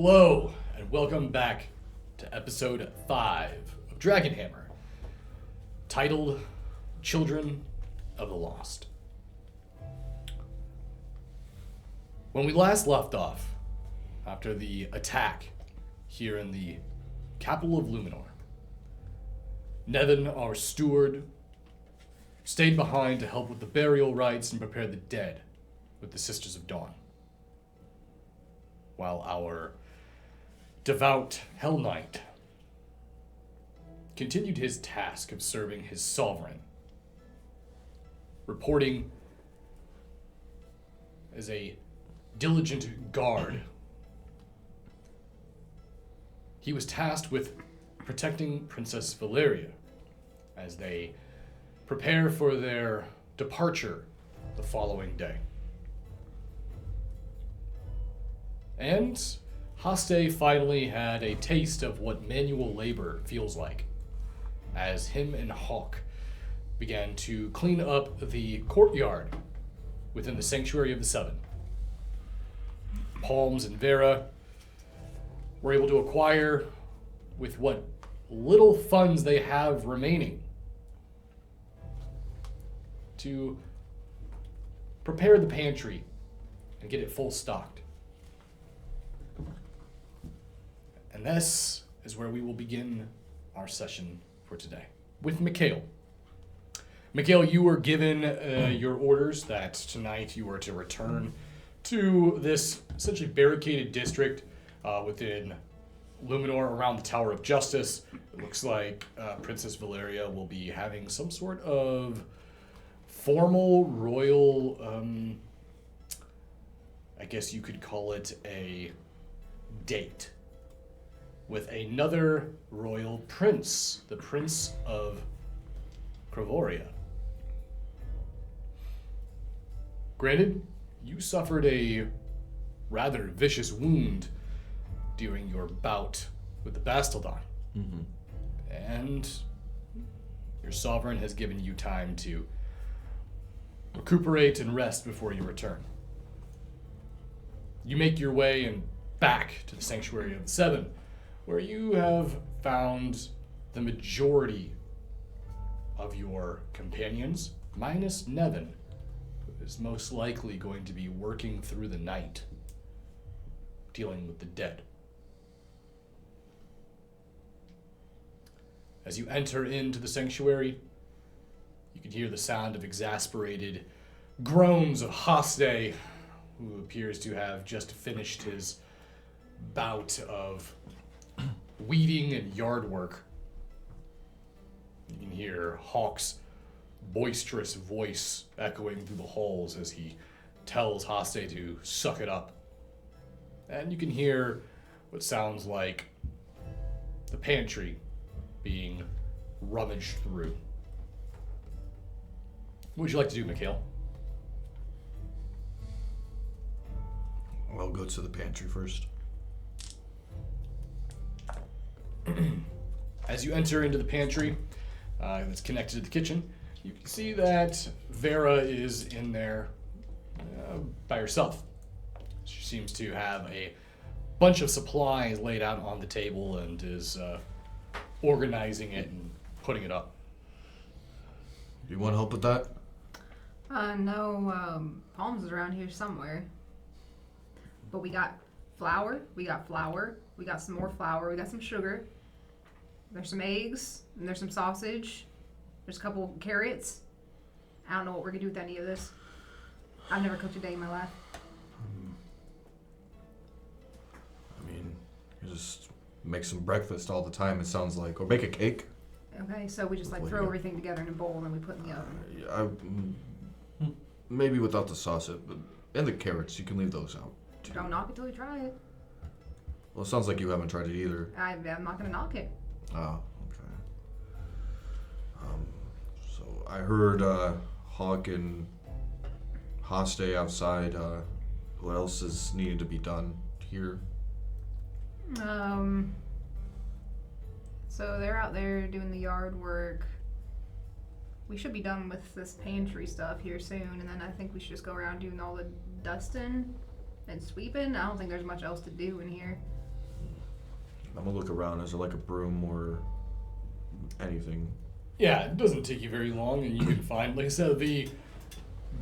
Hello, and welcome back to episode 5 of Dragonhammer, titled Children of the Lost. When we last left off, after the attack here in the capital of Luminor, Nevin, our steward, stayed behind to help with the burial rites and prepare the dead with the Sisters of Dawn, while our devout Hell Knight continued his task of serving his sovereign, reporting as a diligent guard. He was tasked with protecting Princess Valeria as they prepare for their departure the following day. And Haste finally had a taste of what manual labor feels like, as him and Hawk began to clean up the courtyard within the Sanctuary of the Seven. Palms and Vera were able to acquire, with what little funds they have remaining, to prepare the pantry and get it full stocked. And this is where we will begin our session for today, with Mikhail. Mikhail, you were given your orders that tonight you were to return to this essentially barricaded district within Luminor around the Tower of Justice. It looks like Princess Valeria will be having some sort of formal royal, I guess you could call it a date, with another royal prince, the Prince of Cravoria. Granted, you suffered a rather vicious wound during your bout with the Bastildon. Mm-hmm. And your sovereign has given you time to recuperate and rest before you return. You make your way and back to the Sanctuary of the Seven, where you have found the majority of your companions, minus Nevin, who is most likely going to be working through the night, dealing with the dead. As you enter into the sanctuary, you can hear the sound of exasperated groans of Haste, who appears to have just finished his bout of weeding and yard work. You can hear Hawk's boisterous voice echoing through the halls as he tells Haste to suck it up. And you can hear what sounds like the pantry being rummaged through. What would you like to do, Mikhail? I'll go to the pantry first. As you enter into the pantry that's connected to the kitchen, you can see that Vera is in there by herself. She seems to have a bunch of supplies laid out on the table and is organizing it and putting it up. Do you want help with that? No, Palms is around here somewhere. But we got flour, we got some more flour, we got some sugar, there's some eggs, and there's some sausage, there's a couple carrots. I don't know what we're gonna do with any of this. I've never cooked a day in my life. I mean, you just make some breakfast all the time, it sounds like. Or make a cake. Okay, so we just throw everything together in a bowl and then we put it in the oven. Maybe without the sausage, but and the carrots, you can leave those out. Too. Don't knock it till you try it. Well, it sounds like you haven't tried it either. I'm not gonna knock it. Oh, okay. So I heard Hawk and Haste outside. What else is needed to be done here? So they're out there doing the yard work. We should be done with this pantry stuff here soon, and then I think we should just go around doing all the dusting and sweeping. I don't think there's much else to do in here. I'm gonna look around. Is there like a broom or anything? Yeah, it doesn't take you very long, and you can find, like I said, the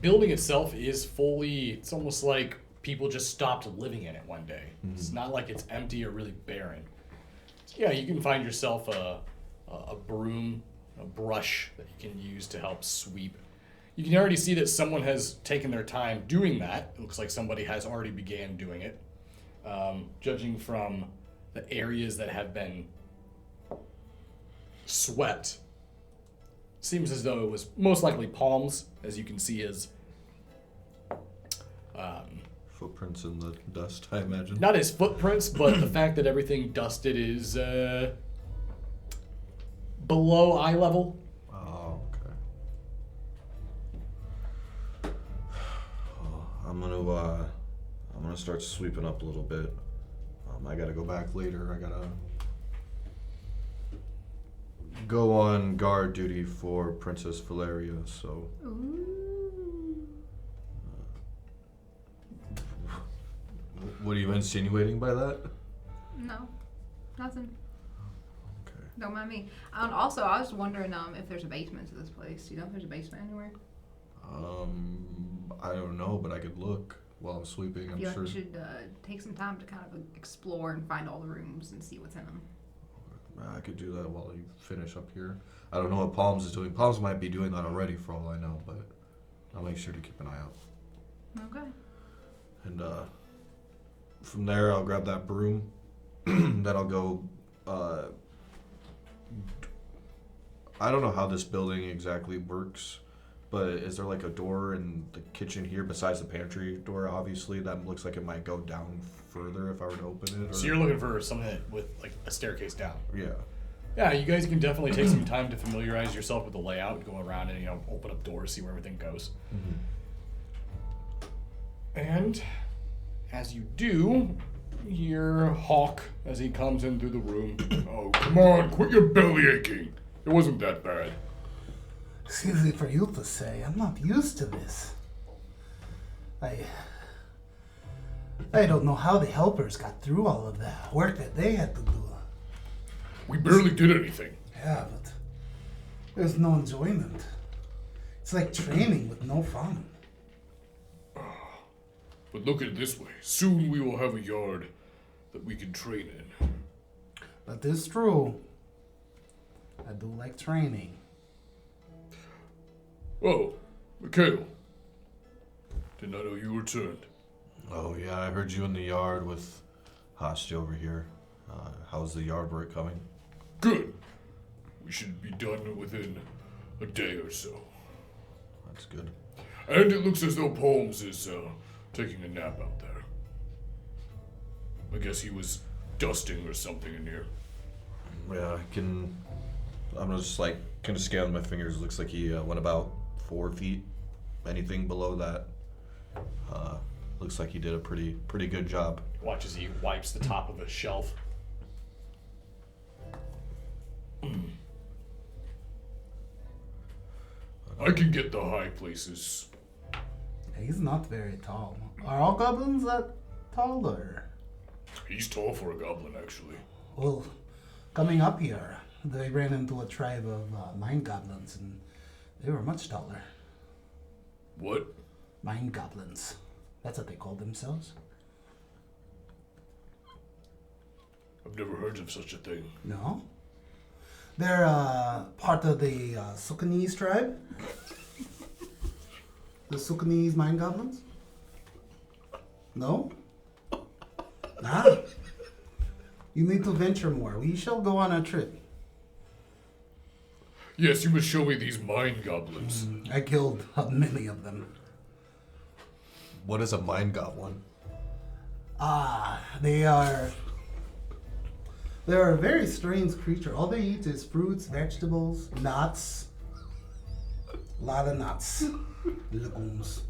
building itself is fully, it's almost like people just stopped living in it one day. It's not like it's empty or really barren. So yeah, you can find yourself a broom, a brush that you can use to help sweep. You can already see that someone has taken their time doing that. It looks like somebody has already began doing it. Judging from the areas that have been swept, seems as though it was most likely palms, as you can see his Footprints in the dust, I imagine. not his footprints, but the fact that everything dusted is below eye level. Oh, okay. I'm gonna start sweeping up a little bit. I gotta go back later. I gotta go on guard duty for Princess Valeria, so. Ooh. What are you insinuating by that? No, nothing. Okay. Don't mind me. And also, I was wondering if there's a basement to this place. Do you know if there's a basement anywhere? I don't know, but I could look while I'm sweeping, I I'm feel sure. like we should take some time to kind of explore and find all the rooms and see what's in them. I could do that while you finish up here. I don't know what Palms is doing. Palms might be doing that already for all I know, but I'll make sure to keep an eye out. Okay. And from there, I'll grab that broom. Then I'll go. I don't know how this building exactly works, but is there like a door in the kitchen here besides the pantry door? Obviously, that looks like it might go down further if I were to open it. Or... So you're looking for something with like a staircase down. Yeah. Yeah, you guys can definitely take some time to familiarize yourself with the layout, go around and open up doors, see where everything goes. And as you do, you hear Hawk as he comes in through the room. Oh, come on, quit your belly aching. It wasn't that bad. It's easy for you to say. I'm not used to this. I don't know how the helpers got through all of the work that they had to do. We barely did anything. Yeah, but there's no enjoyment. It's like training with no fun. But look at it this way. Soon we will have a yard that we can train in. That is true. I do like training. Oh, Mikhail. Did not know you returned. Oh yeah, I heard you in the yard with Hosty over here. How's the yard work coming? Good. We should be done within a day or so. That's good. And it looks as though Holmes is taking a nap out there. I guess he was dusting or something in here. Yeah, I'm gonna just like kind of scan my fingers. Looks like he went about 4 feet. Anything below that, looks like he did a pretty good job. Watch as he wipes the top of a shelf. I can get the high places. He's not very tall. Are all goblins that tall, or? He's tall for a goblin, actually. Well, coming up here, they ran into a tribe of mine goblins, and they were much taller. What? Mine goblins. That's what they call themselves. I've never heard of such a thing. No? They're part of the Sukanese tribe. The Sukanese mine goblins? No? Ah. You need to venture more. We shall go on a trip. Yes, you must show me these mine goblins. I killed many of them. What is a mine goblin? They're a very strange creature. All they eat is fruits, vegetables, nuts. A lot of nuts. Legumes.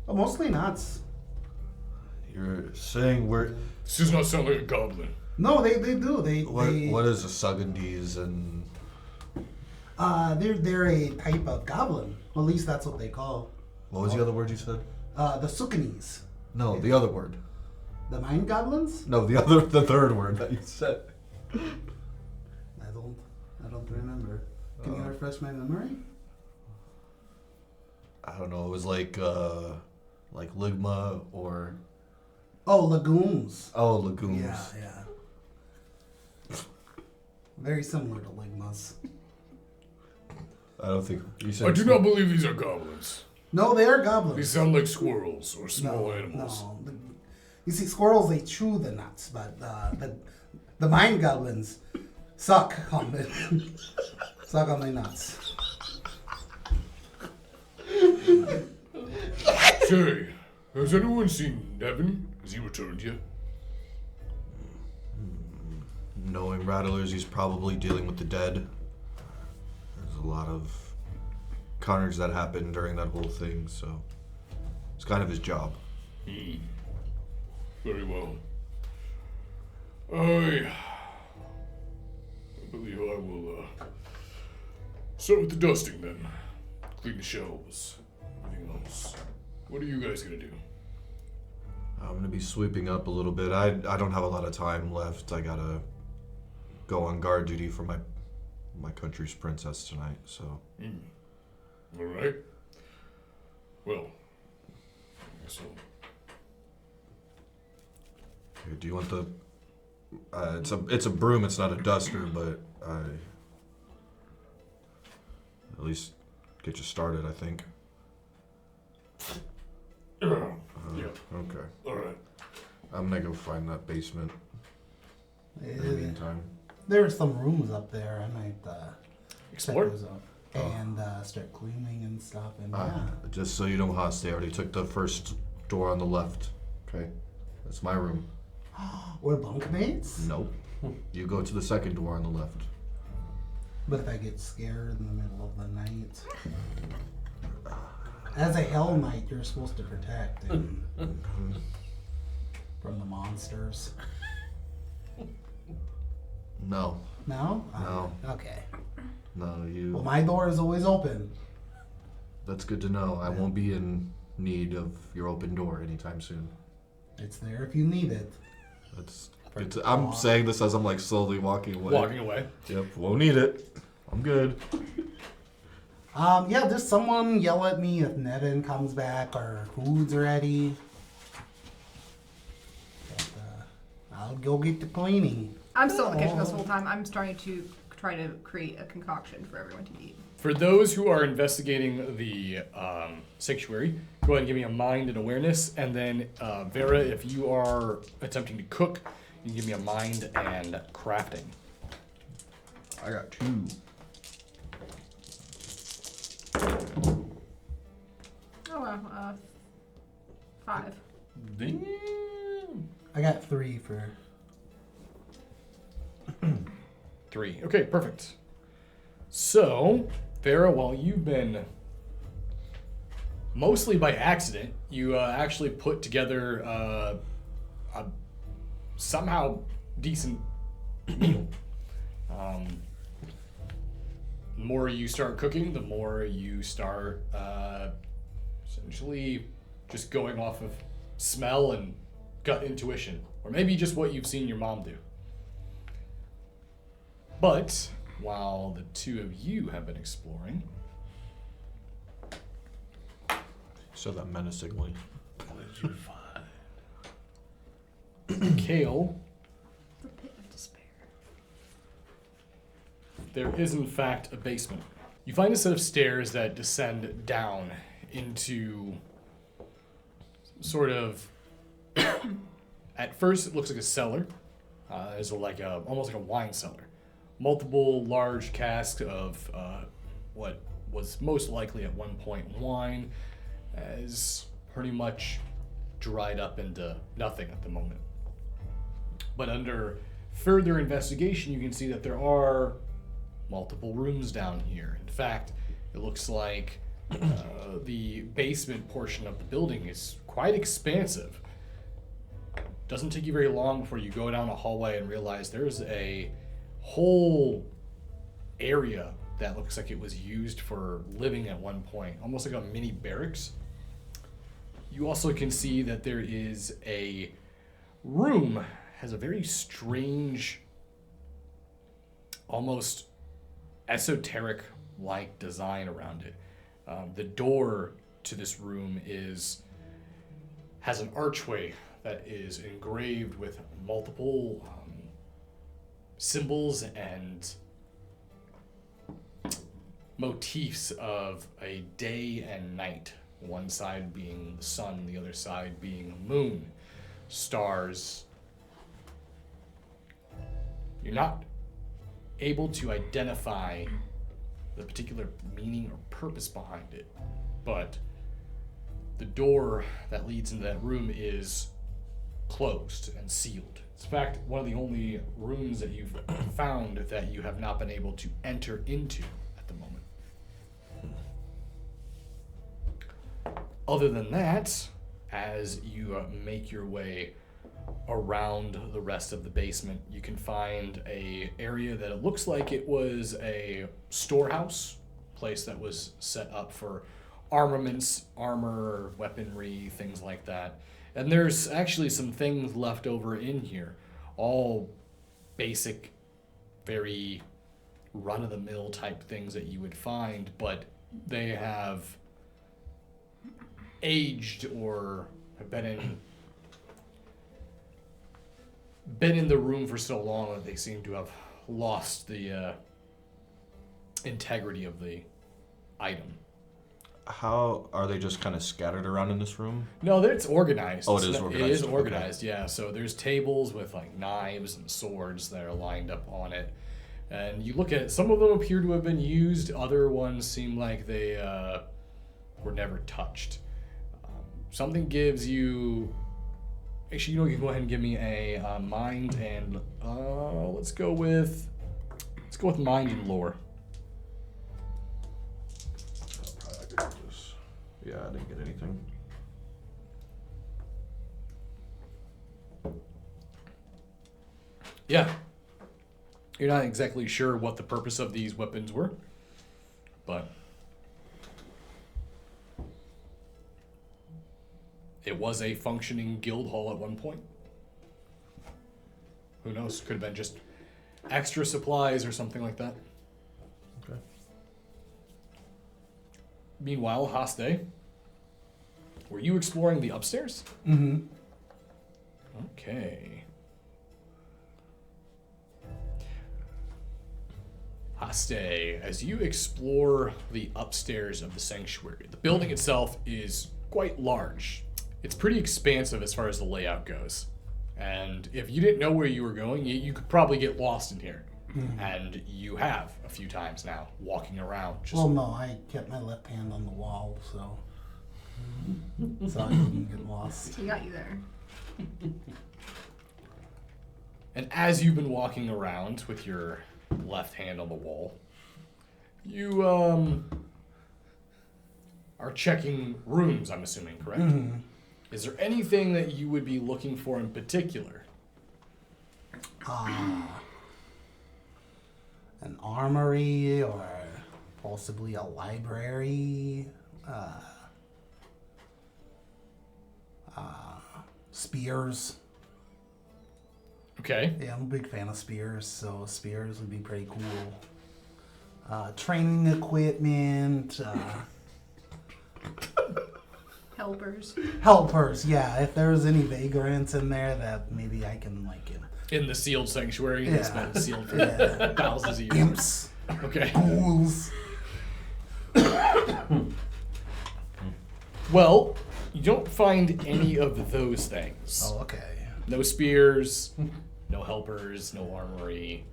But mostly nuts. You're saying we're... This does not sound like a goblin. No, they do. What is a Sugandese and... They're a type of goblin. Well, at least that's what they call. What was the other word you said? The Sukanese. No, the other word. The mine goblins? No, the third word that you said. I don't remember. Can you refresh my memory? I don't know. It was like ligma or Oh, legumes. legumes. Yeah. Very similar to ligmas. I don't think you said. I do not believe these are goblins. No, they are These goblins. sound like squirrels or small No, animals. no. You see, squirrels, they chew the nuts, but the mind goblins suck on the nuts. Say, has anyone seen Nevin? Has he returned yet? Knowing Rattlers, he's probably dealing with the dead. There's a lot of carnage that happened during that whole thing, so it's kind of his job. Very well. I believe I will start with the dusting then. Clean the shelves. Everything else. What are you guys gonna do? I'm gonna be sweeping up a little bit. I don't have a lot of time left. I gotta go on guard duty for my country's princess tonight, so. All right. Well, I guess I'll... Here, do you want the? It's a broom. It's not a duster, but I at least get you started. I think. Yeah. Okay. All right. I'm gonna go find that basement in the meantime. There are some rooms up there. I might Explore. check those out and start cleaning and stuff. And yeah, Just so you know, Haas, they already took the first door on the left. Okay, that's my room. we're bunkmates. Nope. You go to the second door on the left. But if I get scared in the middle of the night, as a Hell Knight, you're supposed to protect him from the monsters. No. No? No. Okay. No, you. Well, my door is always open. That's good to know. I won't be in need of your open door anytime soon. It's there if you need it. I'm saying this as I'm like slowly walking away. Walking away. Yep, won't need it. I'm good. Yeah, just someone yell at me if Nevin comes back or food's ready. But, I'll go get the cleaning. I'm still in the kitchen this whole time. I'm starting to try to create a concoction for everyone to eat. For those who are investigating the sanctuary, go ahead and give me a mind and awareness, and then Vera, if you are attempting to cook, you can give me a mind and crafting. I got 2. Oh wow, 5. Damn. I got 3 for. 3. Okay, perfect. So, Vera, while you've been mostly by accident, you actually put together a somehow decent meal. The more you start cooking, the more you start essentially just going off of smell and gut intuition, or maybe just what you've seen your mom do. But while the two of you have been exploring, So that menacingly. what did you find? Kale, The pit of despair. there is in fact a basement. You find a set of stairs that descend down into sort of. At first, it looks like a cellar. It's like almost like a wine cellar. Multiple large casks of what was most likely at one point wine, is pretty much dried up into nothing at the moment. But under further investigation, you can see that there are multiple rooms down here. In fact, it looks like the basement portion of the building is quite expansive. Doesn't take you very long before you go down a hallway and realize there's a whole area that looks like it was used for living at one point, almost like a mini barracks. You also can see that there is a room, has a very strange almost esoteric-like design around it. The door to this room has an archway that is engraved with multiple symbols and motifs of a day and night. One side being the sun, the other side being a moon, stars. You're not able to identify the particular meaning or purpose behind it, but the door that leads into that room is closed and sealed. It's in fact one of the only rooms that you've found that you have not been able to enter into at the moment. Other than that, as you make your way around the rest of the basement, you can find a area that it looks like it was a storehouse, place that was set up for armaments, armor, weaponry, things like that. And there's actually some things left over in here, all basic, very run-of-the-mill type things that you would find, but they have aged or have been in the room for so long that they seem to have lost the integrity of the item. How are they just kind of scattered around in this room? No, it's organized. Oh, it is organized. It is organized, okay. Yeah. So there's tables with like knives and swords that are lined up on it. And you look at it, some of them appear to have been used. Other ones seem like they were never touched. Something gives you... Actually, you can go ahead and give me a mind and... let's go with mind and lore. Yeah, I didn't get anything. Yeah. You're not exactly sure what the purpose of these weapons were, but it was a functioning guild hall at one point. Who knows? Could have been just extra supplies or something like that. Okay. Meanwhile, Haste, were you exploring the upstairs? Mm-hmm. Okay. Haste, as you explore the upstairs of the sanctuary, the building itself is quite large. It's pretty expansive as far as the layout goes. And if you didn't know where you were going, you could probably get lost in here. Mm-hmm. And you have a few times now, walking around. Well, no, I kept my left hand on the wall, so I didn't get lost. He got you there. And as you've been walking around with your left hand on the wall, you are checking rooms, I'm assuming, correct? Mm-hmm. Is there anything that you would be looking for in particular? An armory or possibly a library. Spears. Okay. Yeah, I'm a big fan of spears, so spears would be pretty cool. Training equipment. Helpers, yeah. If there was any vagrants in there that maybe I can, like, in the sealed sanctuary that's been sealed for thousands of years. Imps. Okay. Ghouls. Well, you don't find any of those things. Oh, okay. No spears, no helpers, no armory,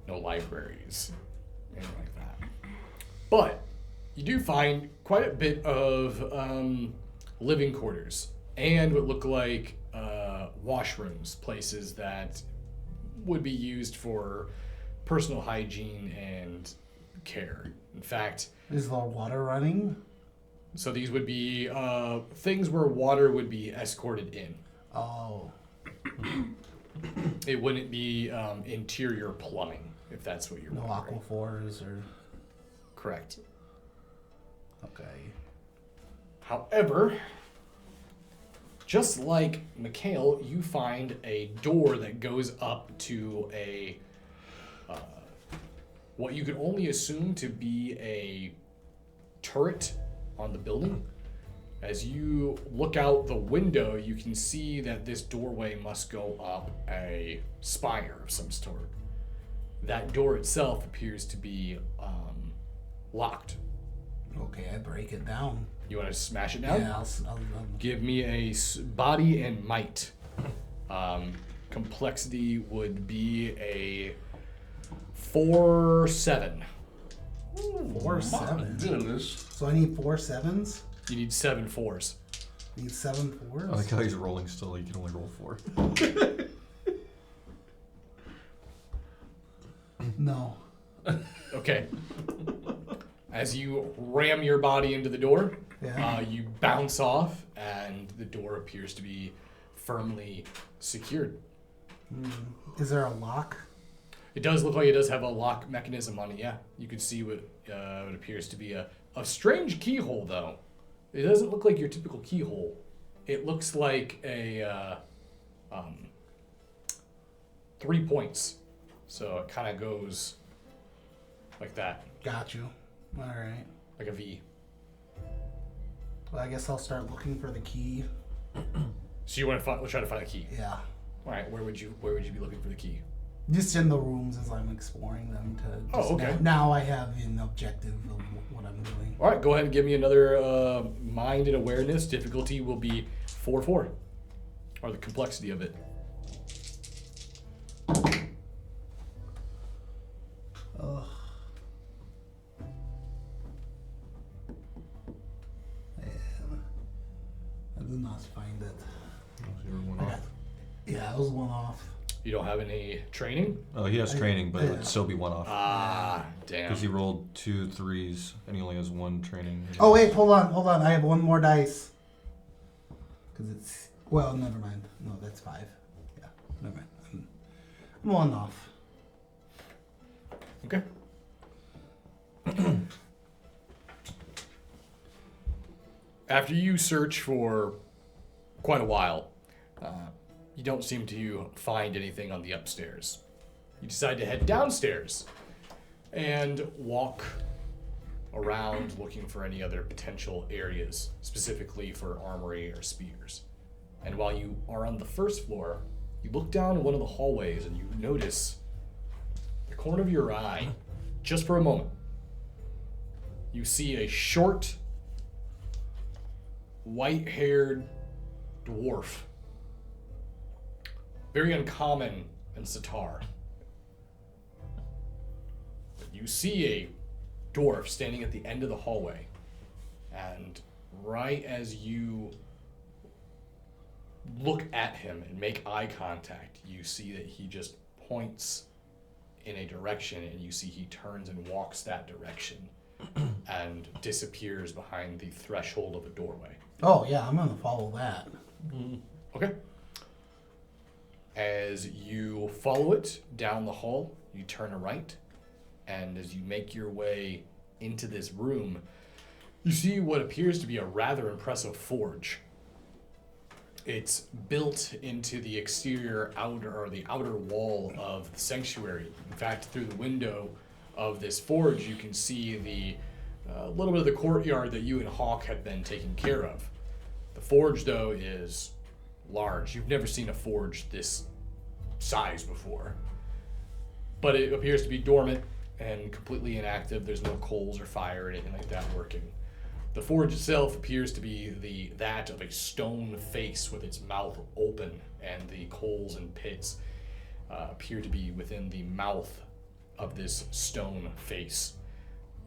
no libraries, anything like that. But you do find quite a bit of living quarters and what look like washrooms, places that would be used for personal hygiene and care. In fact, is there water running? So these would be things where water would be escorted in. Oh. It wouldn't be interior plumbing, if that's what you're wondering. No aquifers or... Correct. Okay. However, just like Mikhail, you find a door that goes up to a what you could only assume to be a turret on the building. As you look out the window, you can see that this doorway must go up a spire of some sort. That door itself appears to be locked. Okay, I break it down. You want to smash it down? Yeah, I'll Give me a body and might. Complexity would be a 4-7. 4 7. Goodness. So I need 4 7s. You need 7 4s. Need 7 4s. I like how he's rolling still. You can only roll 4. No. Okay. As you ram your body into the door, Yeah. you bounce off, and the door appears to be firmly secured. Is there a lock? It does look like it does have a lock mechanism on it, yeah. You can see what appears to be a strange keyhole, though. It doesn't look like your typical keyhole. It looks like a 3 points. So it kind of goes like that, Got you. All right. like a V. Well, I guess I'll start looking for the key. So you want to try to find a key. Yeah. All right, where would you be looking for the key? Just in the rooms as I'm exploring them to. Oh, okay. Now I have an objective of what I'm doing. All right, go ahead and give me another mind and awareness. Difficulty will be 4-4, or the complexity of it. Ugh. Man, I did not find it. Yeah, it was one off. You don't have any training? Oh, he has training, but it would still be 1 off. Ah, damn. Because he rolled 2 3s, and he only has 1 training. Oh wait, hold on. I have one more dice. Cause it's never mind. No, that's 5. Yeah, never mind. I'm 1 off. Okay. After you search for quite a while, you don't seem to find anything on the upstairs. You decide to head downstairs and walk around looking for any other potential areas, specifically for armory or spears. And while you are on the first floor, you look down one of the hallways and you notice the corner of your eye, just for a moment, you see a short, white-haired dwarf. Very uncommon in Sitar. But you see a dwarf standing at the end of the hallway, and right as you look at him and make eye contact, you see that he just points in a direction, and you see he turns and walks that direction and disappears behind the threshold of a doorway. Oh yeah, I'm gonna follow that. Okay. As you follow it down the hall, you turn a right, and as you make your way into this room, you see what appears to be a rather impressive forge. It's built into the exterior outer wall of the sanctuary. In fact, through the window of this forge, you can see the little bit of the courtyard that you and Hawk had been taking care of. The forge, though, is large. You've never seen a forge this size before. But it appears to be dormant and completely inactive. There's no coals or fire or anything like that working. The forge itself appears to be that of a stone face with its mouth open, and the coals and pits appear to be within the mouth of this stone face.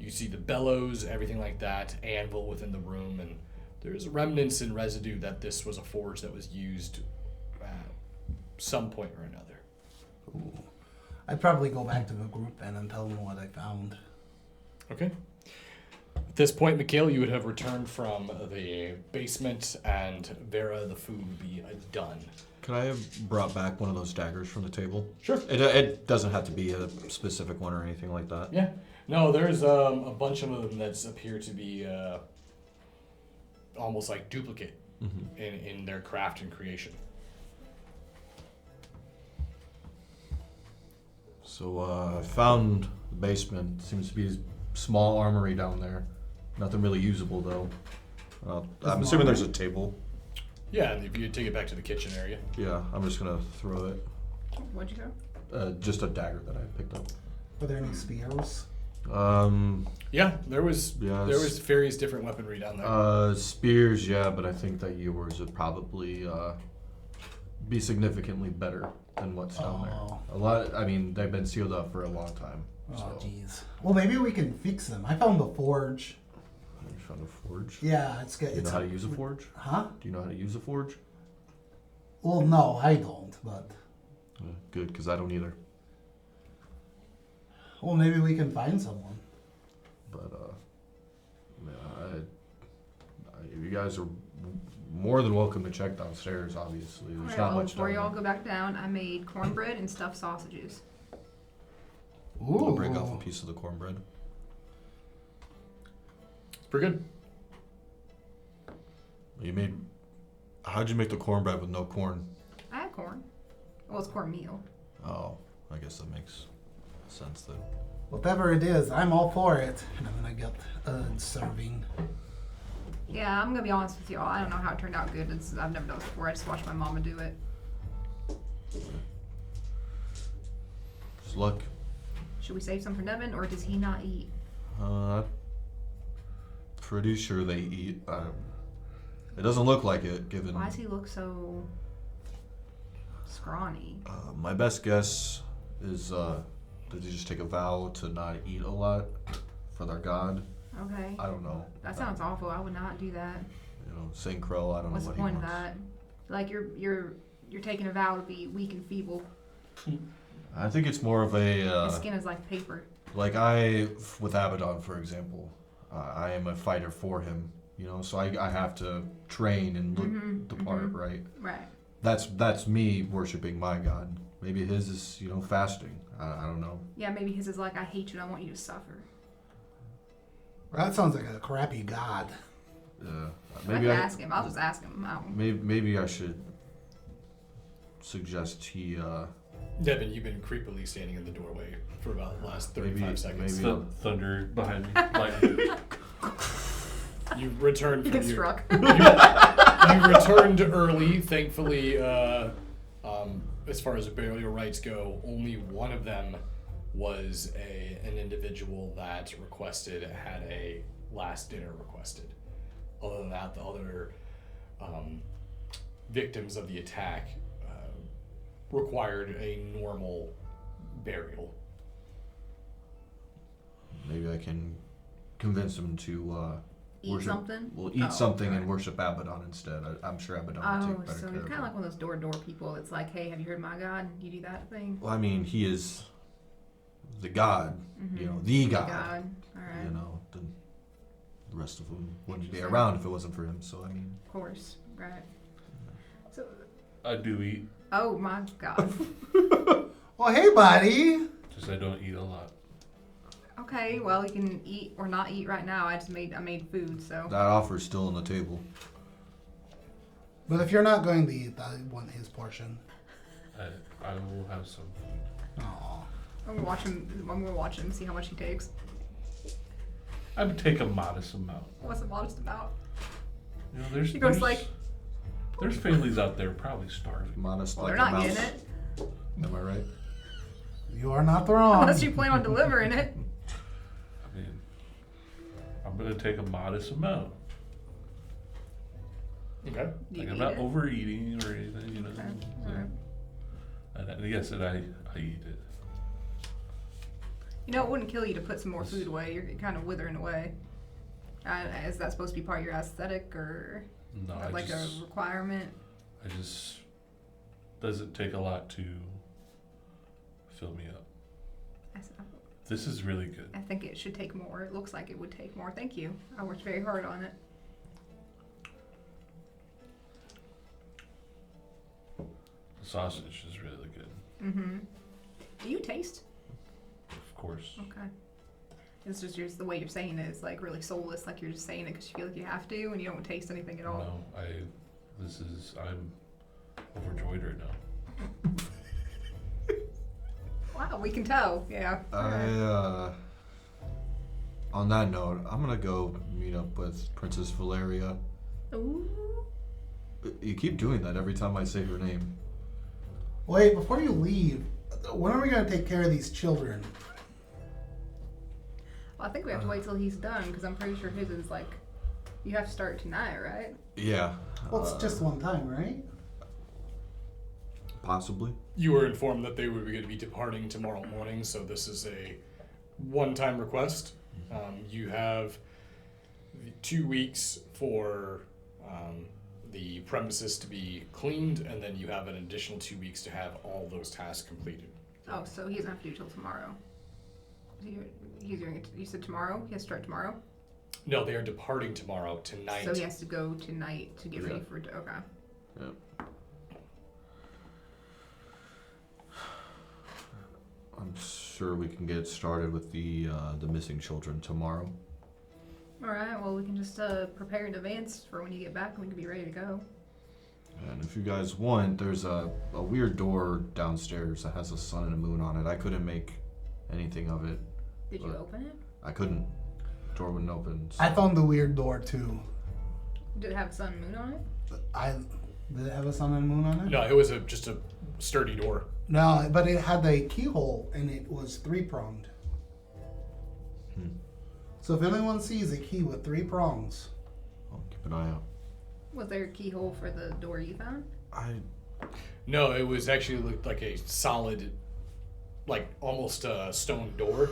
You see the bellows, everything like that, anvil within the room, and there's remnants and residue that this was a forge that was used at some point or another. Ooh. I'd probably go back to the group and tell them what I found. Okay. At this point, Mikhail, you would have returned from the basement, and Vera, the food would be done. Could I have brought back one of those daggers from the table? Sure. It doesn't have to be a specific one or anything like that. Yeah. No, there's a bunch of them that appear to be almost like duplicate in their craft and creation. So I found the basement. Seems to be a small armory down there. Nothing really usable though. I'm assuming there's a table. Yeah, and if you take it back to the kitchen area. Yeah, I'm just gonna throw it. What'd you go? Just a dagger that I picked up. Are there any spears? Yeah, there was Yes. various different weaponry down there. Spears, yeah, but I think that yours would probably be significantly better than what's down Oh. there. A lot. I mean, they've been sealed up for a long time. Oh, So. jeez. Well, maybe we can fix them. I found the forge. You found a forge? Yeah, it's good. Do you know how to use a forge? Huh? Do you know how to use a forge? Well, no, I don't, but... Good, because I don't either. Well, maybe we can find someone. But, you guys are more than welcome to check downstairs, obviously. There's Alright, not well, much before down y'all there. go back down, I made cornbread and stuffed sausages. Ooh. I'll break off a piece of the cornbread. It's pretty good. How'd you make the cornbread with no corn? I had corn. Well, it's cornmeal. Oh, I guess that makes sense then. Whatever it is, I'm all for it. And I'm gonna get a serving. Yeah, I'm gonna be honest with y'all. I don't know how it turned out good. I've never done it before. I just watched my mama do it. Just luck. Should we save some for Nevin, or does he not eat? Pretty sure they eat. It doesn't look like it, given. Why does he look so scrawny? My best guess is did they just take a vow to not eat a lot for their god? Okay. I don't know. That sounds awful. I would not do that. You know, Saint Crow. I don't What's know the what point he of wants. that? Like you're taking a vow to be weak and feeble. I think it's more of a His skin is like paper. like with Abaddon, for example. I am a fighter for him. You know, so I have to train and look the part, right? Right. That's me worshiping my god. Maybe his is, fasting. I don't know. Yeah, maybe his is like, I hate you and I want you to suffer. Well, that sounds like a crappy god. Maybe I can ask him. I'll just ask him. Maybe I should suggest he. Devin, you've been creepily standing in the doorway for about the last 35 seconds. maybe- Thunder behind me. Like, You returned You from get your, struck. you returned early. Thankfully, as far as burial rites go, only one of them was an individual that had a last dinner requested. Other than that, the other victims of the attack required a normal burial. Maybe I can convince him to Eat worship. something? Well, eat Oh, something and okay. worship Abaddon instead. I'm sure Abaddon would Oh, take better so care you're of kind of him. like one of those door-to-door people. It's like, hey, have you heard my God? You do that thing. Well, I mean, he is the god. Mhm. The The god. God. All right. Then the rest of them wouldn't be Interesting. around if it wasn't for him. So I mean, Of course. Right. So, I do eat, oh my God. Well, hey, buddy. just I don't eat a lot. Okay, well, you can eat or not eat right now. I made food, so. that offer's still on the table. But if you're not going to eat, I want his portion. I will have some. Aw. I'm gonna watch him, see how much he takes. I would take a modest amount. What's the modest about? You know, there's He goes there's, like, there's families out there probably starving. Modest well, like they're a not mouse. getting it. Am I right? You are not wrong. Unless you plan on delivering it. I mean, I'm gonna take a modest amount. Okay. Do you Like I'm eat not it? overeating or anything, you know. Okay, so- alright. And yes, and I eat it. You know, it wouldn't kill you to put some more food away. You're kind of withering away. Is that supposed to be part of your aesthetic or No, like a requirement? I just doesn't take a lot to fill me up. This is really good. I think it should take more. It looks like it would take more. Thank you. I worked very hard on it. The sausage is really good, Mm-hmm. Do you taste? of course. Okay. It's just the way you're saying it is like really soulless, like you're just saying it because you feel like you have to and you don't taste anything at all. No, I'm overjoyed right now. Wow, we can tell. Yeah. On that note, I'm gonna go meet up with Princess Valeria. Ooh. You keep doing that every time I say her name. Wait, before you leave, when are we gonna take care of these children? Well, I think we have to wait till he's done because I'm pretty sure his is like, you have to start tonight, right? Yeah. Well, it's just one time, right? Possibly. You were informed that they were going to be departing tomorrow morning, so this is a one-time request. You have 2 weeks for the premises to be cleaned, and then you have an additional 2 weeks to have all those tasks completed. Oh, so he doesn't have to do till tomorrow. He's doing it. You said tomorrow. He has to start tomorrow. No, they are departing tomorrow, tonight. So he has to go tonight to get ready for it. Okay. Yep. I'm sure we can get started with the missing children tomorrow. All right. Well, we can just prepare in advance for when you get back, and we can be ready to go. And if you guys want, there's a weird door downstairs that has a sun and a moon on it. I couldn't make anything of it. Did you open it? I couldn't. Door wouldn't open. So. I found the weird door too. Did it have sun and moon on it? Did it have a sun and moon on it? No, it was just a sturdy door. No, but it had a keyhole and it was 3-pronged. So if anyone sees a key with 3 prongs, I'll keep an eye out. Was there a keyhole for the door you found? No, it was actually looked like a solid, like almost a stone door,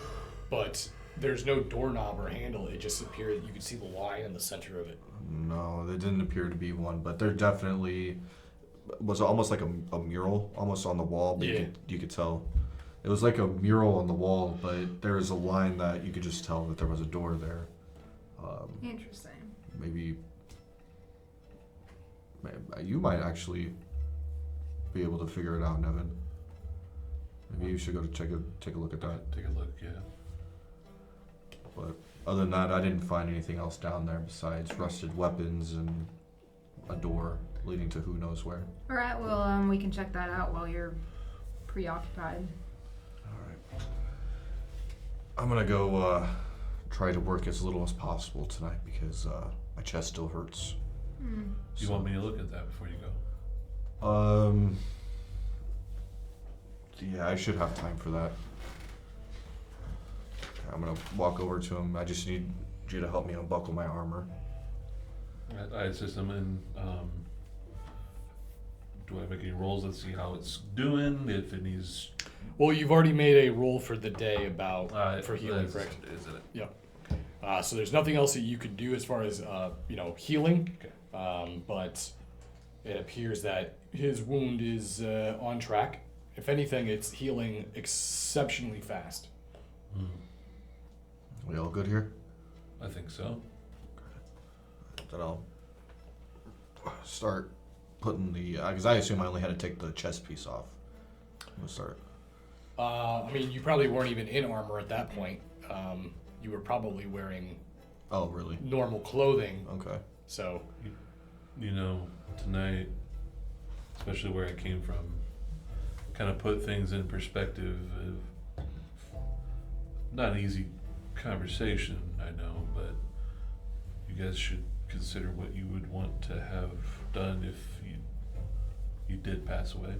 but there's no doorknob or handle. It just appeared you could see the line in the center of it. No, there didn't appear to be one, but there definitely was almost like a mural, almost on the wall. But Yeah. you could tell. It was like a mural on the wall, but there was a line that you could just tell that there was a door there. Interesting. Maybe you might actually be able to figure it out, Nevin. Maybe you should go to take a look at that. Take a look, yeah. But other than that, I didn't find anything else down there besides rusted weapons and a door leading to who knows where. All right. Well, we can check that out while you're preoccupied. Alright. I'm gonna go try to work as little as possible tonight because my chest still hurts. Hmm. Do you want me to look at that before you go? Yeah, I should have time for that. I'm gonna walk over to him. I just need you to help me unbuckle my armor. I assist him in. Do I make any rolls? Let's see how it's doing. If it needs. Well, you've already made a roll for the day about for healing, that's- correct? Isn't it? Yep. So there's nothing else that you could do as far as healing. Okay. But it appears that his wound is on track. If anything, it's healing exceptionally fast. We all good here? I think so. Then I'll start putting the because I assume I only had to take the chest piece off. I'm gonna start. I mean, you probably weren't even in armor at that point. You were probably wearing Oh, really? normal clothing. Okay. So, You know, tonight, especially where I came from, kind of put things in perspective. Not an easy conversation, I know, but you guys should consider what you would want to have done if you did pass away.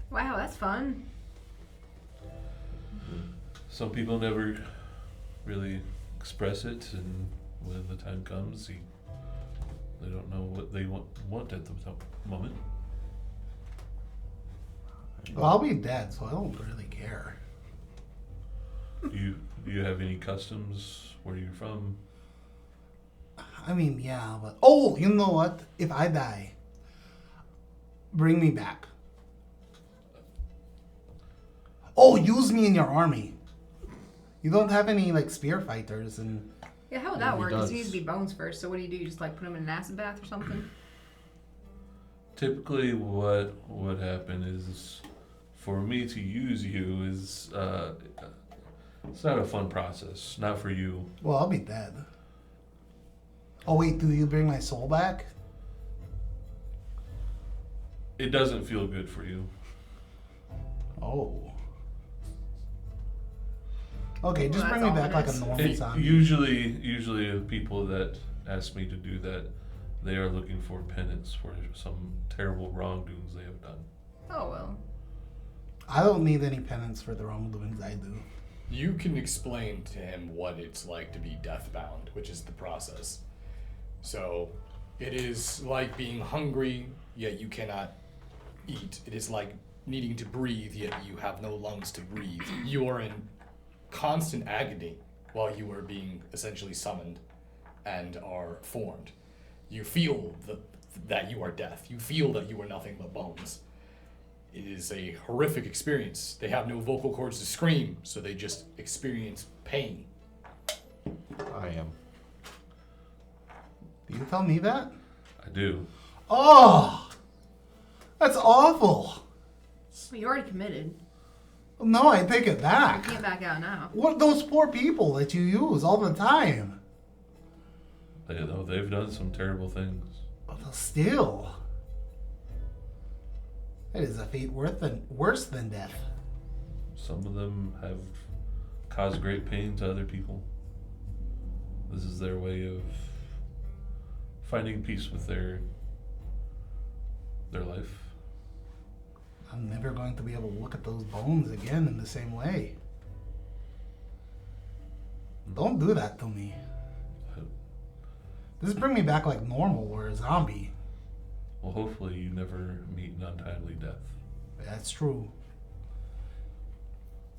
Wow, that's fun. Some people never really express it, and when the time comes, they don't know what they want at the moment. well, I'll be dead, so I don't really care. Do you have any customs where you're from? I mean, yeah, but oh, you know what? If I die, bring me back. Oh, use me in your army. You don't have any like spear fighters and. Yeah, how would Yeah, that he work? does. It needs to be bones first. So what do? You just like put them in an acid bath or something? Typically, what would happen is, for me to use you is it's not a fun process. Not for you. Well, I'll be dead. Oh wait, do you bring my soul back? It doesn't feel good for you. Oh. Okay, just Well, bring that's me all back it like a is. normal zombie. Usually people that ask me to do that, they are looking for penance for some terrible wrongdoings they have done. Oh well. I don't need any penance for the wrongdoings I do. You can explain to him what it's like to be deathbound, which is the process. So, it is like being hungry, yet you cannot eat. It is like needing to breathe, yet you have no lungs to breathe. You are in constant agony while you are being essentially summoned and are formed. You feel that you are death. You feel that you are nothing but bones. It is a horrific experience. They have no vocal cords to scream, so they just experience pain. I am. Do you tell me that? I do. Oh! That's awful! Well, you already committed. No, I take it You back. can't back out now. What those poor people that you use all the time? They've done some terrible things. But still. It is a fate worse than death. Some of them have caused great pain to other people. This is their way of finding peace with their life. I'm never going to be able to look at those bones again in the same way. Don't do that to me. This bring me back like normal or a zombie. Well, hopefully you never meet an untimely death. That's true.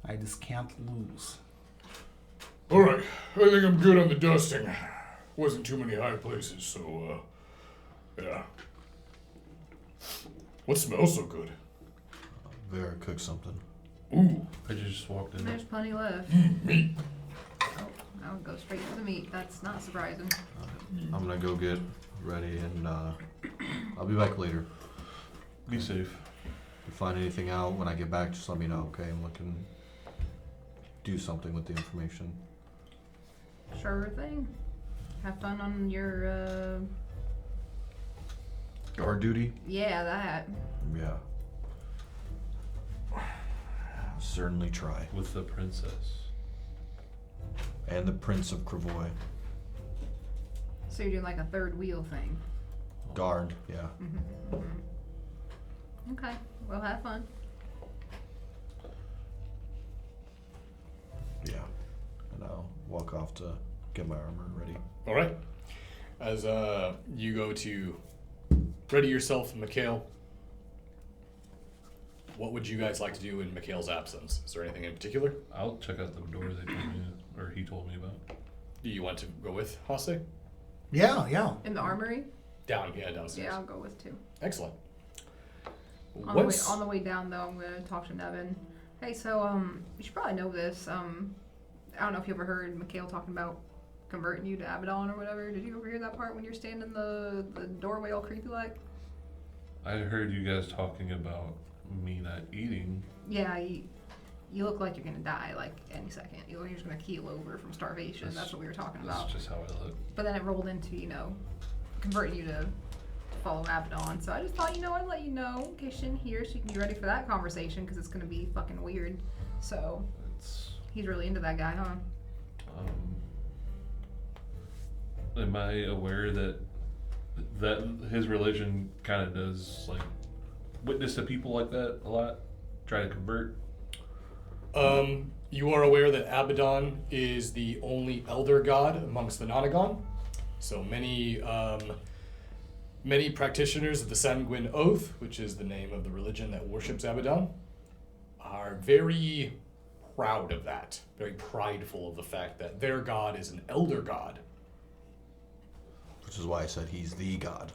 I just can't lose. Alright, I think I'm good on the dusting. Wasn't too many high places, so, yeah. What smells so good? Vera cooked something. Ooh, I just walked in. And there's plenty left. meat. Oh, I'll go straight to the meat. That's not surprising. I'm gonna go get ready and I'll be back later. Be safe. If you find anything out when I get back, just let me know, okay? I'm looking to do something with the information. Sure thing. Have fun on your, Guard duty? yeah, that. Yeah. Certainly try. With the princess. And the Prince of Cravoy. So you're doing like a third wheel thing. Guard, yeah. Okay, well, have fun. Yeah. And I'll walk off to get my armor ready. Alright. As you go to ready yourself, Mikhail, what would you guys like to do in Mikhail's absence? Is there anything in particular? I'll check out the door they told me, or he told me about. Do you want to go with Hase? Yeah. In the armory? Downstairs. Yeah, I'll go with two. Excellent. On the way down, though, I'm gonna talk to Nevin. Hey, so you should probably know this. I don't know if you ever heard Mikhail talking about converting you to Abaddon or whatever. Did you ever hear that part when you're standing in the doorway all creepy like? I heard you guys talking about me not eating. Yeah, you look like you're gonna die like any second. You're just gonna keel over from starvation. That's what we were talking about. That's just how I look. But then it rolled into, converting you to follow Abaddon. So I just thought, I'd let you know in case you didn't hear, so you can be ready for that conversation, because it's gonna be fucking weird. So It's he's really into that guy, huh? am I aware that his religion kind of does like witness to people like that a lot, try to convert? You are aware that Abaddon is the only elder god amongst the Nonagon. So many practitioners of the Sanguine Oath, which is the name of the religion that worships Abaddon, are very proud of that, very prideful of the fact that their god is an elder god. Which is why I said he's the god.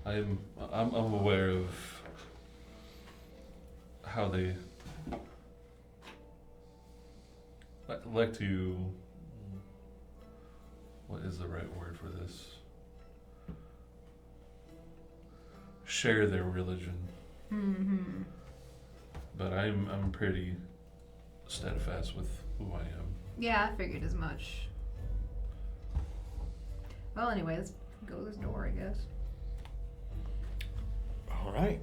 I'm aware of how they like to. What is the right word for this? Share their religion. Mm-hmm. But I'm pretty steadfast with who I am. Yeah, I figured as much. Well, anyway, let's go to this door, I guess. All right.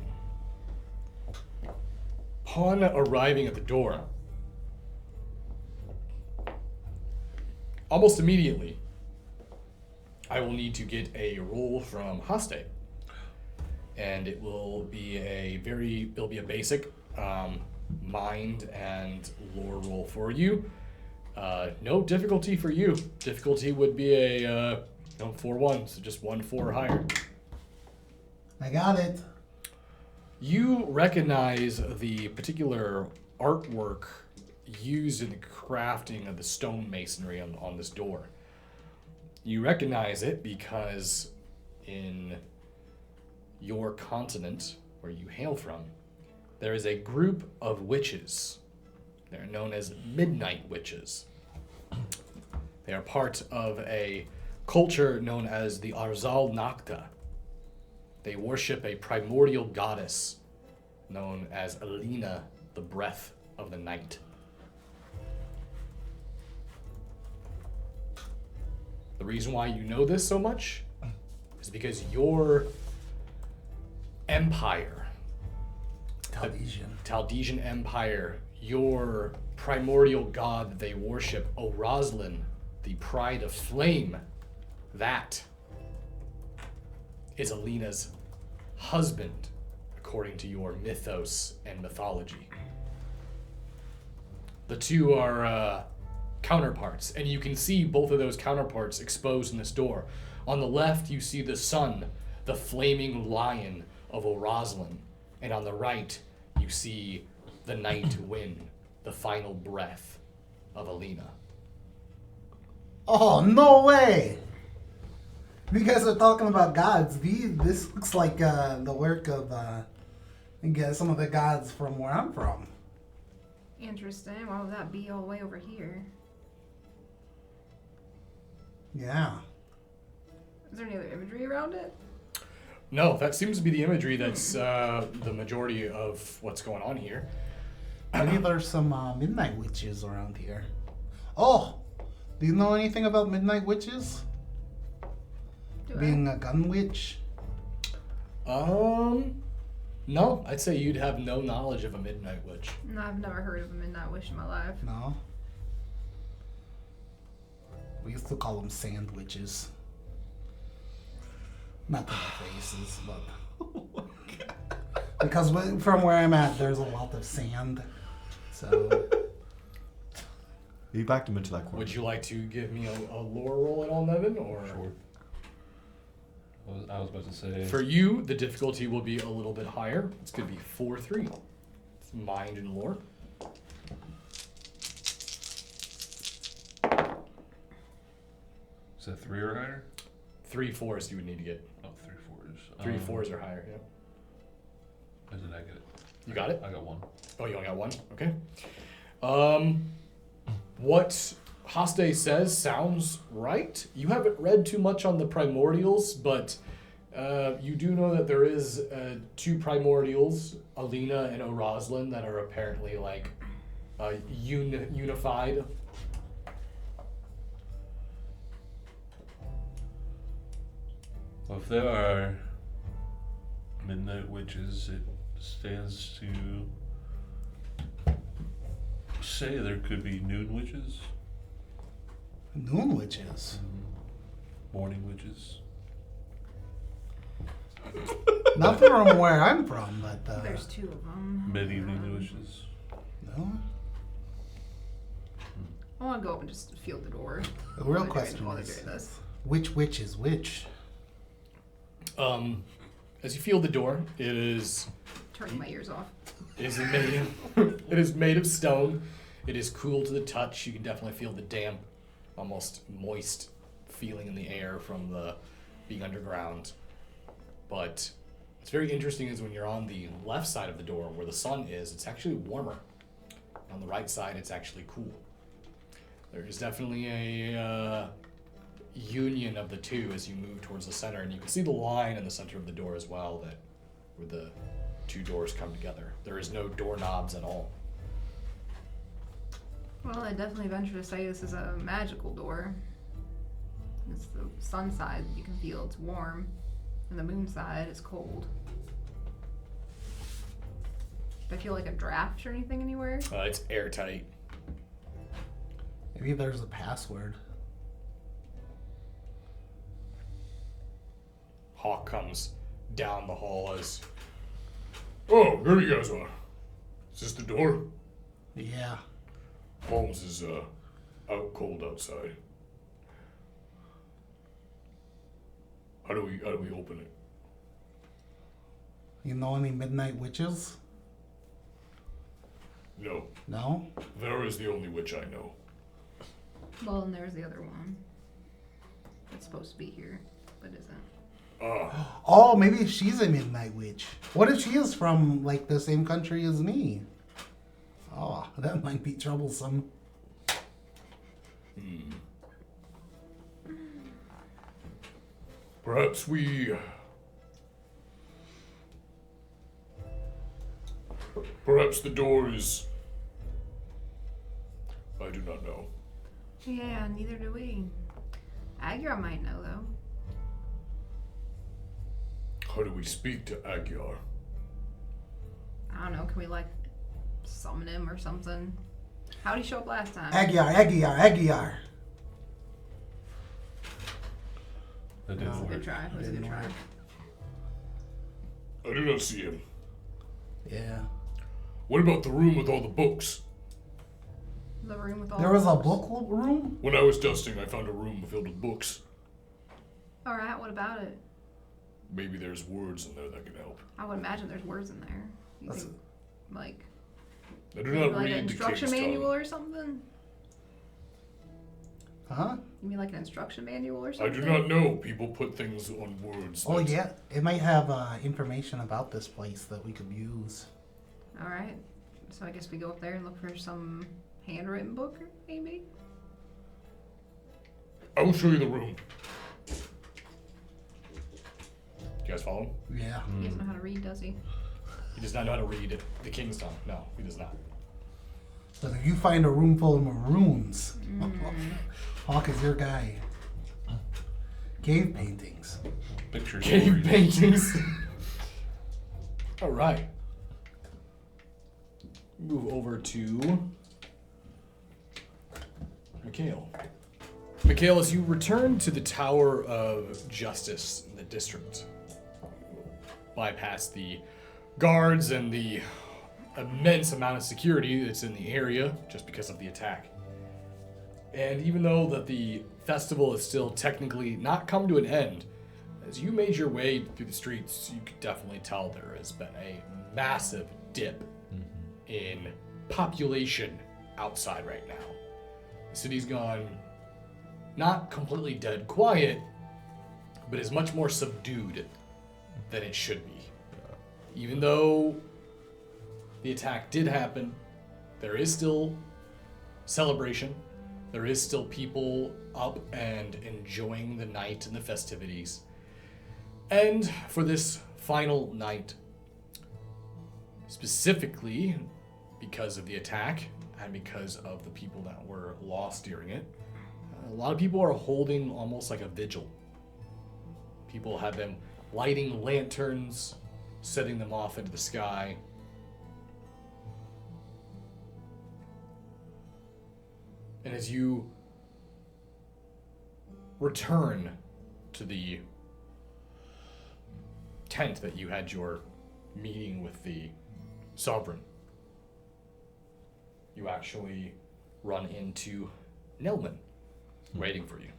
Upon arriving at the door, almost immediately, I will need to get a roll from Haste. And it will be it'll be a basic mind and lore roll for you. No difficulty for you. Difficulty would be a 4-1, so just 1-4 or higher. I got it. You recognize the particular artwork used in the crafting of the stone masonry on this door. You recognize it because in your continent, where you hail from, there is a group of witches. They're known as midnight witches. They are part of a culture known as the Arzal Nakta. They worship a primordial goddess known as Alina, the breath of the night. The reason why you know this so much is because your empire, Taldesian Empire, your primordial god that they worship, Oroslin, the pride of flame, that is Alina's husband, according to your mythos and mythology. The two are counterparts, and you can see both of those counterparts exposed in this door. On the left, you see the sun, the flaming lion of Oroslin, and on the right, you see the night wind, the final breath of Alina. Oh, no way! You guys are talking about gods. This looks like the work of some of the gods from where I'm from. Interesting. Why would that be all the way over here? Yeah. Is there any other imagery around it? No, that seems to be the imagery that's the majority of what's going on here. Maybe there's some midnight witches around here. Oh! Do you know anything about midnight witches? Being a gun witch? No, I'd say you'd have no knowledge of a midnight witch. No, I've never heard of a midnight witch in my life. No. We used to call them sand witches. Not to their faces, but because from where I'm at, there's a lot of sand. So You backed him into that corner. Would you like to give me a lore roll at all, Nevin? Or Sure. I was about to say. for you, the difficulty will be a little bit higher. It's going to be 4-3. It's mind and lore. Is that 3 or higher? 3 4s you would need to get. Oh, 3 4s. 3 4s or higher, yeah. How did I get it? You got it? I got 1. Oh, you only got 1? Okay. What Haste says sounds right. You haven't read too much on the primordials, but you do know that there is 2 primordials, Alina and Oroslin, that are apparently like unified. Well, if there are midnight witches, it stands to say there could be noon witches, noon witches. morning witches. Not from where I'm from, but There's 2 of them. Mid-evening witches. no. I want to go up and just feel the door. The real while they're question doing is, this. which witch is which? As you feel the door, it is Turning my ears off. it is made of stone. It is cool to the touch. You can definitely feel the damp, almost moist feeling in the air from the being underground. But what's very interesting is when you're on the left side of the door where the sun is, it's actually warmer. On the right side, it's actually cool. There is definitely a union of the two as you move towards the center, and you can see the line in the center of the door as well, that where the 2 doors come together. There is no doorknobs at all. Well, I definitely venture to say this is a magical door. It's the sun side, you can feel it's warm, and the moon side is cold. Do I feel like a draft or anything anywhere? It's airtight. Maybe there's a password. Hawk comes down the hall as, oh, there you guys are. Is this the door? Yeah. Holmes is out cold outside. How do we open it? You know any midnight witches? No. No? Vera is the only witch I know. Well, and there's the other one. That's supposed to be here, but isn't. Ah, Oh, maybe she's a midnight witch. What if she is from, like, the same country as me? Oh, that might be troublesome. perhaps we... Perhaps the door is... I do not know. Yeah, neither do we. Agra might know, though. How do we speak to Agyar? I don't know, can we, like, summon him or something? How'd he show up last time? Agyar. That didn't It was a work. good try. It was a good Didn't try. work. I do not see him. Yeah. What about the room with all the books? The room with all There the was a books. book room? When I was dusting, I found a room filled with books. Alright, what about it? Maybe there's words in there that can help. I would imagine there's words in there. You That's think, like, I do maybe not like read an the instruction king's manual tongue. or something? Huh? You mean like an instruction manual or I something? do not know. People put things on words. Oh, that- yeah. It might have information about this place that we could use. Alright. So I guess we go up there and look for some handwritten book, maybe? I will show you the room. You guys follow him? Yeah. He doesn't know how to read, does he? He does not know how to read the king's tongue. No, he does not. But if you find a room full of maroons, Hawk is your guy. Cave paintings. Picture Cave stories. paintings. All right. Move over to Mikhail. Mikhail, as you return to the Tower of Justice in the district, bypass the guards and the immense amount of security that's in the area just because of the attack. And even though that the festival is still technically not come to an end, as you made your way through the streets, you could definitely tell there has been a massive dip in population outside right now. The city's gone not completely dead quiet, but is much more subdued than it should be. Even though the attack did happen, there is still celebration. There is still people up and enjoying the night and the festivities. And for this final night, specifically because of the attack and because of the people that were lost during it, a lot of people are holding almost like a vigil. People have been lighting lanterns, setting them off into the sky. And as you return to the tent that you had your meeting with the sovereign, you actually run into Nelman waiting for you.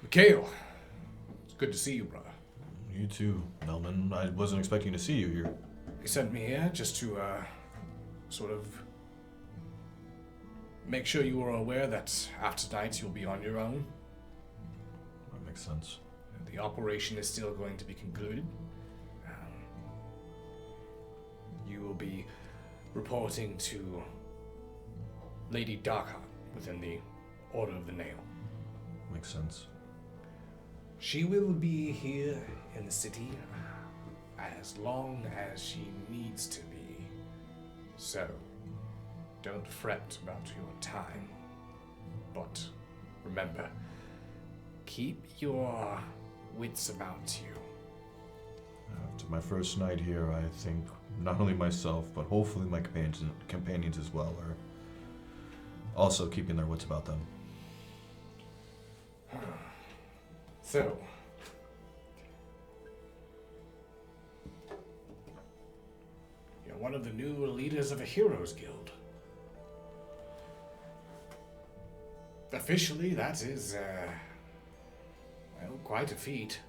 Mikhail, it's good to see you, brother. You too, Melman. I wasn't expecting to see you here. He sent me here just to sort of make sure you are aware that after tonight you'll be on your own. That makes sense. The operation is still going to be concluded. You will be reporting to Lady Darkheart within the Order of the Nail. Makes sense. She will be here in the city as long as she needs to be. So, don't fret about your time. But remember, keep your wits about you. It's my first night here. I think not only myself, but hopefully my companions as well are also keeping their wits about them. So, you're one of the new leaders of a heroes guild. Officially, that is, well, quite a feat.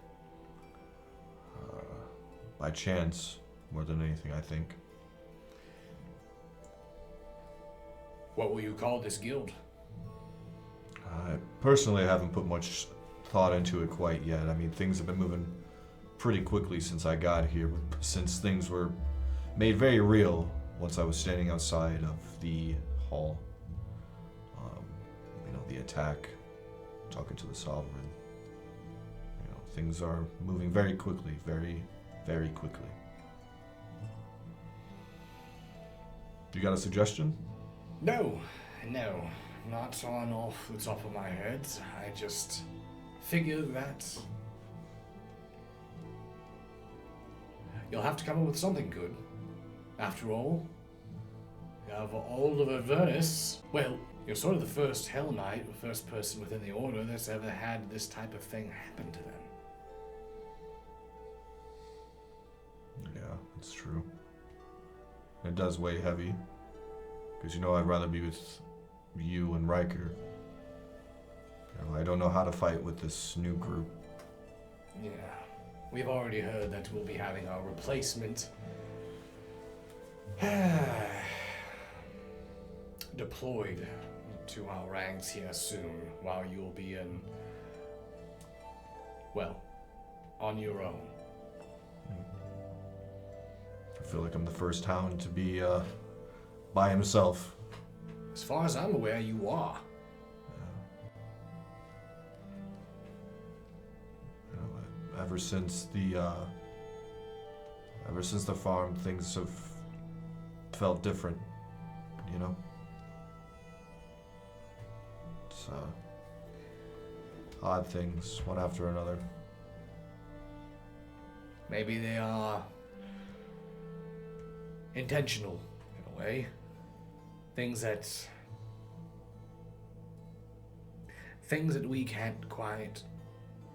By chance, more than anything, I think. What will you call this guild? I personally haven't put much thought into it quite yet. I mean, things have been moving pretty quickly since I got here, since things were made very real once I was standing outside of the hall. The attack, talking to the Sovereign. Things are moving very quickly, very, very quickly. You got a suggestion? No, not on off the top of my head. I just figured that you'll have to come up with something good. After all, you have all of Avernus. Well, you're sort of the first Hell Knight, the first person within the Order that's ever had this type of thing happen to them. Yeah, that's true. It does weigh heavy. Because I'd rather be with you and Riker. I don't know how to fight with this new group. Yeah, we've already heard that we'll be having our replacement deployed to our ranks here soon, while you'll be on your own. I feel like I'm the first hound to be by himself. As far as I'm aware, you are. Ever since the farm, things have felt different. It's odd things, one after another. Maybe they are intentional, in a way. Things that we can't quite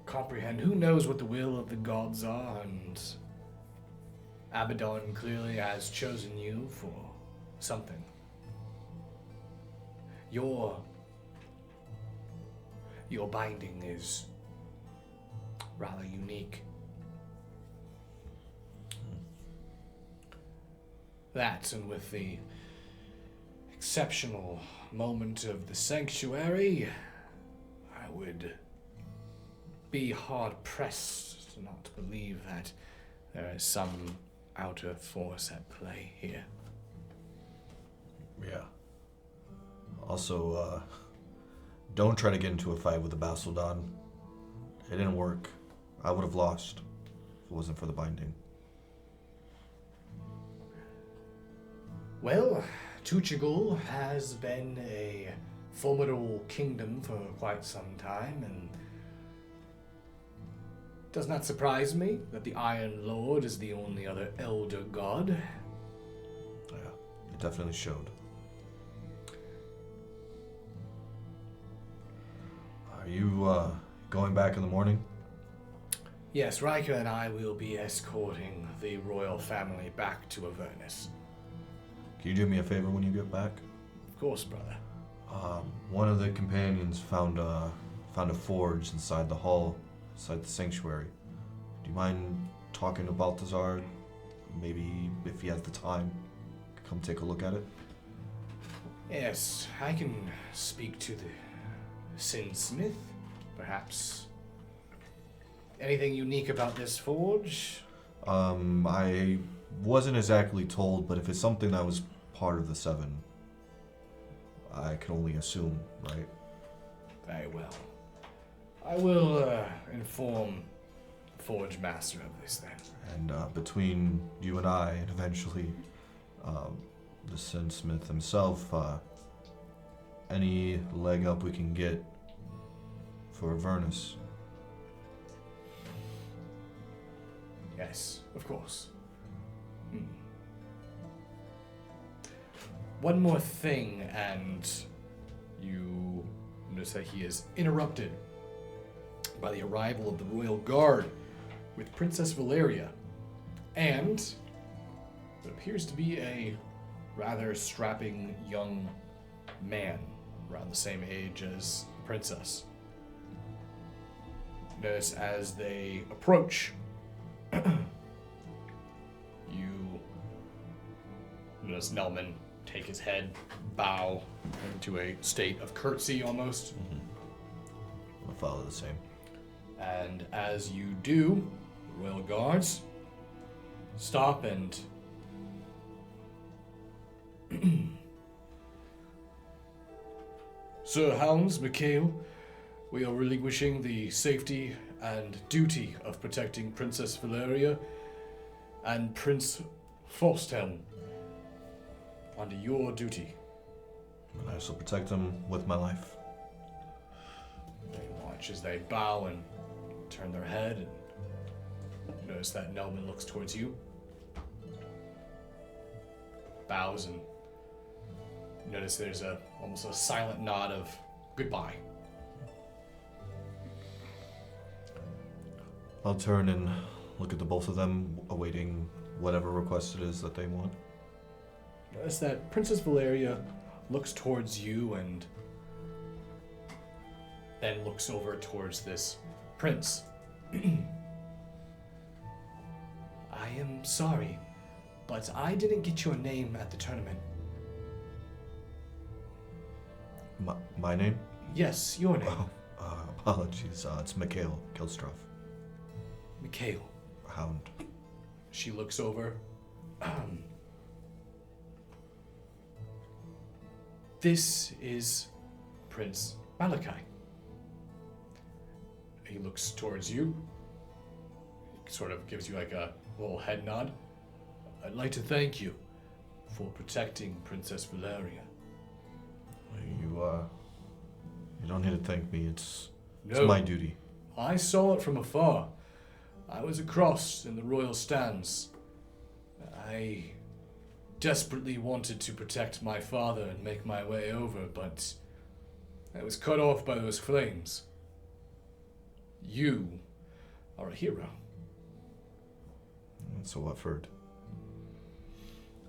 comprehend. Who knows what the will of the gods are, and Abaddon clearly has chosen you for something. Your binding is rather unique. That, and with the exceptional moment of the sanctuary, I would be hard-pressed not to believe that there is some outer force at play here. Yeah. Also, don't try to get into a fight with the Basildon. It didn't work. I would have lost if it wasn't for the binding. Well, Tuchigul has been a formidable kingdom for quite some time, and it does not surprise me that the Iron Lord is the only other elder god. Yeah, it definitely showed. Are you going back in the morning? Yes, Riker and I will be escorting the royal family back to Avernus. Can you do me a favor when you get back? Of course, brother. One of the companions found a forge inside the hall, inside the sanctuary. Do you mind talking to Balthazar? Maybe if he has the time, come take a look at it? Yes, I can speak to the Sinsmith, perhaps. Anything unique about this forge? I wasn't exactly told, but if it's something that was part of the Seven, I can only assume, right? Very well. I will inform the Forge Master of this then. And between you and I, and eventually the Sinsmith himself, any leg up we can get for Avernus. Yes, of course. One more thing, and you notice that he is interrupted by the arrival of the royal guard with Princess Valeria and what appears to be a rather strapping young man around the same age as the princess. Notice as they approach, you notice Nelman take his head, bow into a state of curtsy almost. I'll follow the same. And as you do, the royal guards stop and Sir Hounds, Mikhail, we are relinquishing the safety and duty of protecting Princess Valeria and Prince Frosthelm under your duty. And I shall protect them with my life. They watch as they bow and turn their head, and notice that Nelman looks towards you, bows, and notice there's almost a silent nod of goodbye. I'll turn and look at the both of them, awaiting whatever request it is that they want. Notice that Princess Valeria looks towards you and then looks over towards this prince. I am sorry, but I didn't get your name at the tournament. My name? Yes, your name. Oh, apologies. It's Mikhail Kilstroff. Mikhail. Hound. She looks over. This is Prince Malachi. He looks towards you. He sort of gives you like a little head nod. I'd like to thank you for protecting Princess Valeria. You don't need to thank me. It's No. my duty. I saw it from afar. I was across in the royal stands. I desperately wanted to protect my father and make my way over, but I was cut off by those flames. You are a hero. So I've heard.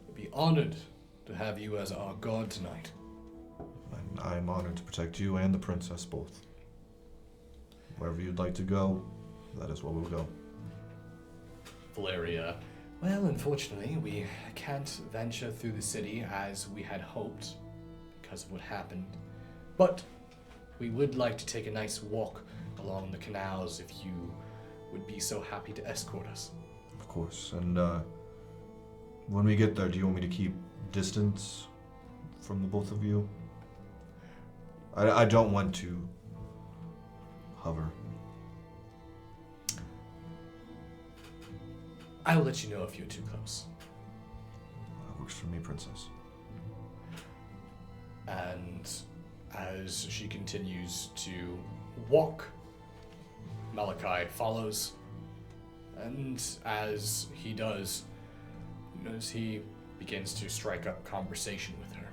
I'd be honored to have you as our guard tonight. And I'm honored to protect you and the princess both. Wherever you'd like to go, that is where we'll go. Valeria. Well, unfortunately, we can't venture through the city as we had hoped because of what happened. But we would like to take a nice walk along the canals if you would be so happy to escort us. Of course. And when we get there, do you want me to keep distance from the both of you? I don't want to hover. I will let you know if you're too close. That works for me, princess. And as she continues to walk, Malachi follows. And as he does, you notice he begins to strike up conversation with her.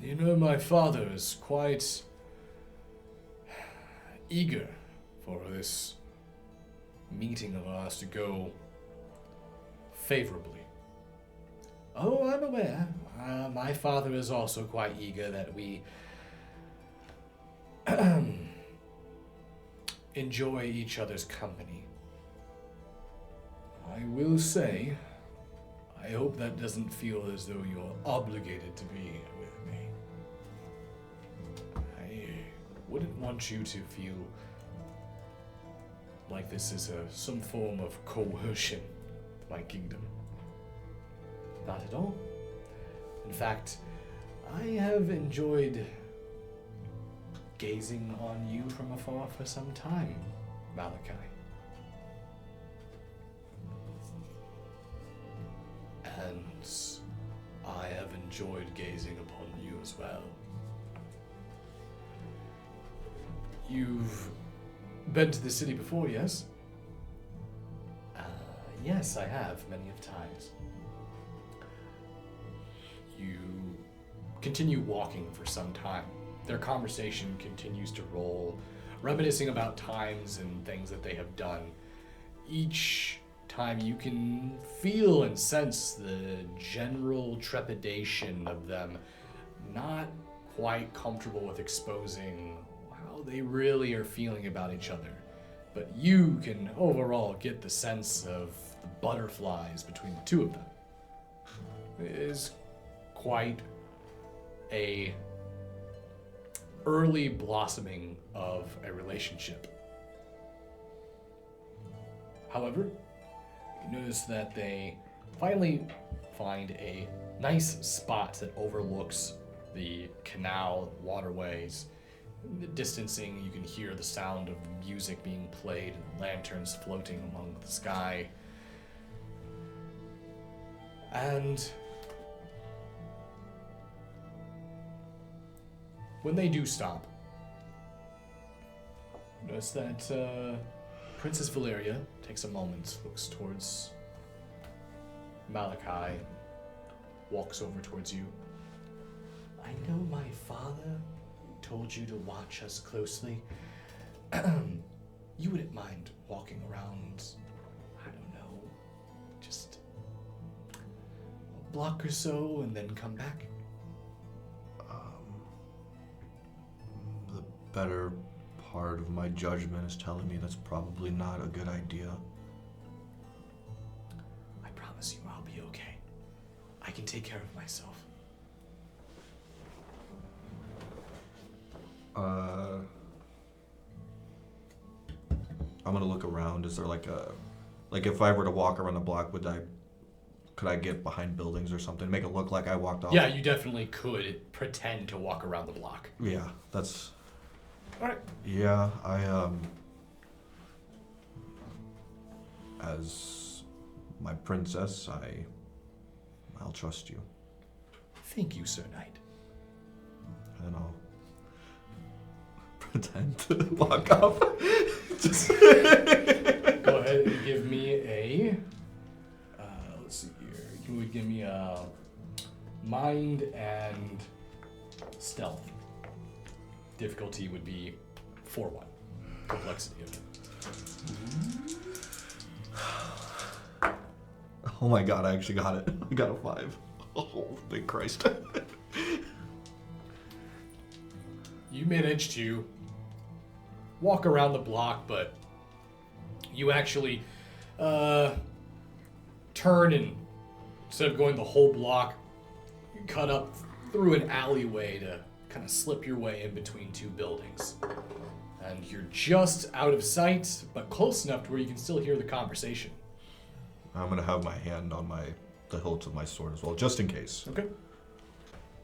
You know, my father is quite eager for this meeting of ours to go favorably. Oh, I'm aware. My father is also quite eager that we enjoy each other's company. I will say, I hope that doesn't feel as though you're obligated to be with me. I wouldn't want you to feel like this is some form of coercion of my kingdom. Not at all. In fact, I have enjoyed gazing on you from afar for some time, Malachi. And I have enjoyed gazing upon you as well. You've been to the city before, yes? Yes, I have, many of times. You continue walking for some time. Their conversation continues to roll, reminiscing about times and things that they have done. Each time you can feel and sense the general trepidation of them, not quite comfortable with exposing how they really are feeling about each other. But you can overall get the sense of the butterflies between the two of them. It is quite a early blossoming of a relationship. However, you notice that they finally find a nice spot that overlooks the canal waterways. In the distancing, you can hear the sound of the music being played and lanterns floating among the sky. And when they do stop, notice that Princess Valeria takes a moment, looks towards Malachi, walks over towards you. I know my father told you to watch us closely. You wouldn't mind walking around, I don't know, just a block or so and then come back? The better part of my judgment is telling me that's probably not a good idea. I promise you I'll be okay. I can take care of myself. I'm gonna look around. Is there like if I were to walk around the block, could I get behind buildings or something, make it look like I walked off? Yeah, you definitely could pretend to walk around the block. Yeah, that's. All right. Yeah, as my princess, I'll trust you. Thank you, Sir Knight. And I'll pretend to walk up. Just Go ahead and give me a. Let's see here. You would give me a mind and stealth. Difficulty would be 4-1. Complexity of it. Oh my god, I actually got it. I got a 5. Oh, thank Christ. You manage to walk around the block, but you actually turn and instead of going the whole block, you cut up through an alleyway to kind of slip your way in between two buildings. And you're just out of sight, but close enough to where you can still hear the conversation. I'm gonna have my hand on the hilt of my sword as well, just in case. Okay.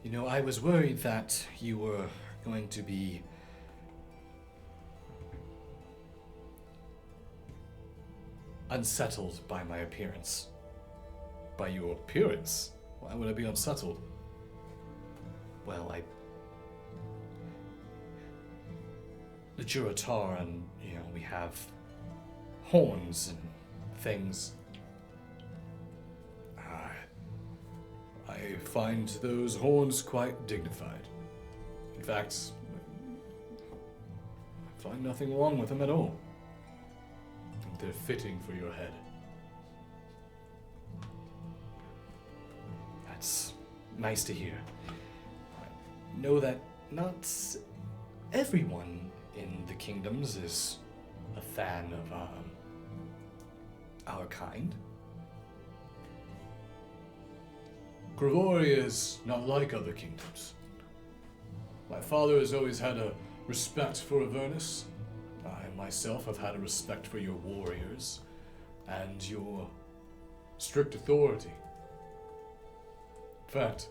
You know, I was worried that you were going to be unsettled by my appearance. By your appearance? Why would I be unsettled? Well, the Juratar, and, you know, we have horns and things. I find those horns quite dignified. In fact, I find nothing wrong with them at all. They're fitting for your head. That's nice to hear. I know that not everyone in the kingdoms is a fan of our kind. Gravoria is not like other kingdoms. My father has always had a respect for Avernus. I myself have had a respect for your warriors and your strict authority. In fact,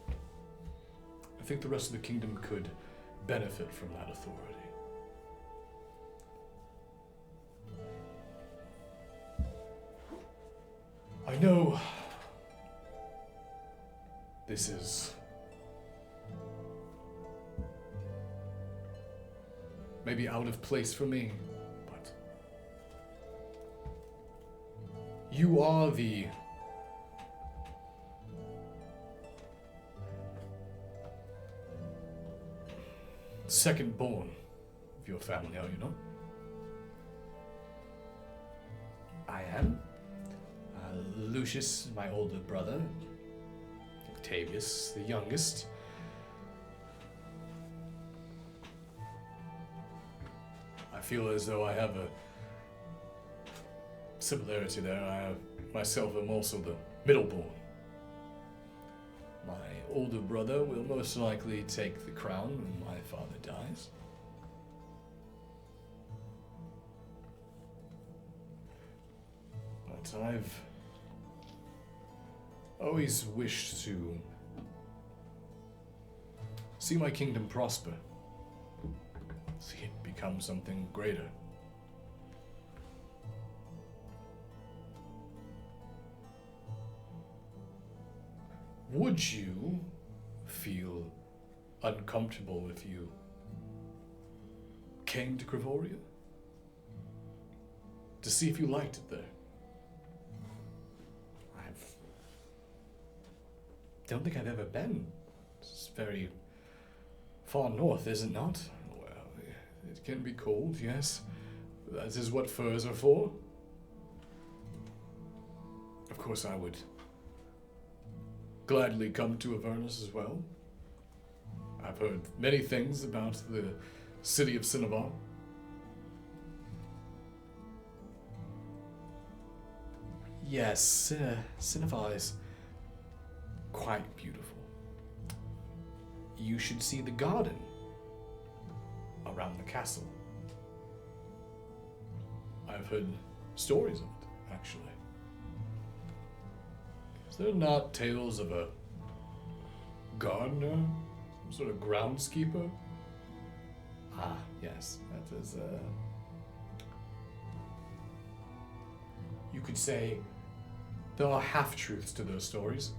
I think the rest of the kingdom could benefit from that authority. I know this is maybe out of place for me, but You are the second born of your family, are you not? I am. Lucius, my older brother. Octavius, the youngest. I feel as though I have a similarity there. Myself am also the middleborn. My older brother will most likely take the crown when my father dies. But I've always wished to see my kingdom prosper. See it become something greater. Would you feel uncomfortable if you came to Crevoria? To see if you liked it there? Don't think I've ever been. It's very far north, is it not? Well, it can be cold, yes. That is what furs are for. Of course, I would gladly come to Avernus as well. I've heard many things about the city of Cinnabar. Yes, Cinnabar is quite beautiful. You should see the garden around the castle. I've heard stories of it, actually. Is there not tales of a gardener? Some sort of groundskeeper? Ah, yes, that is, you could say there are half-truths to those stories.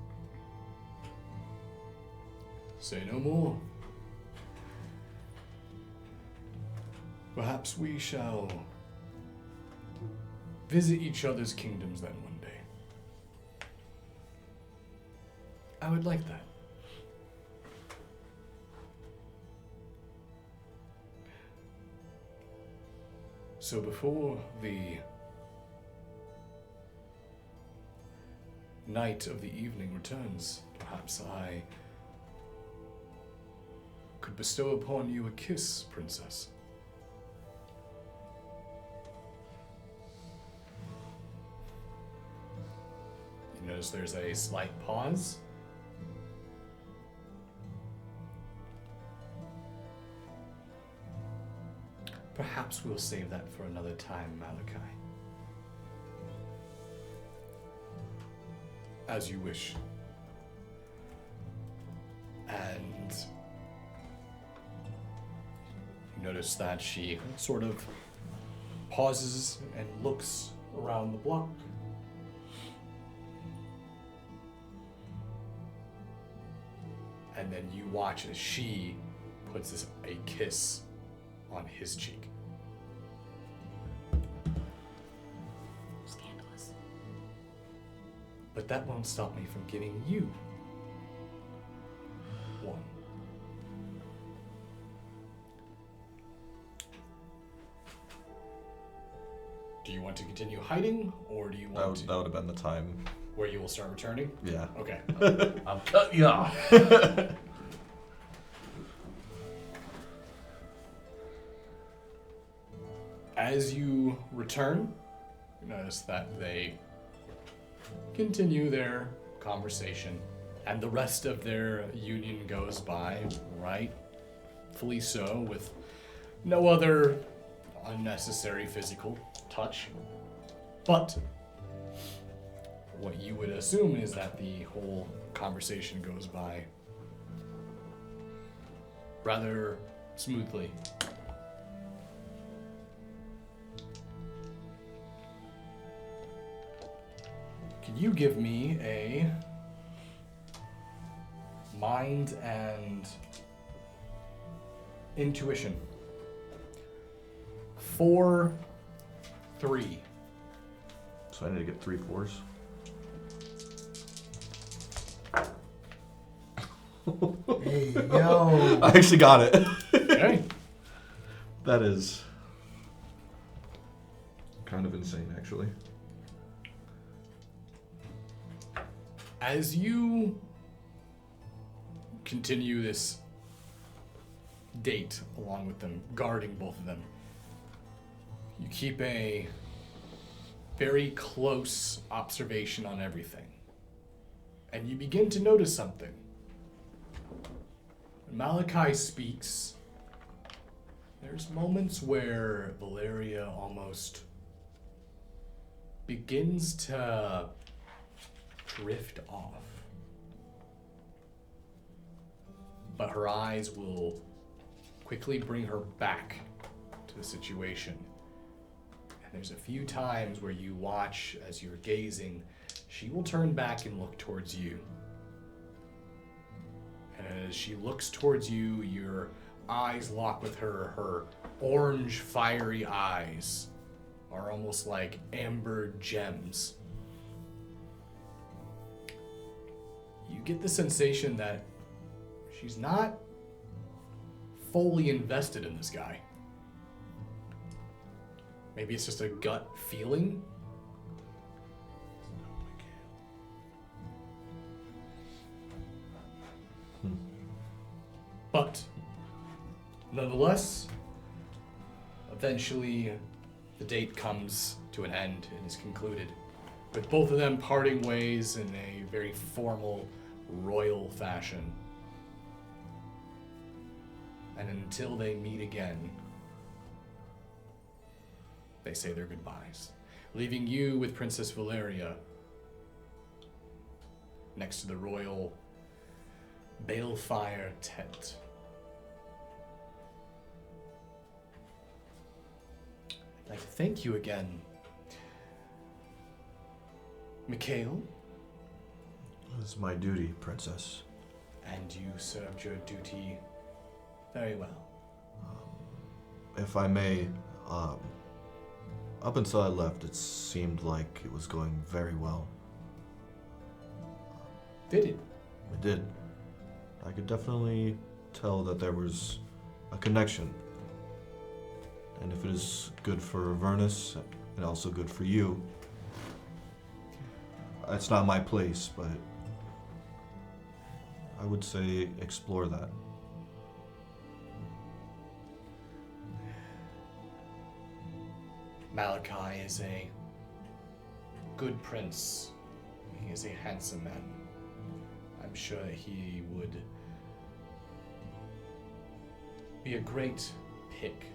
Say no more. Perhaps we shall visit each other's kingdoms then one day. I would like that. So before the night of the evening returns, perhaps I could bestow upon you a kiss, princess. You notice there's a slight pause. Perhaps we'll save that for another time, Malachi. As you wish. And you notice that she sort of pauses and looks around the block. And then you watch as she puts a kiss on his cheek. Scandalous. But that won't stop me from giving you one. Do you want to continue hiding, or do you want That would have been the time. where you will start returning? Yeah. Okay. I'll cut you off. As you return, you notice that they continue their conversation, and the rest of their union goes by, rightfully so, with no other unnecessary physical touch. But what you would assume is that the whole conversation goes by rather smoothly. Can you give me a mind and intuition? 4, 3. So I need to get 3 4s. Hey, yo. I actually got it. Okay. That is kind of insane, actually. As you continue this date along with them, guarding both of them, you keep a very close observation on everything. And you begin to notice something. When Malachi speaks, there's moments where Valeria almost begins to drift off. But her eyes will quickly bring her back to the situation. And there's a few times where you watch as you're gazing, she will turn back and look towards you. And as she looks towards you, your eyes lock with her. Her orange, fiery eyes are almost like amber gems. You get the sensation that she's not fully invested in this guy. Maybe it's just a gut feeling. But nonetheless, eventually the date comes to an end and is concluded, with both of them parting ways in a very formal, royal fashion. And until they meet again, they say their goodbyes, leaving you with Princess Valeria next to the royal balefire tent. I'd like to thank you again, Mikhail, It's my duty, Princess. and you served your duty very well. If I may, up until I left, it seemed like it was going very well. Did it? It did. I could definitely tell that there was a connection. And if it is good for Avernus and also good for you, it's not my place, but I would say explore that. Malachi is a good prince. He is a handsome man. I'm sure he would be a great pick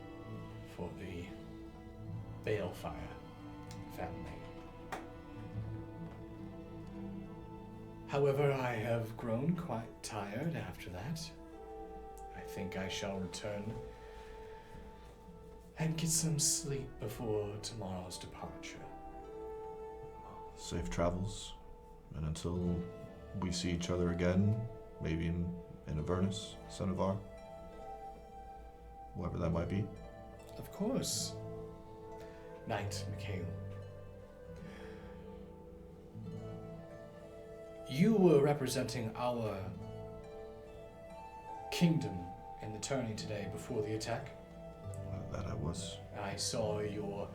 for the Balefire family. However, I have grown quite tired after that. I think I shall return and get some sleep before tomorrow's departure. Safe travels, and until we see each other again, maybe in Avernus, Senevar, whoever that might be. Of course. Knight Mikhail. You were representing our kingdom in the tourney today before the attack. That I was. I saw your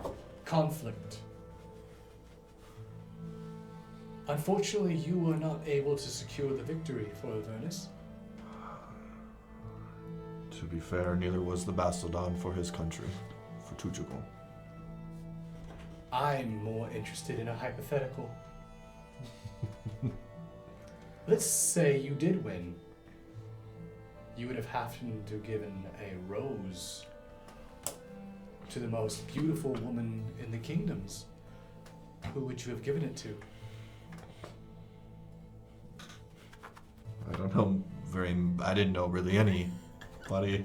conflict. Unfortunately, you were not able to secure the victory for Avernus. To be fair, neither was the Bastildon for his country, for Cubicle. I'm more interested in a hypothetical. Let's say you did win. You would have happened to have given a rose to the most beautiful woman in the kingdoms. Who would you have given it to? I don't know I didn't know really anybody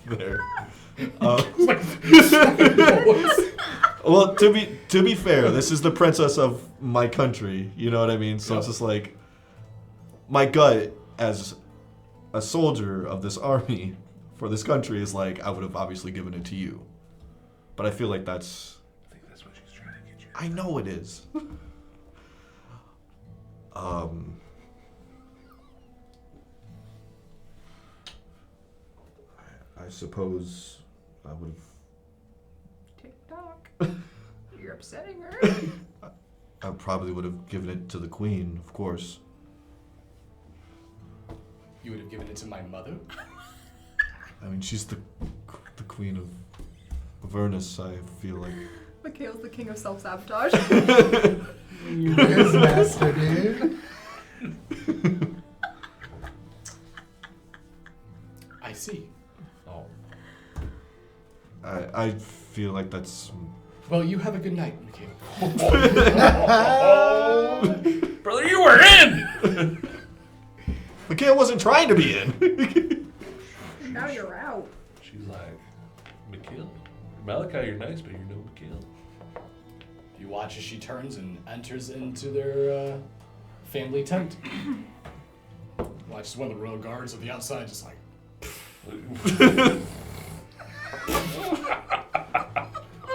there. Well, to be fair, this is the princess of my country, you know what I mean? So it's just like, my gut as a soldier of this army for this country is like, I would have obviously given it to you. But I feel like that's... I think that's what she's trying to get you I know it is. I suppose I would have. TikTok. You're upsetting her. I probably would have given it to the queen, of course. You would have given it to my mother? I mean, she's the queen of Avernus, I feel like. Mikhail's the king of self-sabotage. Yes, master, dude. I see. Oh. I feel like that's. Well, you have a good night, Mikhail. Brother, you were in! Mikhail wasn't trying to be in. Now you're out. She's like, Mikhail? Malachi, you're nice, but you're no Mikhail. You watch as she turns and enters into their family tent. Watch as one of the royal guards on the outside just like,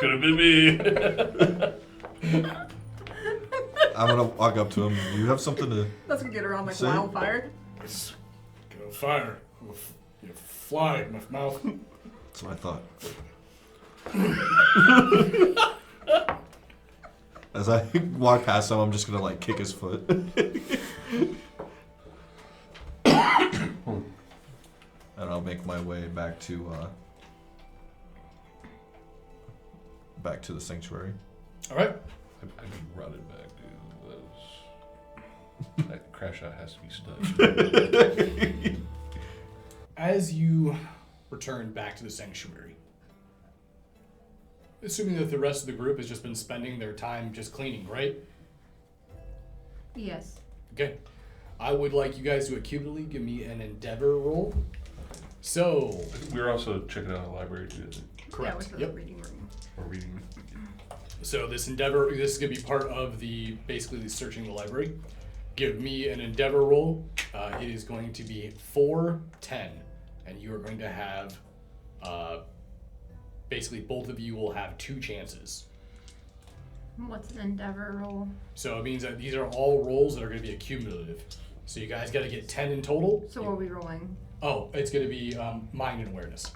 Could have been me. I'm gonna walk up to him. You have something to. That's gonna get her on like Say- wildfire. it's gonna fire. You fly in my mouth. That's what I thought. As I walk past him, I'm just gonna like kick his foot. And I'll make my way back to the sanctuary. All right. I mean, running back, dude. That crash out has to be stuck. As you return back to the sanctuary, assuming that the rest of the group has just been spending their time just cleaning, right? Yes. Okay. I would like you guys to acutely give me an endeavor roll. So, We were also checking out a library too, I think. Yeah, correct. went to the Yep. reading room. Or reading. So this endeavor, this is gonna be part of the basically searching the library. Give me an endeavor roll. It is going to be 4-10, and you are going to have, basically both of you will have 2 chances. What's an endeavor roll? So it means that these are all rolls that are going to be accumulative. So you guys got to get 10 in total. So what are we rolling? Oh, it's going to be mind and awareness.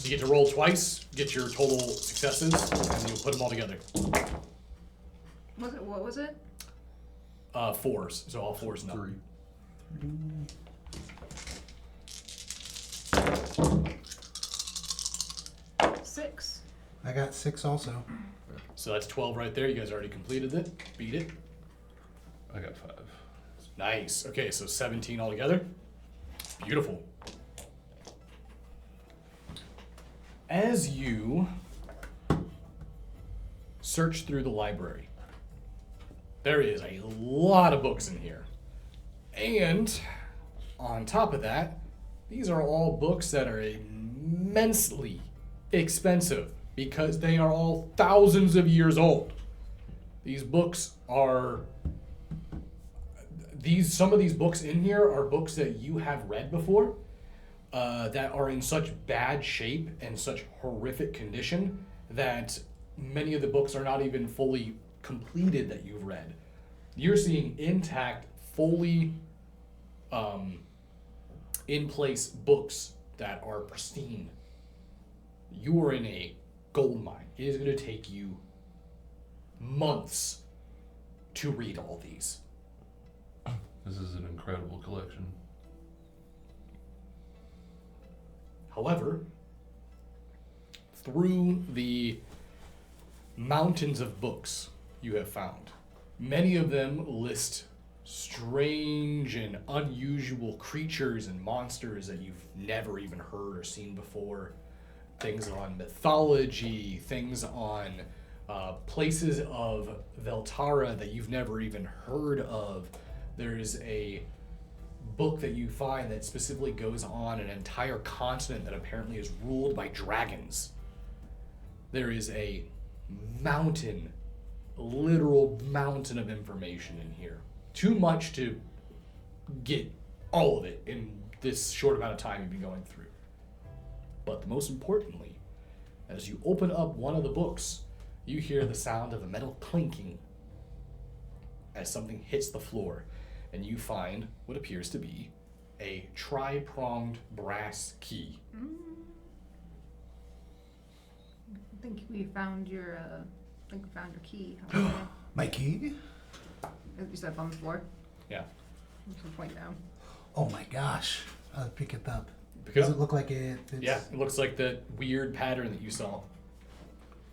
You get to roll twice, get your total successes, and you'll put them all together. What was it? 4s, so all 4s and up. 3. Six. I got 6 also. So that's 12 right there. You guys already completed it. Beat it. I got 5. Nice. Okay, so 17 altogether. Beautiful. As you search through the library, there is a lot of books in here. And on top of that, these are all books that are immensely expensive because they are all thousands of years old. These books are some of these books in here are books that you have read before, that are in such bad shape and such horrific condition that many of the books are not even fully completed that you've read. You're seeing intact, fully in place books that are pristine. You are in a gold mine. It is going to take you months to read all these. This is an incredible collection. However, through the mountains of books you have found, many of them list strange and unusual creatures and monsters that you've never even heard or seen before. Things on mythology, things on places of Veltara that you've never even heard of. There's a book that you find that specifically goes on an entire continent that apparently is ruled by dragons. There is a mountain, literal mountain of information in here. Too much to get all of it in this short amount of time you've been going through. But most importantly, as as you open up one of the books, you hear the sound of a metal clinking as something hits the floor, and you find what appears to be a tri-pronged brass key. I think we found your key. My key? You said on the floor. Yeah. You can point down. Oh my gosh. I'll pick it up. Because Does it look like it's... yeah, it looks like the weird pattern that you saw.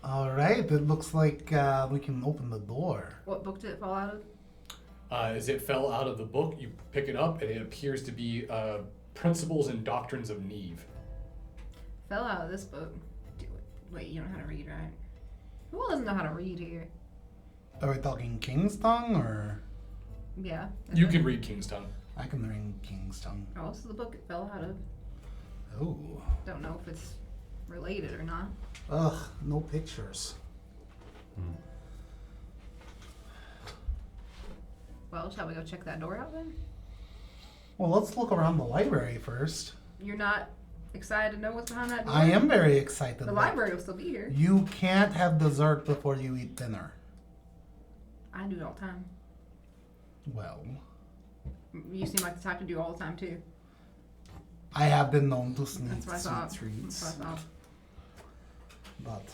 Alright, it looks like we can open the door. What book did it fall out of? As it fell out of the book, you pick it up, and it appears to be Principles and Doctrines of Neve. Fell out of this book. Wait, you don't know how to read, right? Who doesn't know how to read here? Are we talking King's Tongue or... Yeah. You can read King's Tongue. I can read King's Tongue. Oh, this is the book it fell out of. Oh. Don't know if it's related or not. Ugh, no pictures. Well, shall we go check that door out then? Well, let's look around the library first. You're not excited to know what's behind that door? I am very excited. The library will still be here. You can't have dessert before you eat dinner. I do it all the time. Well, You seem like the type to do it all the time too. I have been known to sneak That's what I sweet thought. treats. That's what I thought. But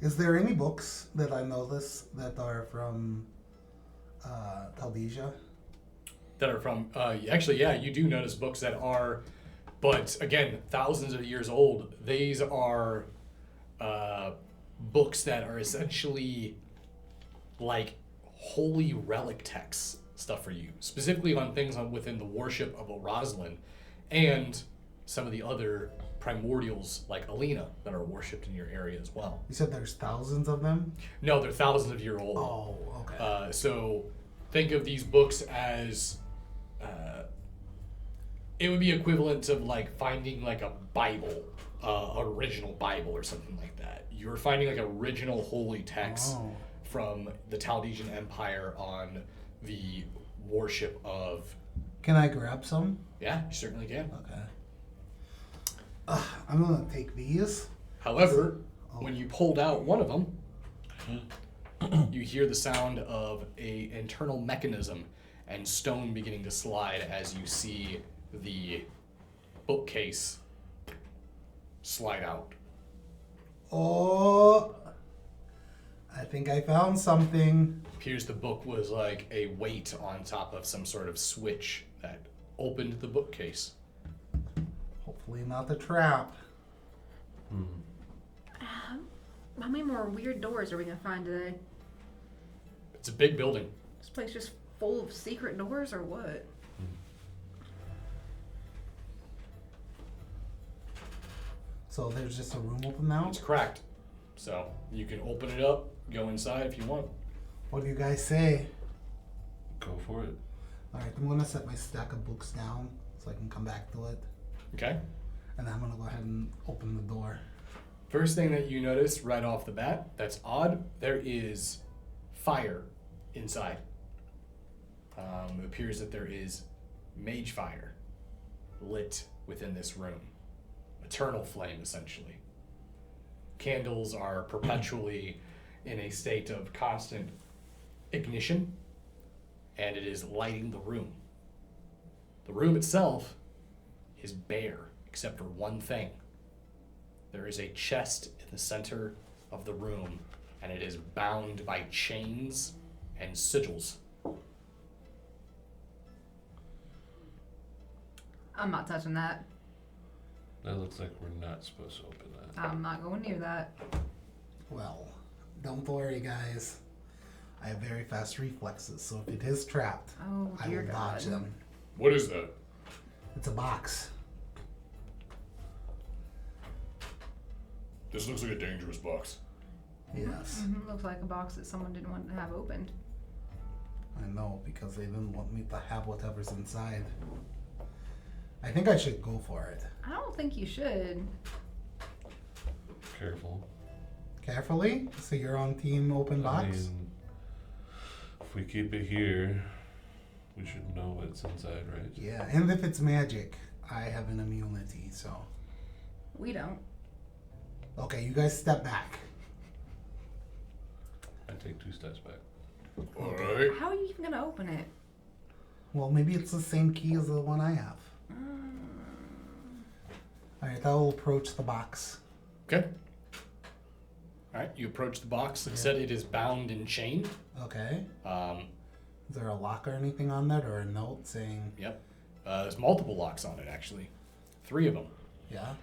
is there any books that I notice that are from Taldesia? That are from, actually, yeah, you do notice books that are, but again, thousands of years old. These are books that are essentially like holy relic texts stuff for you, specifically on things within the worship of Roslyn and some of the other primordials like Alina that are worshipped in your area as well. You said there's thousands of them? No, they're thousands of year old. Oh, okay. So think of these books as it would be equivalent to like finding like a Bible, original Bible or something like that. You're finding like original holy texts from the Taldesian Empire on the worship of. Can I grab some? Yeah, you certainly can. Okay. I'm gonna take these. However, when you pulled out one of them, you hear the sound of a internal mechanism and stone beginning to slide as you see the bookcase slide out. Oh, I think I found something. Appears the book was like a weight on top of some sort of switch that opened the bookcase. Hopefully not a trap. How many more weird doors are we gonna find today? It's a big building. This place just full of secret doors or what? So there's just a room open now? It's cracked, so you can open it up, go inside if you want. What do you guys say? Go for it. Alright, I'm gonna set my stack of books down so I can come back to it. Okay. And then I'm gonna go ahead and open the door. First thing that you notice right off the bat, that's odd, there is fire inside. It appears that there is mage fire lit within this room. Eternal flame, essentially. Candles are perpetually in a state of constant ignition, and it is lighting the room. The room itself is bare, except for one thing. There is a chest in the center of the room, and it is bound by chains and sigils. I'm not touching that. That looks like we're not supposed to open that. I'm not going near that. Well, don't worry, guys. I have very fast reflexes, so if it is trapped, Oh I dear will God. dodge them. What is that? It's a box. This looks like a dangerous box. Yes. Looks like a box that someone didn't want to have opened. I know, because they didn't want me to have whatever's inside. I think I should go for it. I don't think you should. Careful. Carefully? So you're on team open box? I mean, if we keep it here, we should know what's inside, right? Yeah, and if it's magic, I have an immunity, so. We don't. Okay, you guys step back. I take 2 steps back. All right. How are you even gonna open it? Well, maybe it's the same key as the one I have. Alright, I will approach the box. Okay. All right. You approach the box. It said it is bound and chained. Okay. Um, Is there a lock or anything on that, or a note saying, yep. There's multiple locks on it, actually. 3 of them. yeah?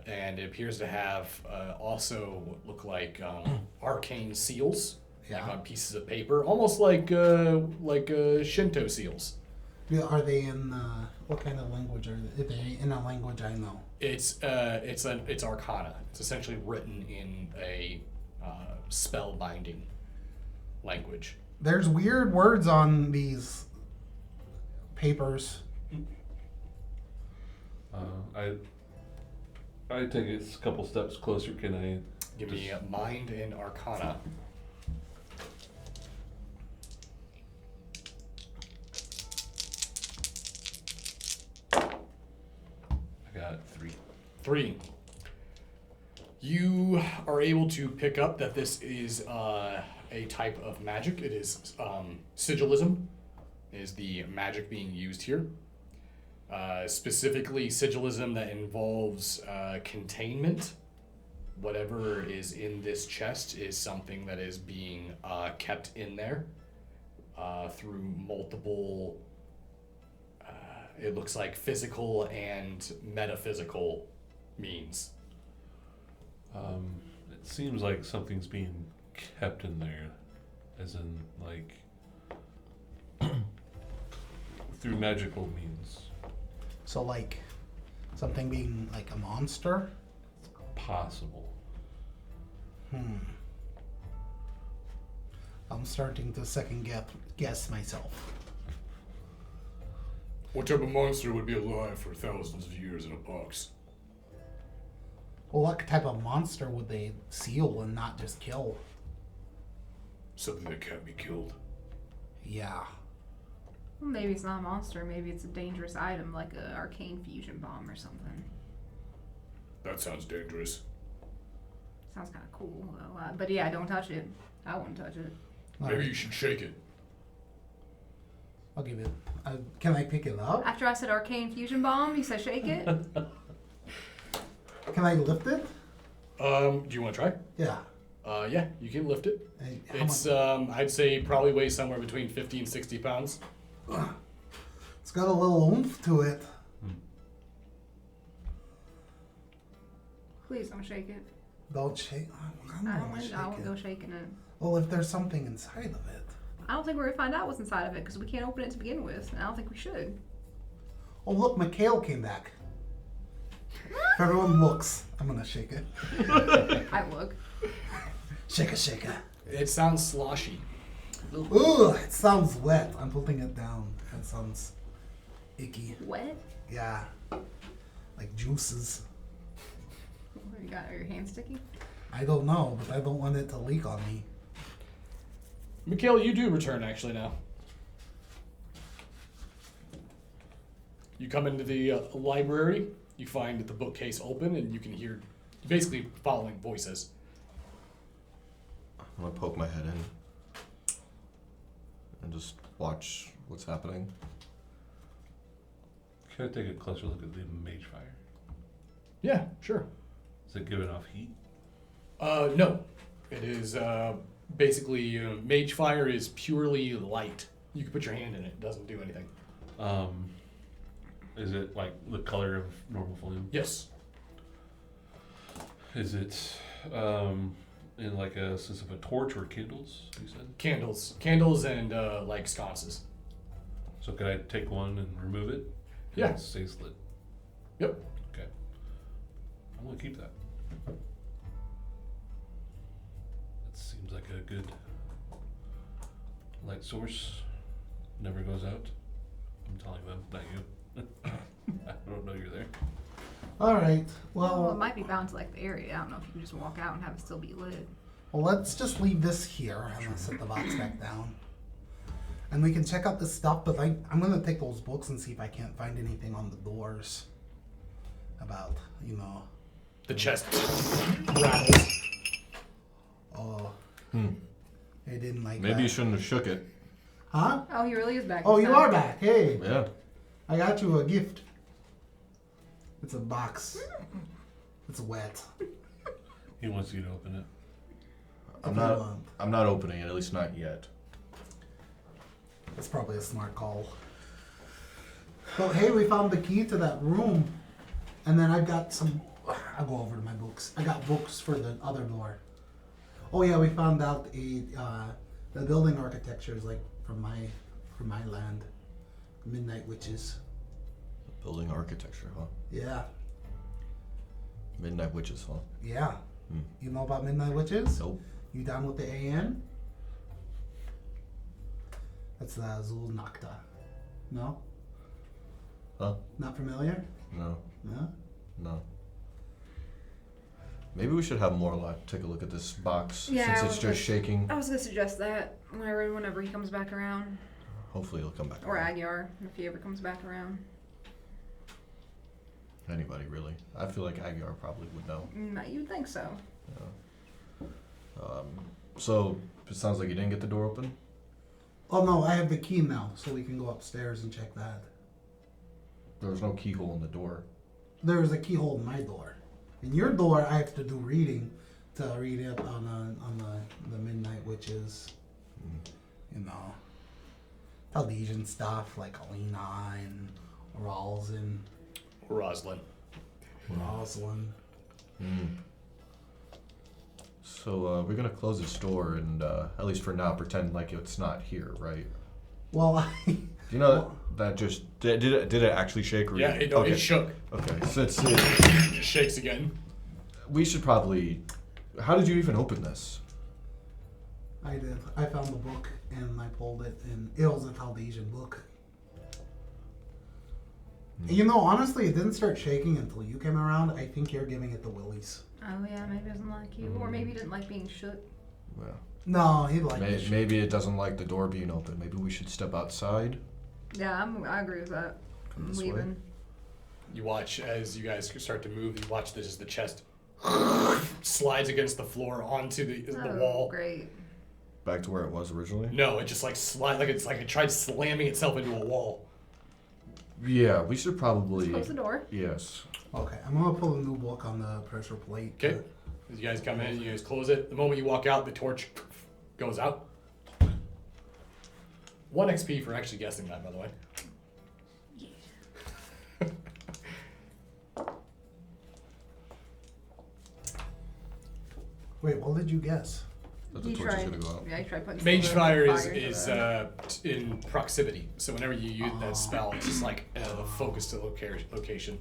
And it appears to have also what look like arcane seals, like Yeah. on pieces of paper, almost like Shinto seals. Yeah, are they in, what kind of language are they? Are they in a language I know? It's Arcana. It's essentially written in a spell binding language. There's weird words on these papers. I take it a couple steps closer. Can I Give me mind and Arcana. I got 3. 3. You are able to pick up that this is a type of magic. It is sigilism, is the magic being used here. Specifically, sigilism that involves containment. Whatever is in this chest is something that is being kept in there through multiple, it looks like physical and metaphysical means. It seems like something's being kept in there, as in like through magical means. So, like, something being like a monster? Possible. I'm starting to second guess myself. What type of monster would be alive for thousands of years in a box? Well, what type of monster would they seal and not just kill? Something that can't be killed. Yeah. Well, maybe it's not a monster. Maybe it's a dangerous item like an arcane fusion bomb or something. That sounds dangerous. Sounds kind of cool, though. But yeah, don't touch it. I wouldn't touch it. Maybe you should shake it. I'll give it. Can I pick it up? After I said arcane fusion bomb, you said shake it? Can I lift it? Do you want to try? Yeah. Yeah, you can lift it. How It's much? I'd say probably weighs somewhere between 50 and 60 pounds. It's got a little oomph to it. Please don't shake it. Don't shake. I don't want to shake I won't it. go shaking it. Well, if there's something inside of it. I don't think we're gonna find out what's inside of it because we can't open it to begin with, and I don't think we should. Oh, look, Mikhail came back. If everyone looks, I'm gonna shake it. I look. Shake it. It sounds sloshy. Ooh, it sounds wet. I'm putting it down. That sounds icky. Wet? Yeah. Like juices. What, you got? Are your hands sticky? I don't know, but I don't want it to leak on me. Mikhail, you do return actually now. You come into the library, you find the bookcase open, and you can hear basically following voices. I'm gonna poke my head in and just watch what's happening. Can I take a closer look at the mage fire? Yeah, sure. Is it giving off heat? No. It is basically mage fire is purely light. You can put your hand in it; it doesn't do anything. Is it like the color of normal flame? Yes. Is it in like a sense of a torch or candles? You said. Candles, and like sconces. So could I take one and remove it? Yeah. It stays lit. Yep. Okay. I'm gonna keep that. That seems like a good light source. Never goes out. I'm telling them, not you. I don't know you're there. All right. Well, it Well, might be bound to like the area. I don't know if you can just walk out and have it still be lit. let's just leave this here. I'm gonna set the box back down, and we can check out this stuff. But I'm gonna take those books and see if I can't find anything on the doors about The chest rattles. Oh. Hmm. I didn't like Maybe that. you shouldn't have shook it. Huh? Oh, he really is back. Oh, this you time. are back. Hey. Yeah. I got you a gift. It's a box. It's wet. He wants you to open it. I'm If you not. want. I'm not opening it. At least not yet. That's probably a smart call. But hey, we found the key to that room. And then I've got some... I'll go over to my books. I got books for the other door. Oh yeah, we found out the building architecture is like from my land. Midnight Witches. Building architecture, huh? Yeah. Midnight Witches, huh? Yeah. Hmm. You know about Midnight Witches? Nope. You down with the AN? That's the Zul Nakta. No? Huh? Not familiar? No. No? No. Maybe we should have Morlock take a look at this box Yeah, since I it's was just shaking. I was gonna suggest that whenever he comes back around, Hopefully he'll come back. or around. Agyar if he ever comes back around. Anybody really? I feel like Agyar probably would know. You'd think so. So it sounds like you didn't get the door open. Oh no, I have the key now, so we can go upstairs and check that. There was no keyhole in the door. There is a keyhole in my door. In your door, I have to do reading to read it on the Midnight Witches. You know, Talesian stuff like Alina and Ralzin, Roslyn. Roslyn. So we're gonna close this door and at least for now pretend like it's not here, right? Well, Do you know that just did it actually shake? Or Yeah, it shook. Okay, so it's It just shakes again. we should probably. How did you even open this? I did. I found the book and I pulled it, and it was a Talesian book. You know, honestly, it didn't start shaking until you came around. I think you're giving it the willies. Oh yeah, maybe he doesn't like you, or maybe he didn't like being shook. Well, No, he liked it. maybe it doesn't like the door being open. Maybe we should step outside. Yeah, I agree with that. Come I'm this way. leaving. You watch as you guys start to move. You watch this as the chest slides against the floor onto the Oh, wall. great. Back to where it was originally. No, it just like it's like it tried slamming itself into a wall. Yeah, we should probably. Close the door. Yes. Okay, I'm gonna pull a new book on the pressure plate. Okay. As you guys come in, you guys close it. The moment you walk out, the torch goes out. 1 XP for actually guessing that, by the way. Wait, what did you guess? That the He torch is tried. gonna go out. Yeah, he tried putting. Mage some fire into is in proximity. So whenever you use that spell, it's just like the focus to location.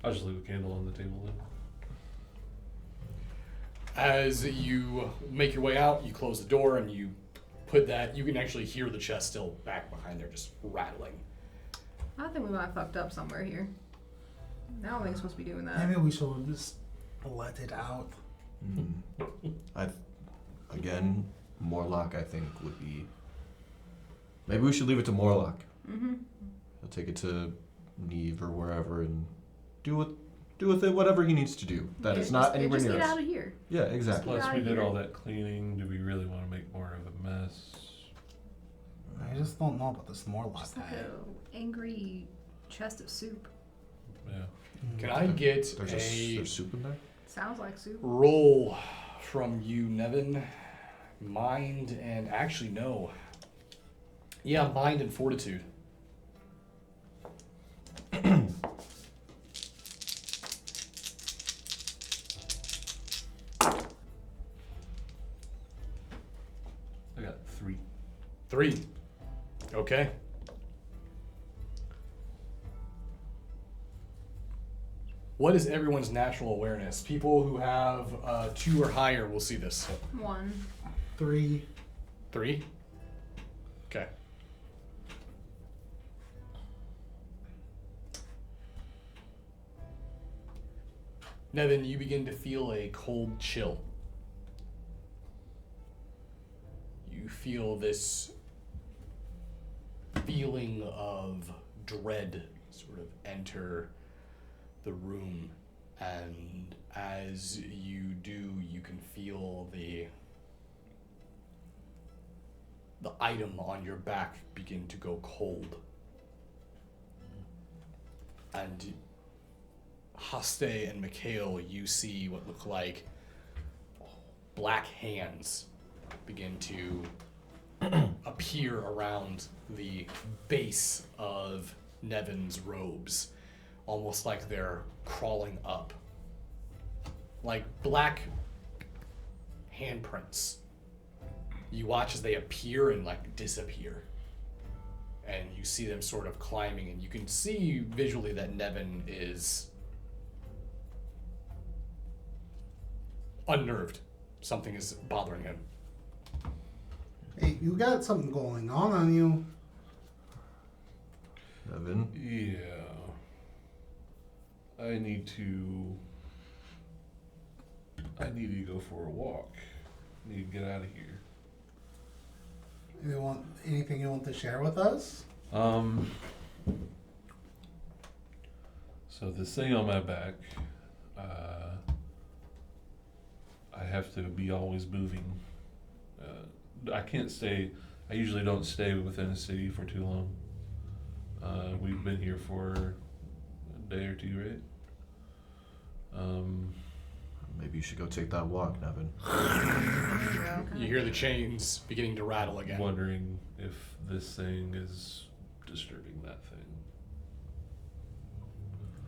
I'll just leave a candle on the table then. As you make your way out, you close the door and you put that. You can actually hear the chest still back behind there, just rattling. I think we might have fucked up somewhere here. I don't think it's supposed to be doing that. Maybe we should just let it out. Again, Morlock I think would be. Maybe we should leave it to Morlock. Mm-hmm. He'll take it to Neve or wherever and do with it whatever he needs to do. That is not anywhere just near get us. out of here. Yeah, exactly. Get Plus, out we of did here. all that cleaning. Do we really want to make more of a mess? I just don't know about this Morlock Just like guy. a angry chest of soup. Yeah. Can I get There's soup in there? Sounds like soup. roll from you, Nevin? Mind and actually no. Yeah, mind and fortitude. I got 3. 3. Okay. What is everyone's natural awareness? People who have 2 or higher will see this. 1. 3. 3? Okay. Nevin, you begin to feel a cold chill. You feel this feeling of dread sort of enter the room. And as you do, you can feel the item on your back begin to go cold. And Haste and Mikhail, you see what look like black hands begin to appear around the base of Nevin's robes, almost like they're crawling up. Like black handprints. You watch as they appear and like disappear. And you see them sort of climbing, and you can see visually that Nevin is unnerved. Something is bothering him. Hey, you got something going on you. Evan? Yeah. I need to go for a walk. I need to get out of here. You want anything you want to share with us? So this thing on my back, I have to be always moving. I can't stay. I usually don't stay within a city for too long. We've been here for a day or two, right? Maybe you should go take that walk, Nevin. You hear the chains beginning to rattle again. Wondering if this thing is disturbing that thing.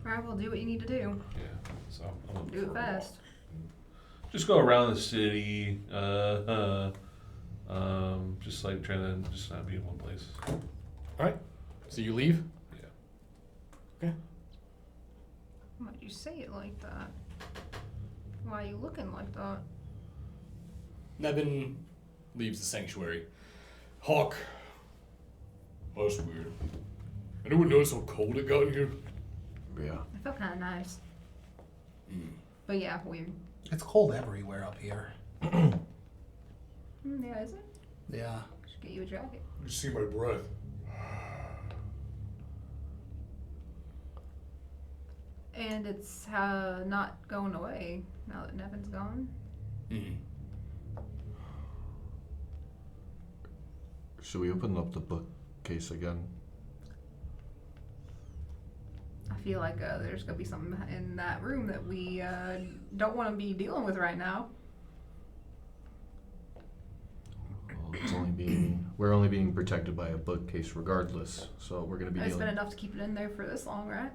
Alright, well, do what you need to do. Yeah, so I'm gonna Do it fast. just go around the city, just like trying to just not be in one place. Alright, so you leave? Yeah. Why'd you say it like that? Why are you looking like that? Nevin leaves the sanctuary. Hawk. Oh, that's weird. Anyone notice how cold it got in here? Yeah. It felt kind of nice. But yeah, weird. It's cold everywhere up here. Yeah, is it? Yeah. Should get you a jacket. You see my breath. And it's not going away now that Nevin's gone. Should we open up the bookcase again? I feel like there's gonna be something in that room that we don't want to be dealing with right now. Well, we're only being protected by a bookcase regardless, so we're gonna be It's been dealing. enough to keep it in there for this long, right?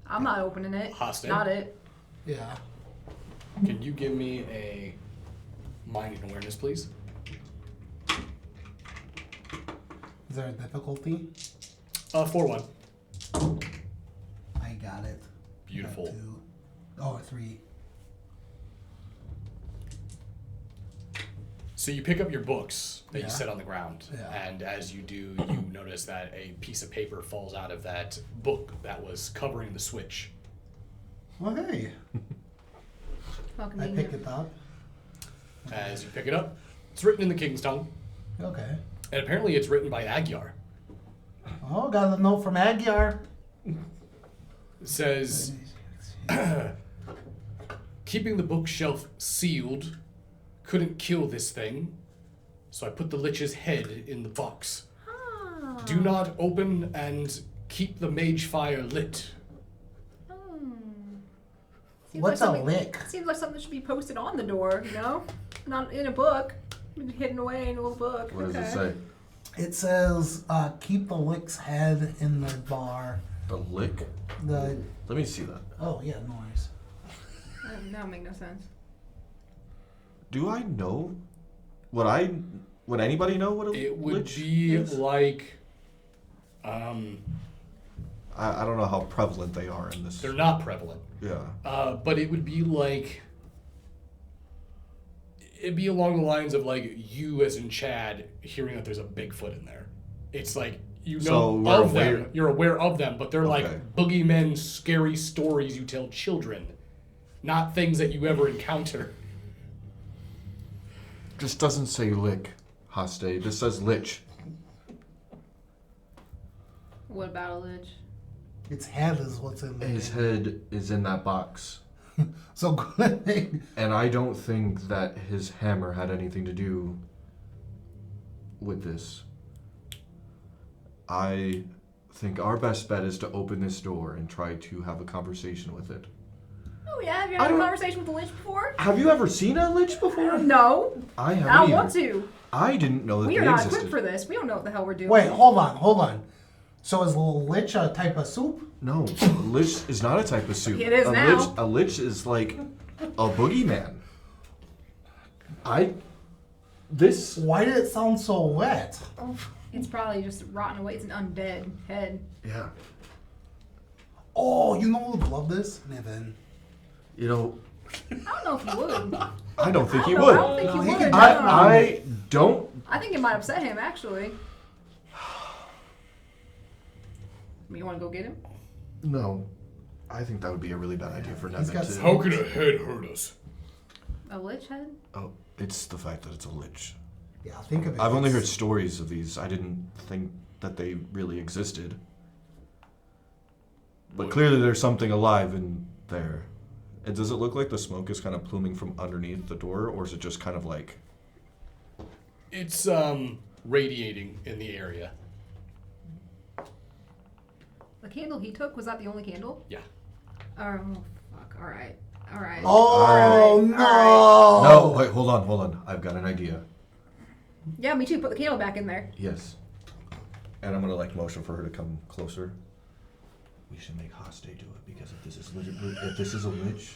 I'm not opening it. Hostage? Not it. Yeah. Can you give me a mind and awareness, please? Is there a difficulty? 4-1. I got it. Beautiful. Got 2. Oh, 3. So you pick up your books that Yeah. you set on the ground, Yeah. and as you do, you notice that a piece of paper falls out of that book that was covering the switch. Well, hey. How I convenient. pick it up. As you pick it up, it's written in the King's tongue, Okay. and apparently it's written by Agyar. Oh, got a note from Agyar. It says, keeping the bookshelf sealed, couldn't kill this thing, so I put the lich's head in the box. Ah. Do not open and keep the mage fire lit. Seems What's like a something- lick? Seems like something should be posted on the door, you know? Not in a book. Hidden away in a little book. What does it say? It says, keep the lick's head in the bar. The lick? The Let me see that. Oh, yeah, noise. That would make no sense. Do I know? Would anybody know what a It would lich be is? like, I don't know how prevalent they are in this. they're not prevalent. Yeah. But it would be like, it'd be along the lines of like you as in Chad hearing that there's a Bigfoot in there. It's like, you know So we're of aware- them, you're aware of them, but they're Okay. like boogeymen, scary stories you tell children, not things that you ever encounter. This doesn't say lick, Haste. This says lich. What about a lich? Its head is what's in there. His head is in that box. So good thing. And I don't think that his hammer had anything to do with this. I think our best bet is to open this door and try to have a conversation with it. Oh yeah, have you had a conversation with the lich before? Have you ever seen a lich before? No. I haven't I don't either. want to. I didn't know that We they are not existed. equipped for this. We don't know what the hell we're doing. Wait, hold on. So is lich a type of soup? No, a lich is not a type of soup. It is a now. A lich is like a boogeyman. Why did it sound so wet? It's probably just rotting away. It's an undead head. Yeah. Oh, you know who would love this? Niven. You know, I don't know if he would. I don't think he I would. don't think he No, he would. can no. I don't. I think it might upset him, actually. You want to go get him? No. I think that would be a really bad idea for He's Nevin got to. How could a head hurt us? A lich head? Oh, it's the fact that it's a lich. Yeah, think of it. I've only heard It's- stories of these. I didn't think that they really existed. But clearly there's something alive in there. And does it look like the smoke is kind of pluming from underneath the door, or is it just kind of like... It's radiating in the area. The candle he took, was that the only candle? Yeah. Oh, fuck. Alright. Alright. Oh, Alright, no! No, wait, hold on. I've got an idea. Yeah, me too. Put the candle back in there. Yes. And I'm gonna like motion for her to come closer. We should make Haste do it, because if this is a lich,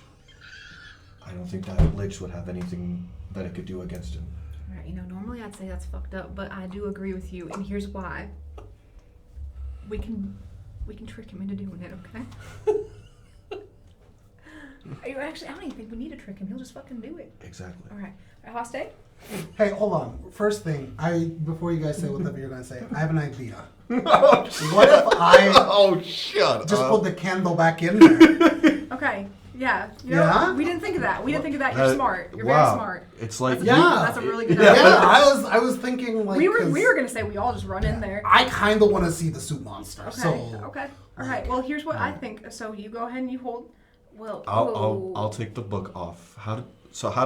I don't think that lich would have anything that it could do against him. Alright, normally I'd say that's fucked up, but I do agree with you, and here's why. We can trick him into doing it, okay? Actually, I don't even think we need to trick him. He'll just fucking do it. Exactly. Alright. Hoste? Hey, hold on. First thing, before you guys say whatever you're gonna say, I have an idea. Oh, What if I oh, shut just up. put the candle back in there? Okay. Yeah. Yeah? We didn't think of that. You're smart. You're wow. very smart. It's like... Yeah. That's a really good Yeah, idea. I was thinking like We were 'cause gonna say we all just run in there. I kind of want to see the soup monster. Okay. So Okay. All right. Well, here's what I think. So you go ahead and you hold. Well. I'll take the book off. How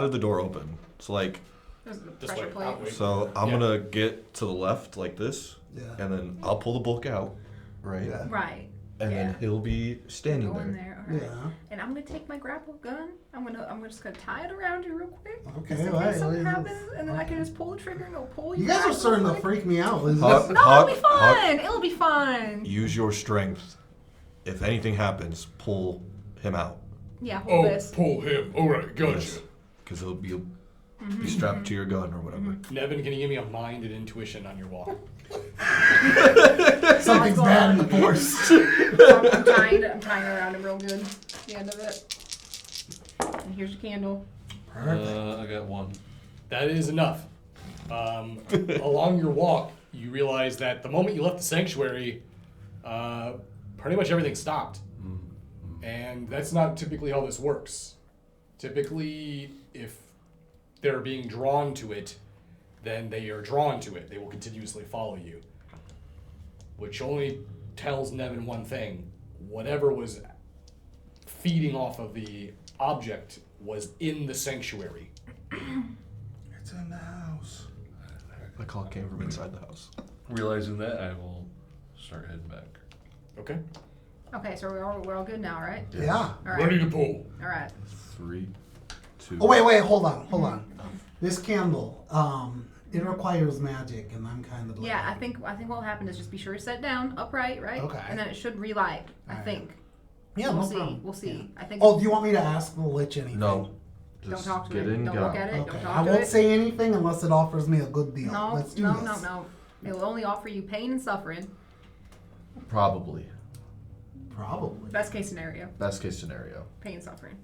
did the door open? So like... There's the This pressure way, plate. that way. So I'm Yeah. gonna get to the left like this, yeah. and then I'll pull the book out, right? Yeah. Right. And Yeah. then he'll be standing Go in there. there. All right. Yeah. And I'm gonna take my grapple gun. I'm just gonna tie it around you real quick. Okay, Just in right, case something right, happens, and then I can just pull the trigger and it'll pull you. You guys back are starting real to quick. freak me out. Is Hawk- this- No, it'll be Hawk- fun. It'll be fun. Use your strength. If anything happens, pull him out. Yeah, hold Oh, this. pull him. Alright, gotcha. Because he'll be strapped to your gun or whatever. Nevin, can you give me a mind and intuition on your walk? Something's bad in the force. I'm tying around him real good. The end of it. And here's your candle. I got one. That is enough. Along your walk, you realize that the moment you left the sanctuary, pretty much everything stopped. And that's not typically how this works. Typically, if they're being drawn to it, then they are drawn to it. They will continuously follow you. Which only tells Nevin one thing. Whatever was feeding off of the object was in the sanctuary. It's in the house. The call came from inside the house. Realizing that, I will start heading back. Okay? Okay, so we're all good now, right? Yeah. All right. Ready to pull. All right. 3, 2. Oh wait, hold on. This candle, it requires magic, and I'm kind of like. Yeah, I think what will happen is just be sure to set it down upright, right? Okay. And then it should relight. I Alright. think. Yeah, we'll no see. problem. We'll see. Yeah. I think. Oh, do you want me to ask the lich anything? No. Don't Just talk to get it. in, Don't get look out. at it. Okay, Don't talk I to won't it. say anything unless it offers me a good deal. No, Let's do no, this. no. It will only offer you pain and suffering. Probably. Probably. Best case scenario, Best case scenario. pain and suffering.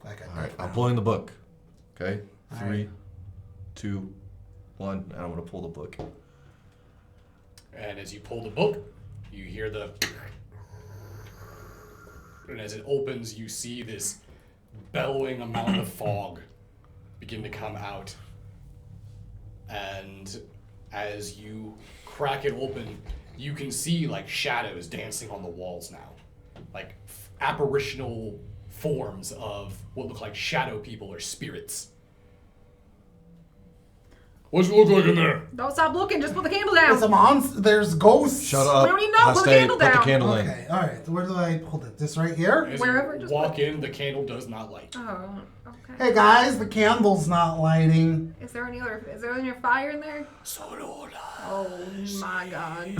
Like All right, I'm pulling the book. Okay? All 3, right. 2, 1, and I'm gonna pull the book. And as you pull the book, you hear the... And as it opens, you see this bellowing amount of fog begin to come out. And as you crack it open, you can see like shadows dancing on the walls now, like apparitional forms of what look like shadow people or spirits. What's it look like in there? Don't stop looking. Just put the candle down. It's a monster. There's ghosts. Shut up. We don't even know. Put the Haste, candle put the down. candle in. Okay, all right. Where do I hold it? This right here? As Wherever, you just walk put- in, the candle does not light. Oh, okay. Hey guys, the candle's not lighting. Is there any fire in there? Oh my God.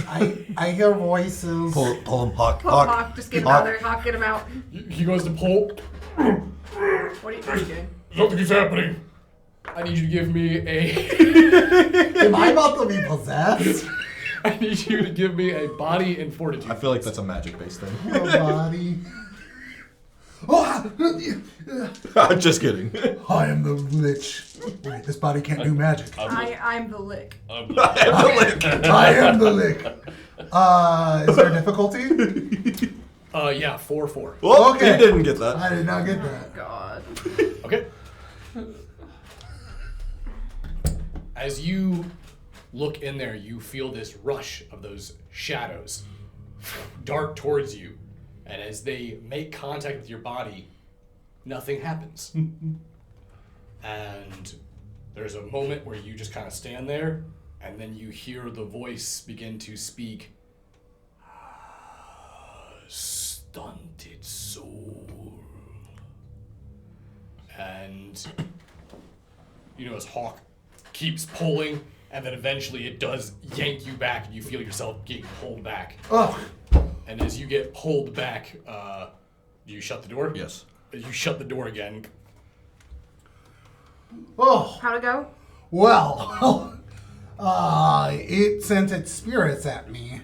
I hear voices. Pull him, Hawk. Oh, Hawk, just get him out of there. Hawk, get him out. He goes to pull. What are you doing? Something is happening. I need you to give me a. Am I about to be possessed? I need you to give me a body and fortitude. I feel like that's a magic-based thing. Oh, body. Oh, Just kidding. I am the lich. Wait, this body can't do magic. I'm the lick. I am the lick. Is there difficulty? Yeah, 4-4. Well, Okay. he didn't get that. I did not get that. God. Okay. As you look in there, you feel this rush of those shadows dart towards you. And as they make contact with your body, nothing happens. And there's a moment where you just kind of stand there, and then you hear the voice begin to speak. Stunted soul. And you know, as Hawk keeps pulling, and then eventually it does yank you back, and you feel yourself getting pulled back. Oh, And as you get pulled back, do you shut the door? Yes. You shut the door again. oh. How'd it go? Well, it sent its spirits at me.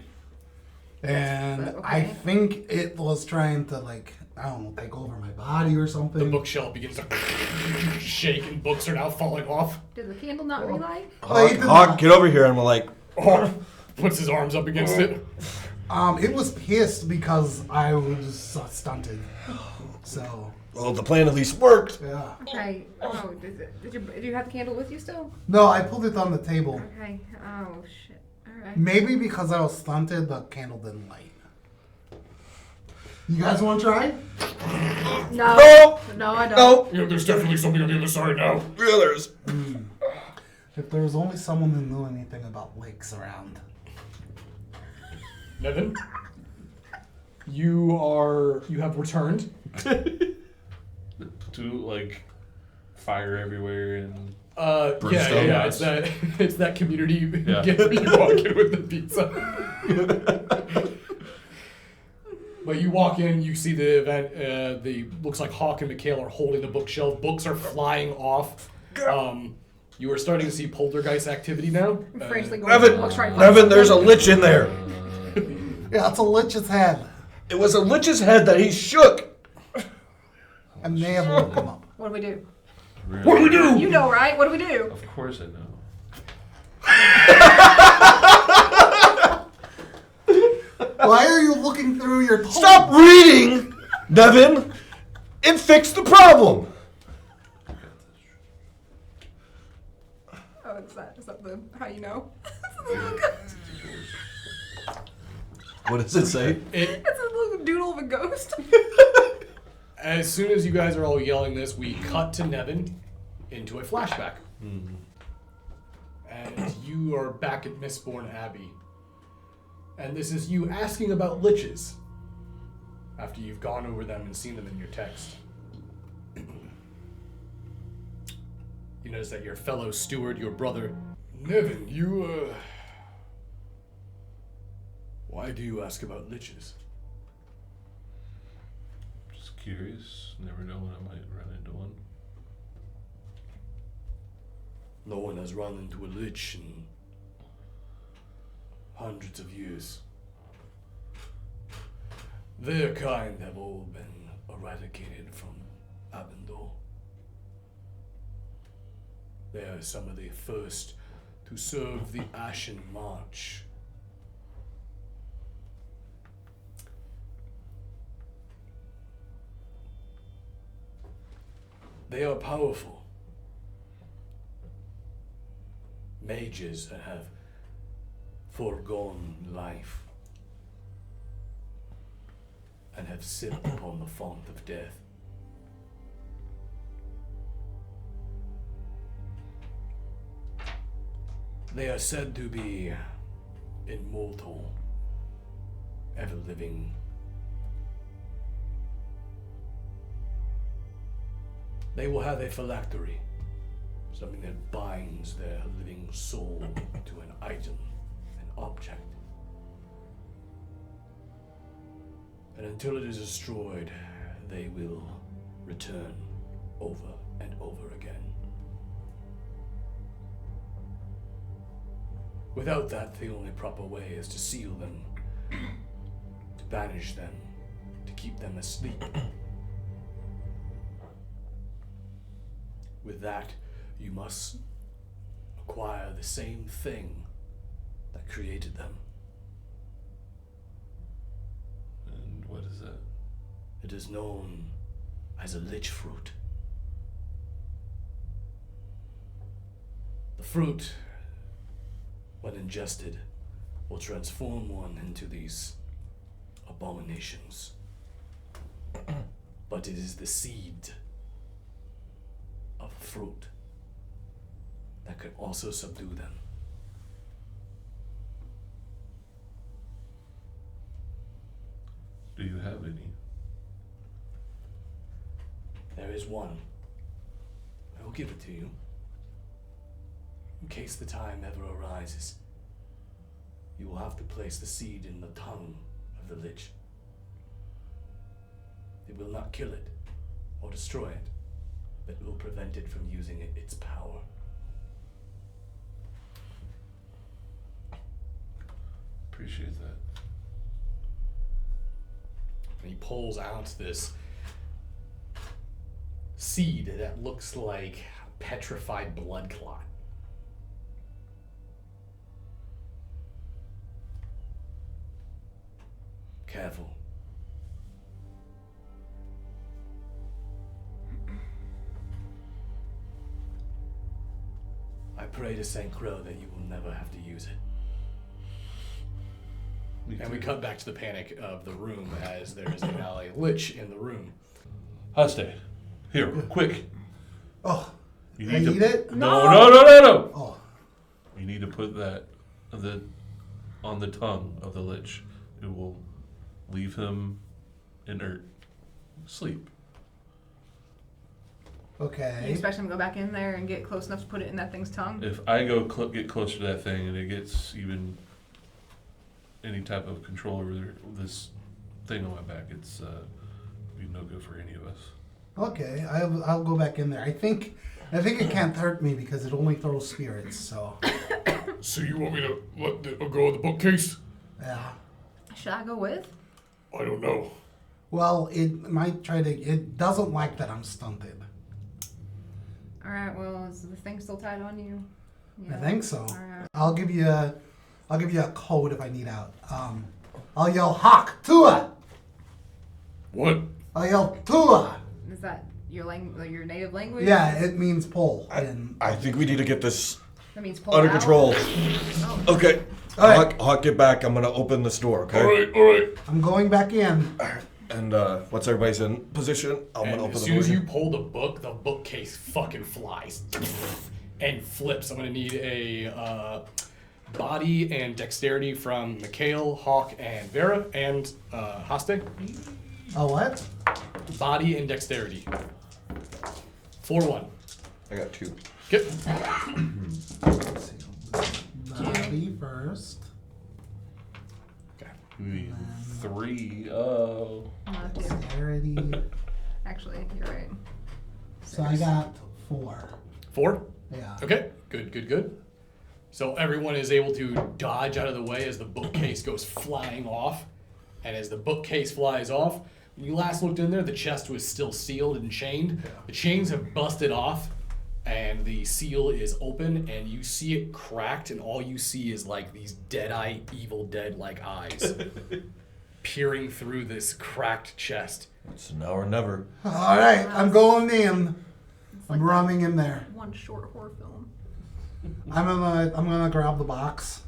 And Okay. I think it was trying to, like, I don't know, take over my body or The something. bookshelf begins to shake, and books are now falling off. Did the candle not relight? Hawk, get over here. And we're like, Hawk puts his arms up against it. It was pissed because I was stunted. So, well, the plan at least worked. yeah. Okay. Oh, did you have the candle with you still? No, I pulled it on the table. Okay. Oh shit. All right. Maybe because I was stunted, the candle didn't light. You guys want to try? No. No. No, I don't. No. You know, there's definitely something on the other side now. Yeah, there's. If there was only someone who knew anything about lakes around. Nevin, you have returned. To like fire everywhere and Yeah, Brimstone. it's that community you Yeah. get when you walk in with the pizza. But you walk in, you see the event. Looks like Hawk and Mikhail are holding the bookshelf. Books are flying off. You are starting to see poltergeist activity now. I'm frantically going to the books right Revan, there's a lich in there. Yeah, it's a lich's head. It was a lich's head that he shook. I may have woke him up. What do we do? really, What do we do? You know, right? What do we do? Of course I know. Why are you looking through your toes? Stop reading, Nevin. It fixed the problem. Oh, is that the how you know? What does it say? It, It's a little doodle of a ghost. as soon as you guys are all yelling this, we cut to Nevin into a flashback. And you are back at Mistborn Abbey. And this is you asking about liches after you've gone over them and seen them in your text. You notice that your fellow steward, your brother, Nevin, why do you ask about liches? Just curious. Never know when I might run into one. No one has run into a lich in hundreds of years. Their kind have all been eradicated from Abendor. They are some of the first to serve the Ashen March. They are powerful. Mages that have foregone life and have sipped upon the font of death. They are said to be immortal, ever-living. They will have a phylactery, something that binds their living soul to an item, an object. And until it is destroyed, they will return over and over again. Without that, the only proper way is to seal them, to banish them, to keep them asleep. With that, you must acquire the same thing that created them. And what is that? It is known as a lich fruit. The fruit, when ingested, will transform one into these abominations. But it is the seed of a fruit that could also subdue them. Do you have any? There is one. I will give it to you. In case the time ever arises, you will have to place the seed in the tongue of the lich. It will not kill it or destroy it, but will prevent it from using its power. Appreciate that. And he pulls out this seed that looks like a petrified blood clot. Careful. I pray to St. Crow that you will never have to use it. And we cut back to the panic of the room as there is now a lich in the room. Haste, here, quick. Oh, You I need eat to, it? No. Oh, You need to put that on the tongue of the lich. It will leave him inert, sleep. You okay. expect him to go back in there and get close enough to put it in that thing's tongue? If I go get closer to that thing and it gets even any type of control over this thing on my back, it's be no good for any of us. Okay, I'll go back in there. I think it can't hurt me because it only throws spirits. So So you want me to let go of the bookcase? yeah. Should I go with? I don't know. Well, it might try to. It doesn't like that I'm stunted. Alright, well, is the thing still tied on you? I think so. Alright. I'll give you a code if I need out. I'll yell Hawk Tua. What? I'll yell Tua. Is that your your native language? Yeah, it means pull. And I think we need to get this That means pull under out? control. Oh. Okay. All right. Hawk, get back. I'm gonna open this door, okay? Alright. I'm going back in. And once everybody's in position, I'm gonna And open as the soon door. as you pull the bookcase fucking flies and flips. I'm gonna need a body and dexterity from Mikhail, Hawk, and Vera, and Haste. Oh, what? Body and dexterity. 4-1. I got 2. Get. Let's see. Body first. Okay. Maybe 3. Oh. Not two. Dexterity. Actually, you're right. So I got 4. 4? Yeah. Okay. Good. So everyone is able to dodge out of the way as the bookcase goes flying off. And as the bookcase flies off, when you last looked in there, the chest was still sealed and chained. The chains have busted off, and the seal is open, and you see it cracked, and all you see is like these dead-eye, Evil Dead-like eyes peering through this cracked chest. It's now or never. All right, I'm going in. It's I'm like running in there. one short horror film. I'm gonna grab the box.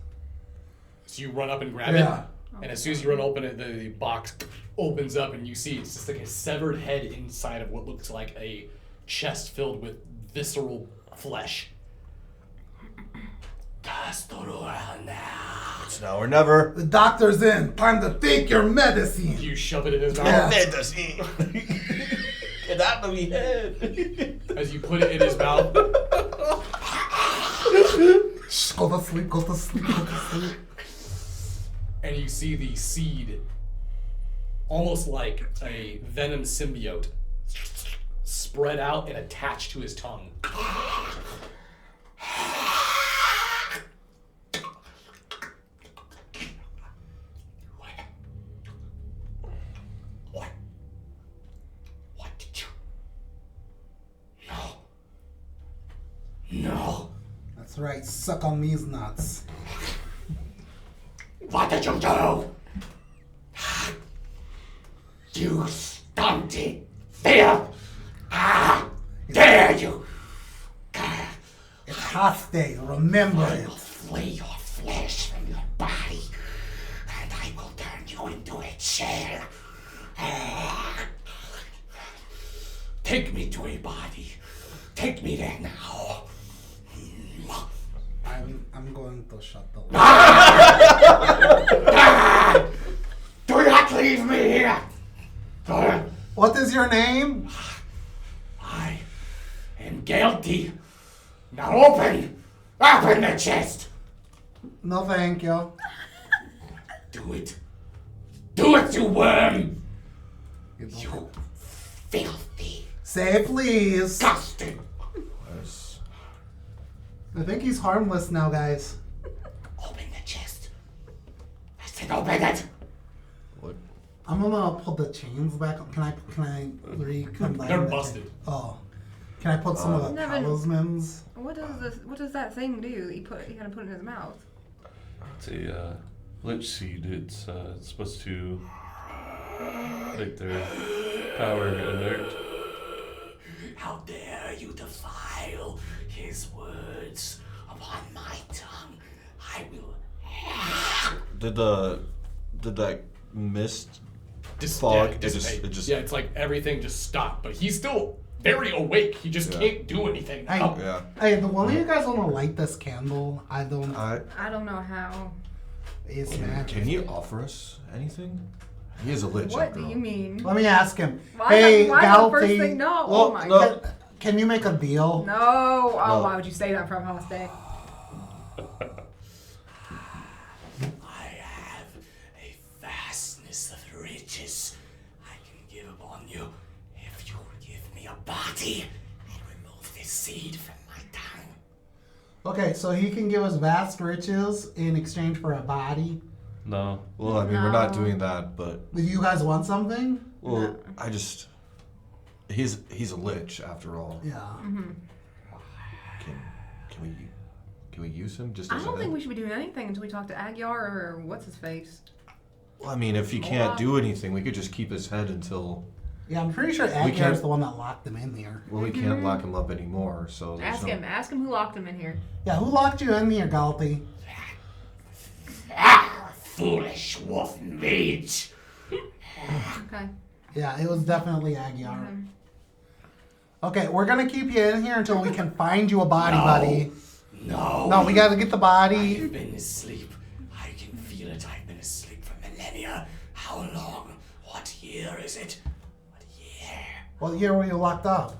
So you run up and grab Yeah. it, and as soon as you run open it, the box opens up, and you see it's just like a severed head inside of what looks like a chest filled with visceral flesh. It's now or never. The doctor's in. Time to take your medicine. You shove it in his mouth. Yeah. Get out of my head. As you put it in his mouth, Shh, go to sleep, go to sleep, go to sleep. and you see the seed, almost like a venom symbiote, spread out and attached to his tongue. What did you? No. That's right, suck on these nuts. What did you do? You stunted filth! Dare you! It's Haste, remember I it. will flay your flesh from your body, and I will turn you into a chair. Take me to a body. Take me there now. I'm going to shut the Do not leave me here. What is your name? I am guilty. Now open the chest. No, thank you. Do it, you worm. You filthy, Say please. disgusting. I think he's harmless now, guys. Open the chest. I said open it. What? I'm gonna put the chains back on. Can I recombine They're the busted. Oh. Can I put some of the Nevin. talismans? What does that thing do? He had to put it in his mouth. It's a lich seed. It's supposed to make their power inert. How dare you defile his words upon my tongue? I will. Did that mist Dis- fog? yeah, It dissipate. just Yeah, it's like everything just stopped, but he's still very awake. He just can't do anything. Hey, now. yeah. hey, the one of you guys wanna light this candle? I don't. I don't know how. It's magic. Can he offer us anything? He is a lich. What after do all. you mean? Let me ask him. Why Hey, why the first Galty, thing? No. Well, Oh my no. god. Can you make a deal? No. Oh, No. why would you say that from Holiday? I have a vastness of riches I can give upon you if you will give me a body and remove this seed from my tongue. Okay, so he can give us vast riches in exchange for a body. No. Well, I mean, we're not No. doing that, but Do you guys want something? well, I just he's a lich after all. Yeah. Can we use him just I as don't a think head? we should be doing anything until we talk to Agyar or what's his face. Well, I mean, if he can't Olaf. do anything, we could just keep his head until Yeah, I'm pretty sure can't- Agyar's the one that locked him in there. well, we can't lock him up anymore. So there's Ask no- him. Ask him who locked him in here. Yeah, who locked you in here, Galty? Foolish wolf mage! Okay. Yeah, it was definitely Agyar. Mhm. Okay, we're gonna keep you in here until we can find you a body, No. buddy. No! No, we gotta get the body. I've been asleep. I can feel it. I've been asleep for millennia. How long? What year is it? What year? What year were you locked up?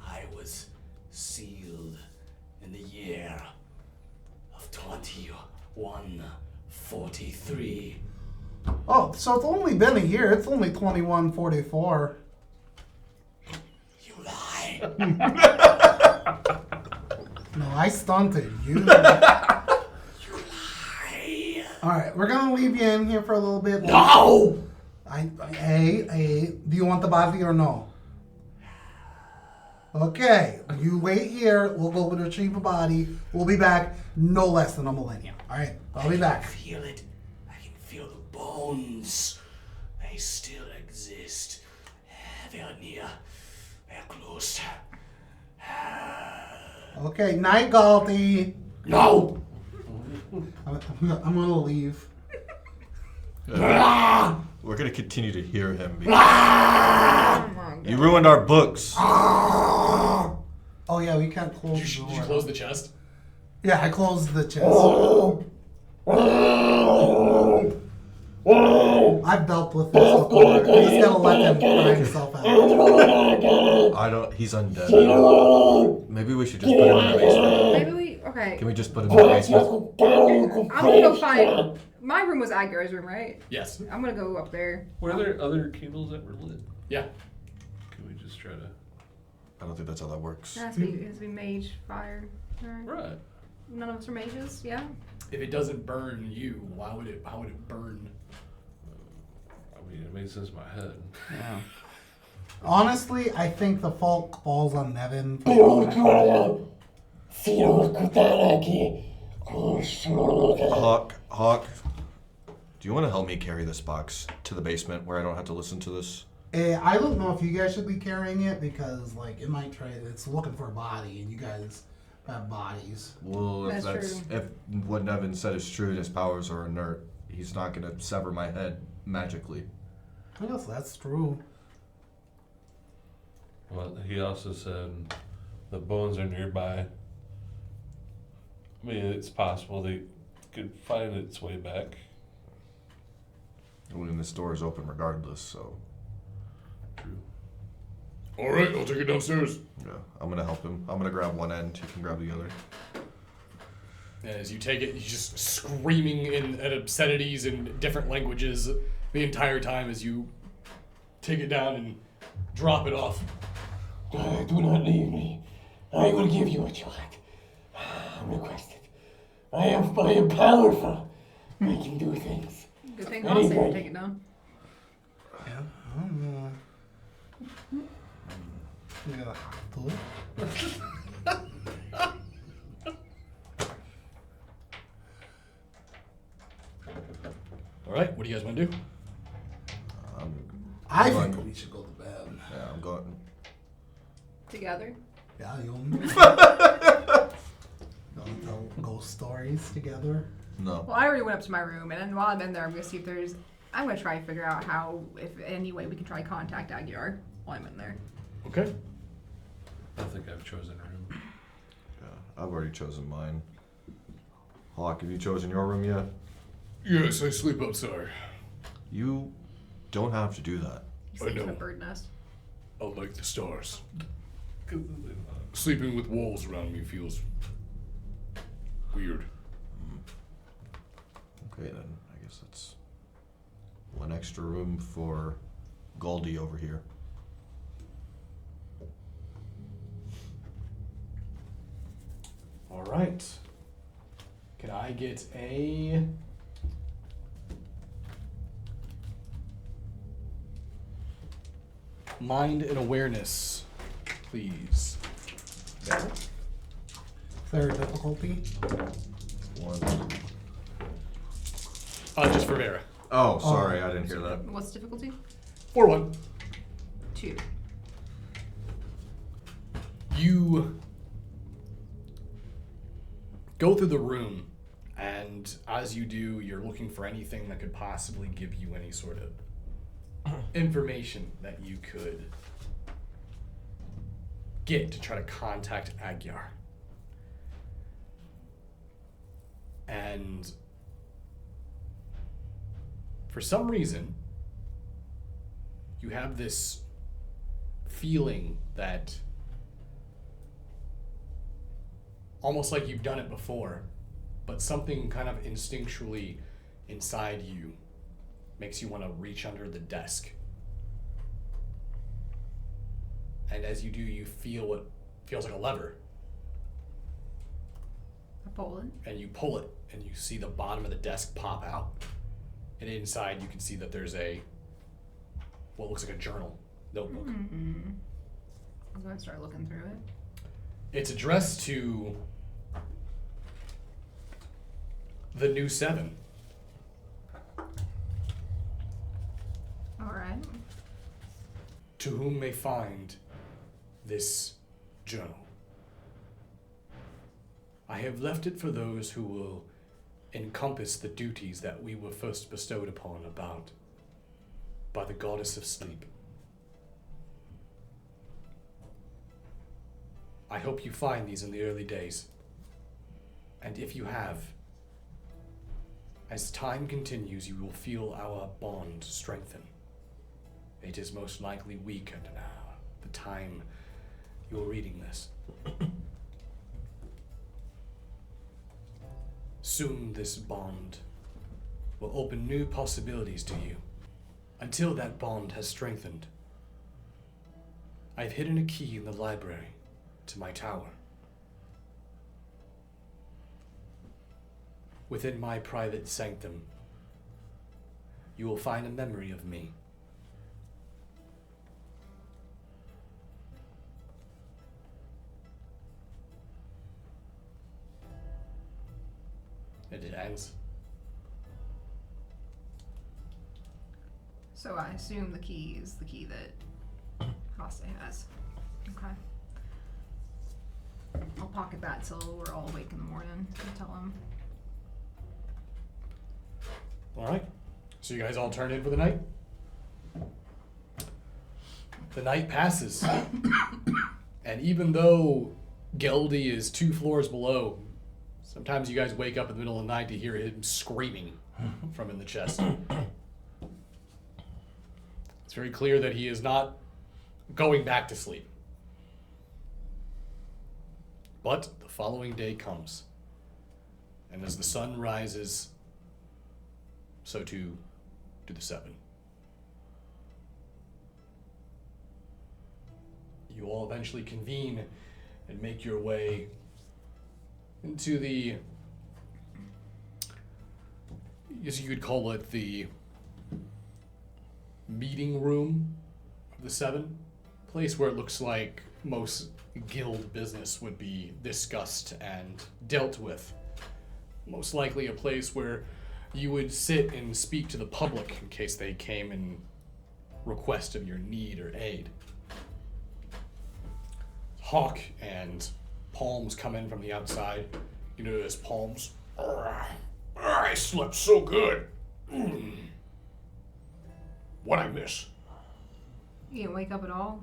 I was sealed in the year of 2143. Oh, so it's only been a year. It's only 2144. You lie. No, I stunted you. You lie. Alright, we're gonna leave you in here for a little bit. No! Hey, do you want the body or no? Okay, you wait here. We'll go retrieve the body. We'll be back no less than a millennium. Alright, I'll be I back. can feel it. I can feel the bones. They still exist. They're near. They're close. Okay, night, Galty. No! I'm gonna leave. We're gonna continue to hear him because Oh my God. you ruined our books. Oh yeah, we can't close Did the you, door. did you close the chest? Yeah, I closed the chest. I've dealt with this before. I just gotta let him cry himself out. I don't. He's undead. Maybe we should just put him in the basement. Maybe we. Okay. Can we just put him in the basement? I'm gonna go find. My room was Agar's room, right? Yes. I'm gonna go up there. Were there other candles that were lit? Yeah. Can we just try to? I don't think that's how that works. It has to be mage fire. Alright. Right. None of us are mages, yeah? If it doesn't burn you, how would it burn? I mean, it made sense in my head. Yeah. Honestly, I think the fault falls on Nevin. Hawk, do you want to help me carry this box to the basement where I don't have to listen to this? I don't know if you guys should be carrying it because, like, it might try. It's looking for a body, and you guys have bodies. Well, if That's true. if what Nevin said is true and his powers are inert, he's not gonna sever my head magically. I guess that's true. Well, he also said the bones are nearby. I mean, it's possible they could find its way back. I mean, this door is open regardless, so True. All right, I'll take it downstairs. yeah, I'm gonna help him. I'm gonna grab one end, you can grab the other. And as you take it, he's just screaming in at obscenities in different languages the entire time as you take it down and drop it off. Do not leave me. I will give you what you like. Request it. I am powerful. I can do things. Good thing I'll say to take it down. Yeah. You gotta have to. All right, what do you guys want to do? I Going- think we should go to bed. Yeah, I'm going. Together? Yeah, you'll tell ghost stories together. No. Well, I already went up to my room, and then while I'm in there, I'm gonna see if there's. I'm gonna try to figure out how, if any way, we can try to contact Aguiar while I'm in there. Okay. I think I've chosen a room. Yeah, I've already chosen mine. Hawk, have you chosen your room yet? Yes, I sleep outside. You don't have to do that. He sleeps in a know. bird nest. I like the stars. Sleeping with walls around me feels weird. Okay, then I guess that's one extra room for Goldie over here. All right. Can I get a mind and awareness, please? Better? Third difficulty. One. Just for Vera. Oh, sorry, I didn't hear that. What's difficulty? 4-1. 2. You go through the room, and as you do, you're looking for anything that could possibly give you any sort of information that you could get to try to contact Aguiar. And for some reason, you have this feeling that almost like you've done it before, but something kind of instinctually inside you makes you want to reach under the desk. And as you do, you feel what feels like a lever, A Poland. and you pull it, and you see the bottom of the desk pop out. And inside, you can see that there's what looks like a journal, notebook. I'm gonna start looking through it. It's addressed to the new 7. Alright. To whom may find this journal. I have left it for those who will encompass the duties that we were first bestowed upon by the goddess of sleep. I hope you find these in the early days. And if you have, as time continues, you will feel our bond strengthen. It is most likely weakened now, the time you're reading this. Soon this bond will open new possibilities to you. Until that bond has strengthened, I've hidden a key in the library to my tower. Within my private sanctum, you will find a memory of me. And it ends. So I assume the key is the key that Haste has. Okay. I'll pocket that till we're all awake in the morning and tell him. Alright. So you guys all turn in for the night? The night passes. And even though Geldy is 2 floors below, sometimes you guys wake up in the middle of the night to hear him screaming from in the chest. It's very clear that he is not going back to sleep. But the following day comes. And as the sun rises, so too do the 7. You all eventually convene and make your way into the, I guess you could call it the meeting room of the 7. Place where it looks like most guild business would be discussed and dealt with. Most likely a place where you would sit and speak to the public in case they came in request of your need or aid. Hawk and Palms come in from the outside. You notice Palms. I slept so good. What'd I miss? You didn't wake up at all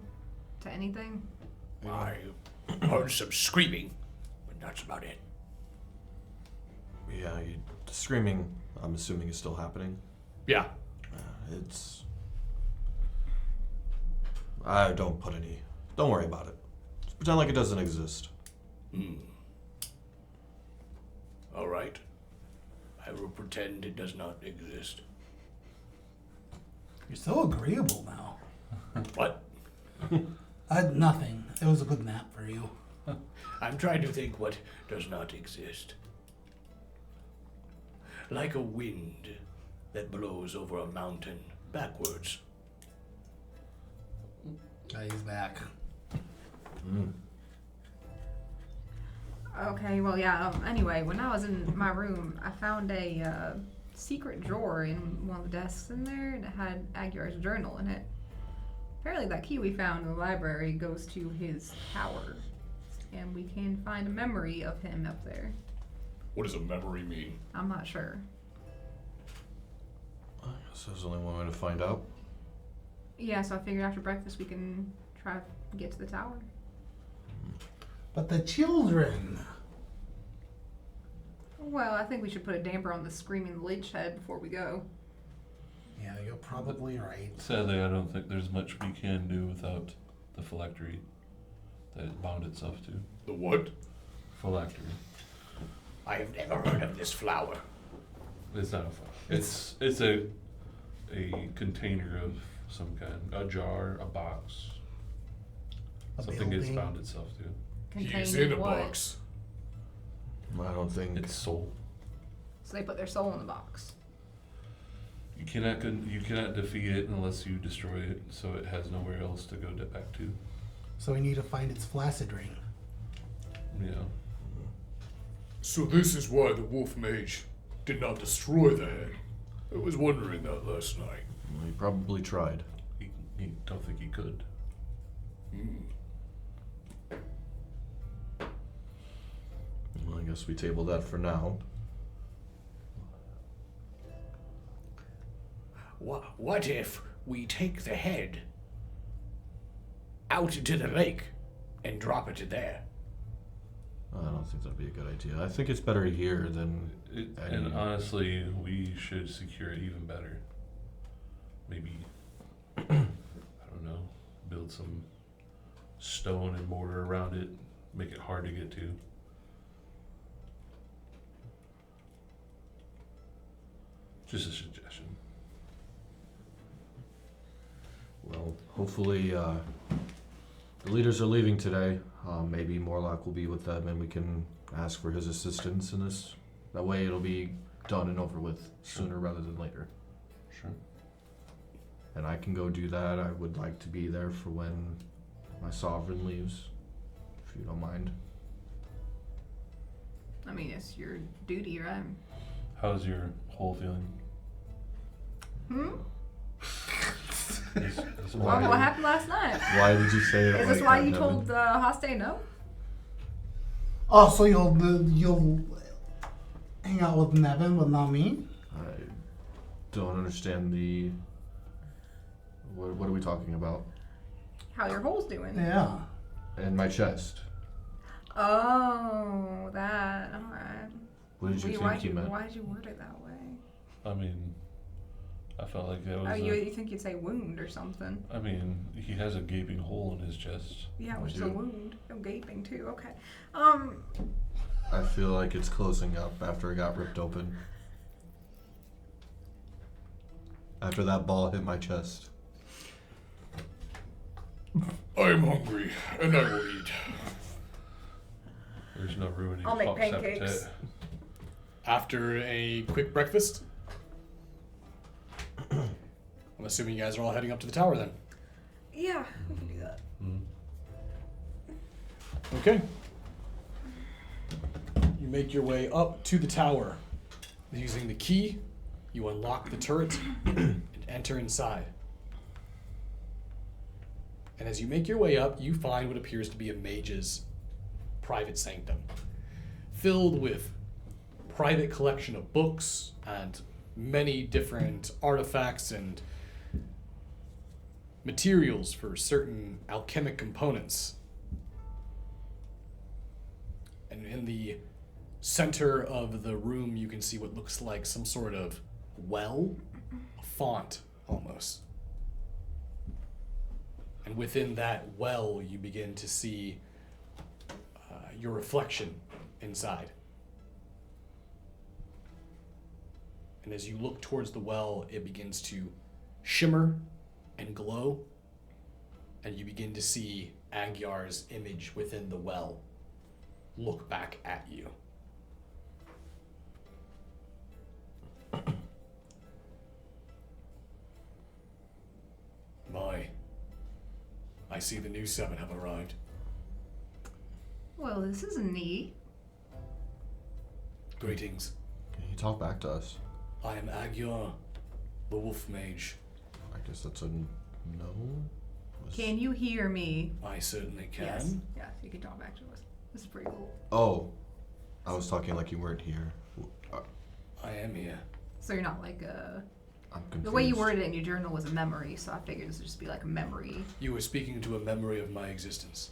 to anything? I heard some screaming, but that's about it. Yeah, the screaming, I'm assuming, is still happening. Yeah. Don't worry about it. Just pretend like it doesn't exist. All right. I will pretend it does not exist. You're so agreeable now. What? Nothing. It was a good nap for you. I'm trying to think what does not exist. Like a wind that blows over a mountain backwards. He's back. Okay, well, yeah, anyway, when I was in my room, I found a secret drawer in one of the desks in there, and it had Aguirre's journal in it. Apparently that key we found in the library goes to his tower, and we can find a memory of him up there. What does a memory mean? I'm not sure. I guess there's only one way to find out. Yeah, so I figured after breakfast we can try to get to the tower. But the children. Well, I think we should put a damper on the screaming lich head before we go. Yeah, you're probably right. Sadly, I don't think there's much we can do without the phylactery that it bound itself to. The what? Phylactery. I have never heard of this flower. It's not a flower. It's a container of some kind. A jar, a box. A Something it's building. bound itself to. He's Containing in a what? box. I don't think. Its soul. So they put their soul in the box. You cannot defeat it unless you destroy it, so it has nowhere else to go back to. So we need to find its flaccid ring. Yeah. So this is why the wolf mage did not destroy the head. I was wondering that last night. Well, he probably tried. He don't think he could. Well, I guess we table that for now. What if we take the head out into the lake and drop it there? I don't think that'd be a good idea. I think it's better here than. And honestly, we should secure it even better. Maybe, I don't know, build some stone and mortar around it, make it hard to get to. Just a suggestion. Well, hopefully the leaders are leaving today. Maybe Morlock will be with them and we can ask for his assistance in this. That way it'll be done and over with sooner rather than later. Sure. And I can go do that. I would like to be there for when my sovereign leaves, if you don't mind. I mean, it's your duty, right? How's your hole feeling? Well, what happened last night? Why did you say it Is like this why that, you Nevin? told Haste no? Oh, so you'll hang out with Nevin, but not me? I don't understand the... What are we talking about? How your hole's doing? Yeah. In my chest. Oh, that. All right. What did you think he meant? Why did you word it that way? I mean, I felt like that was. Oh, you think you'd say wound or something? I mean, he has a gaping hole in his chest. Yeah, which is a wound. Oh, gaping too. Okay. I feel like it's closing up after it got ripped open. After that ball hit my chest. I am hungry, and I will eat. There's no ruining I'll make Fox pancakes. appetite. After a quick breakfast, I'm assuming you guys are all heading up to the tower then. Yeah, we can do that. Okay. You make your way up to the tower. Using the key, you unlock the turret and enter inside. And as you make your way up, you find what appears to be a mage's private sanctum, filled with private collection of books and many different artifacts and materials for certain alchemic components. And in the center of the room, you can see what looks like some sort of well, a font almost. And within that well, you begin to see your reflection inside. And as you look towards the well, it begins to shimmer and glow, and you begin to see Agyar's image within the well look back at you. I see the new seven have arrived. Well, this is neat. Greetings. Can you talk back to us? I am Agyar, the wolf mage. I guess that's a no? Can you hear me? I certainly can. Yes. Yes, you can talk back to us. This is pretty cool. Oh. I was talking like you weren't here. I am here. So you're not like I'm confused. the way you worded it in your journal was a memory, so I figured this would just be like a memory. You were speaking to a memory of my existence.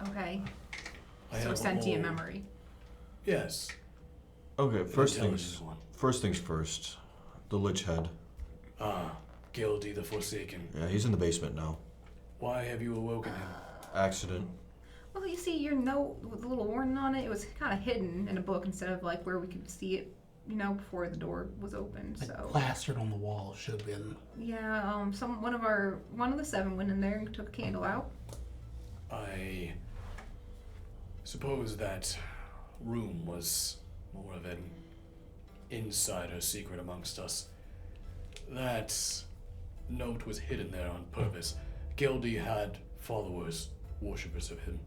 Okay. I So have a sentient whole- memory. Yes. Okay, first Intelligent things one. first. The Lich Head. Ah, Gildy the Forsaken. Yeah, he's in the basement now. Why have you awoken him? Accident. Well, you see your note with the little warning on it, it was kind of hidden in a book instead of like where we could see it, you know, before the door was open. Like So plastered on the wall should have been. yeah, one of the seven went in there and took a candle out. I suppose that room was more of an insider secret amongst us. That note was hidden there on purpose. Gildy had followers, worshippers of him.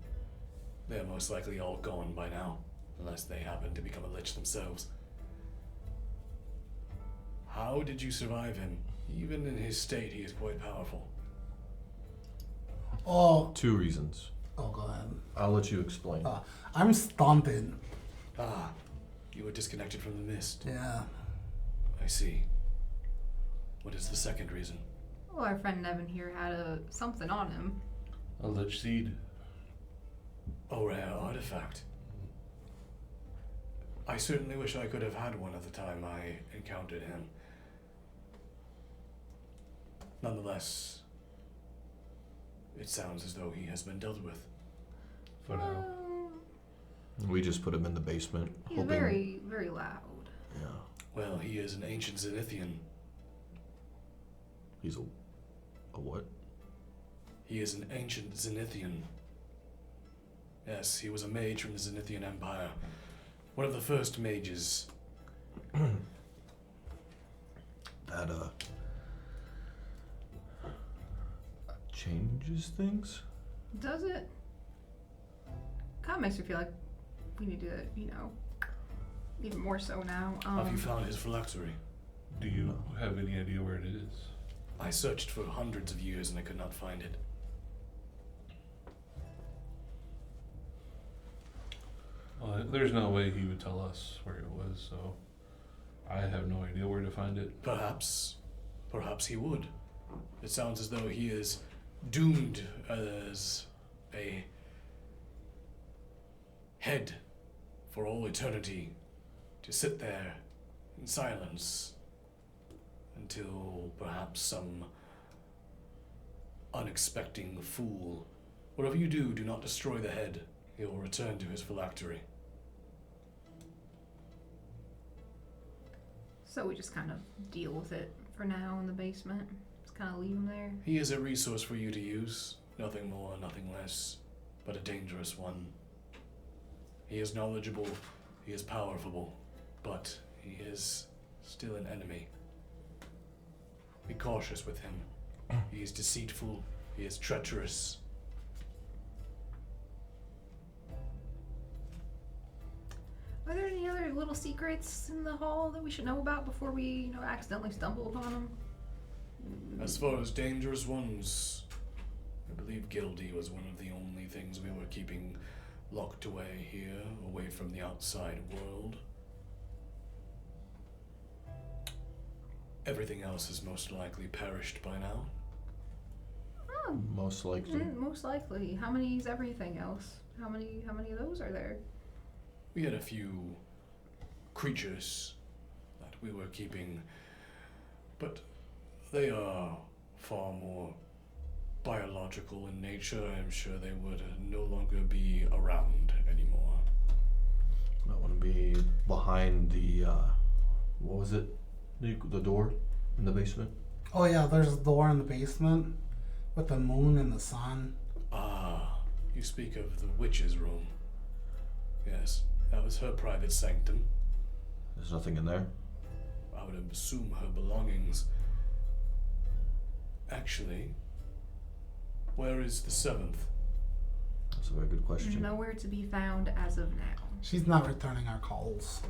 They're most likely all gone by now, unless they happen to become a lich themselves. How did you survive him? Even in his state, he is quite powerful. Oh, 2 reasons. go ahead. I'll let you explain. I'm stunted. Ah, you were disconnected from the mist. Yeah. I see. What is the second reason? Well, our friend Nevin here had something on him. A lich seed. A rare artifact. I certainly wish I could have had one at the time I encountered him. Nonetheless, it sounds as though he has been dealt with. For now. We just put him in the basement, He's hoping. very, very loud. Yeah. Well, he is an ancient Zenithian. He's a what? He is an ancient Zenithian. Yes, he was a mage from the Zenithian Empire. One of the first mages. That changes things. Does it? Kind of makes me feel like we need to, even more so now. Have you found his phylactery? Do you have any idea where it is? I searched for hundreds of years and I could not find it. Well, there's no way he would tell us where it was, so I have no idea where to find it. Perhaps he would. It sounds as though he is doomed as a head for all eternity to sit there in silence until perhaps some unexpected fool. Whatever you do, do not destroy the head. He will return to his phylactery. So we just kind of deal with it for now in the basement. Just kind of leave him there. He is a resource for you to use. Nothing more, nothing less, but a dangerous one. He is knowledgeable, he is powerful, but he is still an enemy. Be cautious with him. He is deceitful, he is treacherous. Are there any other little secrets in the hall that we should know about before we, accidentally stumble upon them? As far as dangerous ones, I believe Gildy was one of the only things we were keeping locked away here, away from the outside world. Everything else has most likely perished by now. Oh, Most likely. most likely. How many is everything else? How many of those are there? We had a few creatures that we were keeping, but they are far more biological in nature. I'm sure they would no longer be around anymore. That wouldn't be behind the, what was it? The door in the basement? Oh yeah, there's a door in the basement with the moon and the sun. Ah, you speak of the witch's room. Yes, that was her private sanctum. There's nothing in there? I would assume her belongings. Actually, where is the seventh? That's a very good question. Nowhere to be found as of now. She's not returning our calls.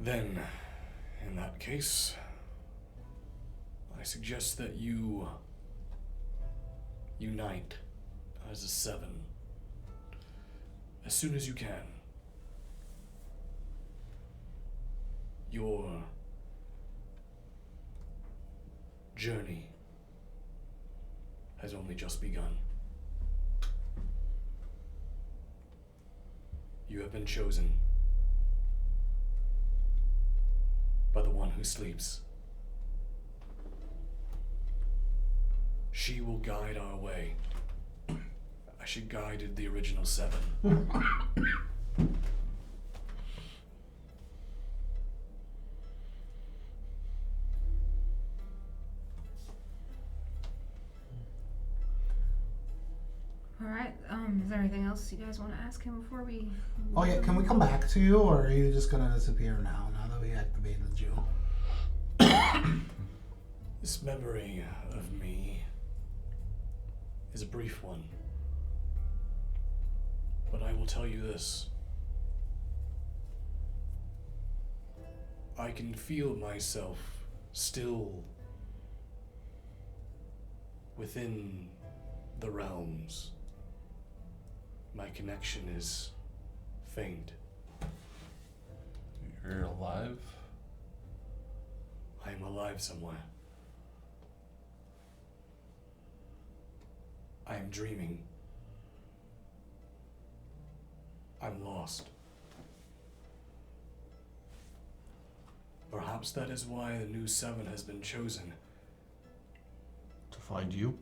Then, in that case, I suggest that you unite as a seven as soon as you can. Your journey has only just begun. You have been chosen by the one who sleeps. She will guide our way, as she guided the original seven. Alright, is there anything else you guys want to ask him before we... Oh yeah, can we come back to you, or are you just gonna disappear now that we activated you? This memory of me is a brief one. But I will tell you this. I can feel myself still within the realms. My connection is faint. You're alive? I am alive somewhere. I am dreaming. I'm lost. Perhaps that is why the new 7 has been chosen. To find you?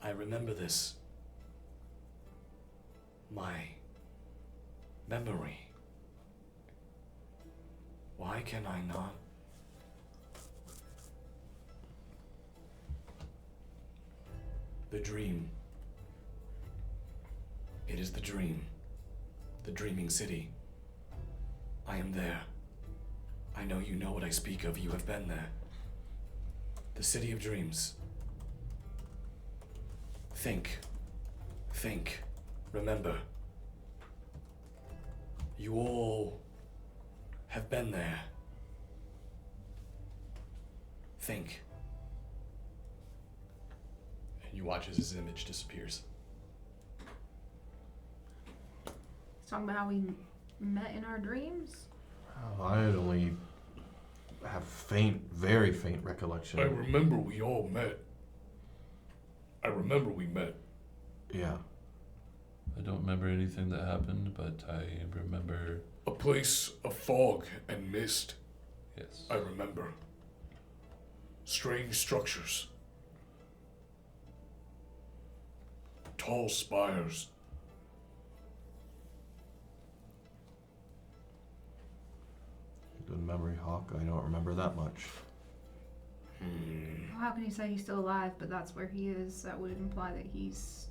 I remember this. My memory. Why can I not? The dream. It is the dream. The dreaming city. I am there. I know you know what I speak of. You have been there. The city of dreams. Think. Think. Remember. You all have been there. Think. And you watch as his image disappears. He's talking about how we met in our dreams. I only have faint, very faint recollection. I remember we all met. I remember we met. Yeah. I don't remember anything that happened, but I remember. A place of fog and mist. Yes. I remember. Strange structures. Tall spires. Good memory, Hawk. I don't remember that much. Well, how can you say he's still alive, but that's where he is? That would imply that he's...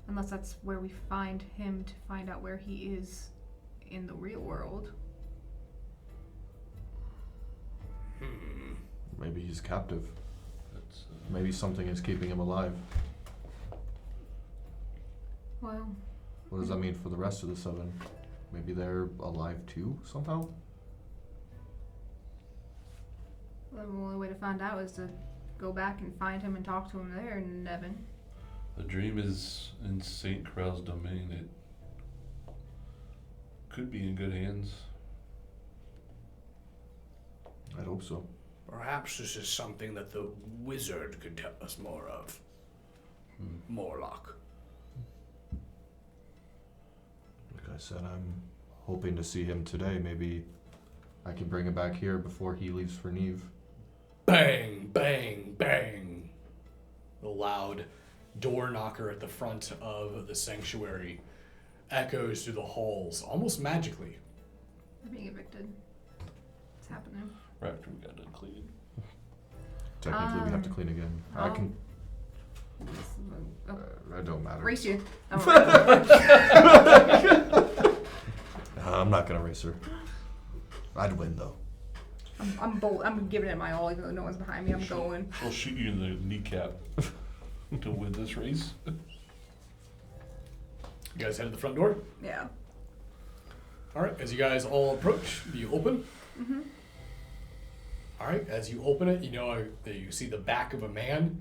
Unless that's where we find him to find out where he is in the real world. Maybe he's captive. That's, Maybe something is keeping him alive. Well, What does that mean for the rest of the 7? Maybe they're alive too, somehow? the only way to find out is to go back and find him and talk to him there, Nevin. the dream is in St. Corral's domain. It could be in good hands. I'd hope so. Perhaps this is something that the wizard could tell us more of. Morlock. Like I said, I'm hoping to see him today. Maybe I can bring him back here before he leaves for Neve. Bang, bang, bang. The loud door knocker at the front of the sanctuary echoes through the halls, almost magically. We're being evicted. It's happening. Right after we got done cleaning. Technically, we have to clean again. I oh. can. Oh, It don't matter. race you. Oh, I'm not gonna race her. I'd win though. I'm bold. I'm giving it my all, even though no one's behind me. I'm going. She'll shoot you in the kneecap to win this race. You guys head to the front door? Yeah. Alright, as you guys all approach, you open. Mm-hmm. Alright, as you open it, you know that you see the back of a man,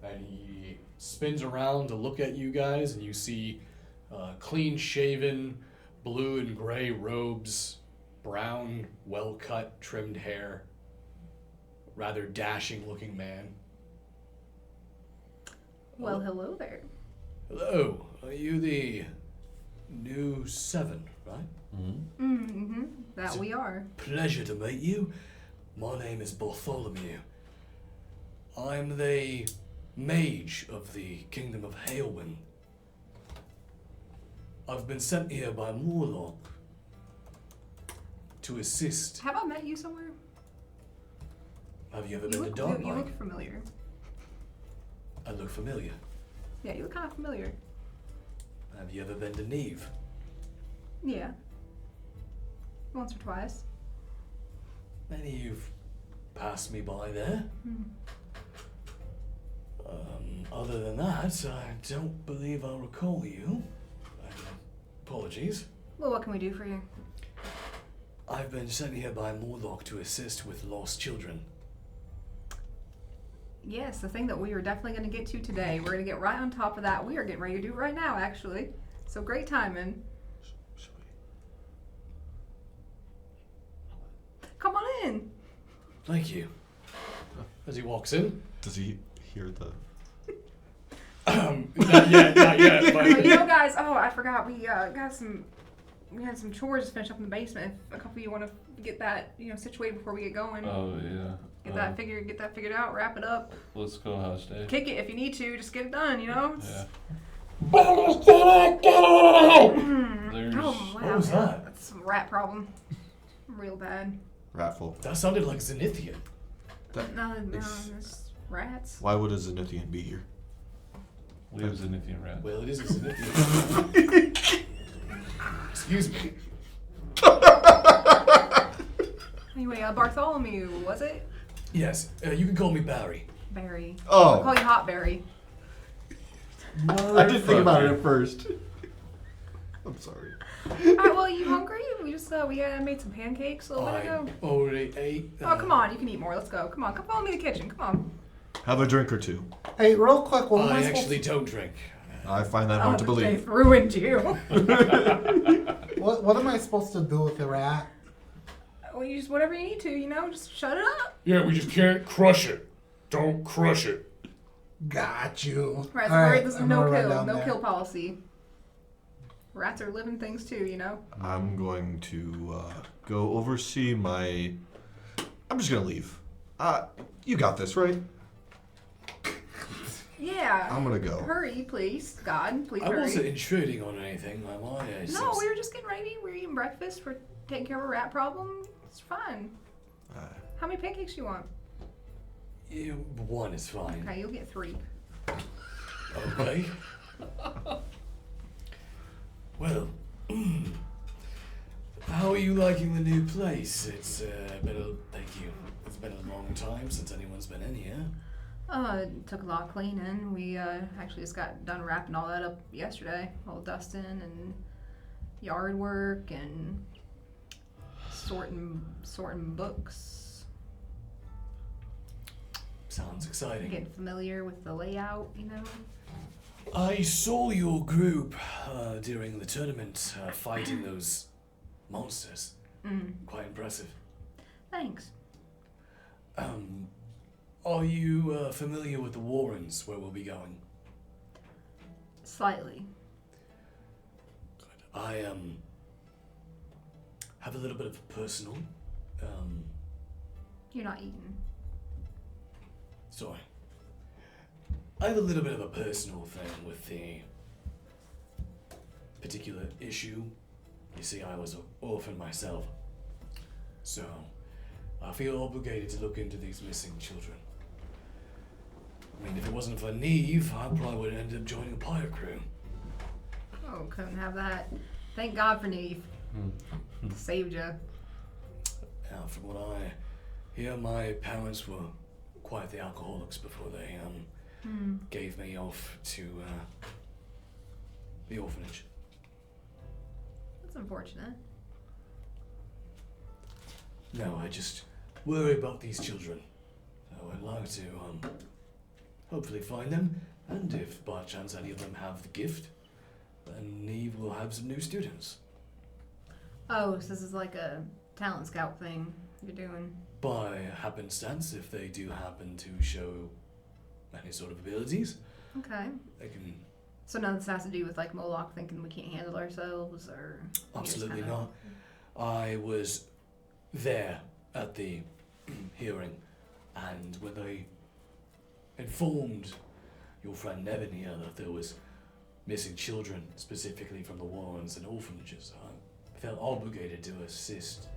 and he spins around to look at you guys, and you see clean-shaven, blue and gray robes, brown, well-cut, trimmed hair, rather dashing-looking man. Well, hello there. Hello, are you the new 7, right? Mm-hmm. Mm-hmm. That we are. Pleasure to meet you. My name is Bartholomew. I'm the mage of the Kingdom of Hailwind. I've been sent here by Morlock to assist. Have I met you somewhere? Have you ever You been look, to you Darkmike? look familiar. I look familiar. Yeah, you look kind of familiar. Have you ever been to Neve? Yeah. Once or twice. Maybe you've passed me by there. Hmm. Other than that, I don't believe I'll recall you. Apologies. Well, what can we do for you? I've been sent here by Morlock to assist with lost children. Yes, the thing that we are definitely going to get to today. We're going to get right on top of that. We are getting ready to do it right now, actually. So great timing. Thank you. As he walks in. Does he hear the? Not yet, Well, but... guys, I forgot. We had some chores to finish up in the basement. If a couple of you want to get that, situated before we get going. Oh yeah. Get that figured out. Wrap it up. Let's go house day. Kick it if you need to. Just get it done. It's- Yeah. There's Oh wow. What was that? That's a rat problem. Real bad. Ratful. That sounded like Zenithian. No, is- it's rats. Why would a Zenithian be here? We have Zenithian rat. Well, it is a Zenithian. Excuse me. Anyway, Bartholomew, was it? Yes, you can call me Barry. Barry. Oh. I'll call you Hot Berry. I didn't think about it at first. I'm sorry. Alright, well, you hungry? We just we made some pancakes a little bit I ago. already ate. Oh, come on, you can eat more. Let's go. Come on, come follow me to the kitchen. Come on. Have a drink or two. Hey, real quick, what am I I supposed actually don't drink. I find that hard to believe. They've ruined you. what am I supposed to do with the rat? Well, you just whatever you need to, just shut it up. Yeah, we just can't crush it. Don't crush it. Got you. Right, All right, this is I'm no gonna write kill, down no that. kill policy. Rats are living things too, I'm going to go oversee my. I'm just gonna leave. You got this, right? Yeah. I'm gonna go. Hurry, please. God, please I hurry. wasn't intruding on anything, am I? No, we were just getting ready. We were eating breakfast. We're taking care of a rat problem. It's fine. How many pancakes do you want? Yeah, one is fine. Okay, you'll get 3. Okay. Well, how are you liking the new place? It's thank you. It's been a long time since anyone's been in here. It took a lot of cleaning. We actually just got done wrapping all that up yesterday. All dusting and yard work and sorting books. Sounds exciting. Getting familiar with the layout, I saw your group during the tournament fighting those monsters. Quite impressive. Thanks. Are you familiar with the Warrens, where we'll be going? Slightly. I have a little bit of personal. You're not eating. Sorry. I have a little bit of a personal thing with the particular issue. You see, I was an orphan myself, so I feel obligated to look into these missing children. I mean, if it wasn't for Neve, I probably would have ended up joining a pirate crew. Oh, couldn't have that. Thank God for Neve. Saved you. Now, from what I hear, my parents were quite the alcoholics before they gave me off to the orphanage. That's unfortunate. No, I just worry about these children. So I'd like to hopefully find them, and if by chance any of them have the gift, then Neve will have some new students. Oh, so this is like a talent scout thing you're doing. By happenstance, if they do happen to show any sort of abilities, Okay. they can... So none of this has to do with like Moloch thinking we can't handle ourselves, or you just Absolutely kinda- not. I was there at the hearing, and when they informed your friend Nevin here that there was missing children, specifically from the Warrens and orphanages, I felt obligated to assist.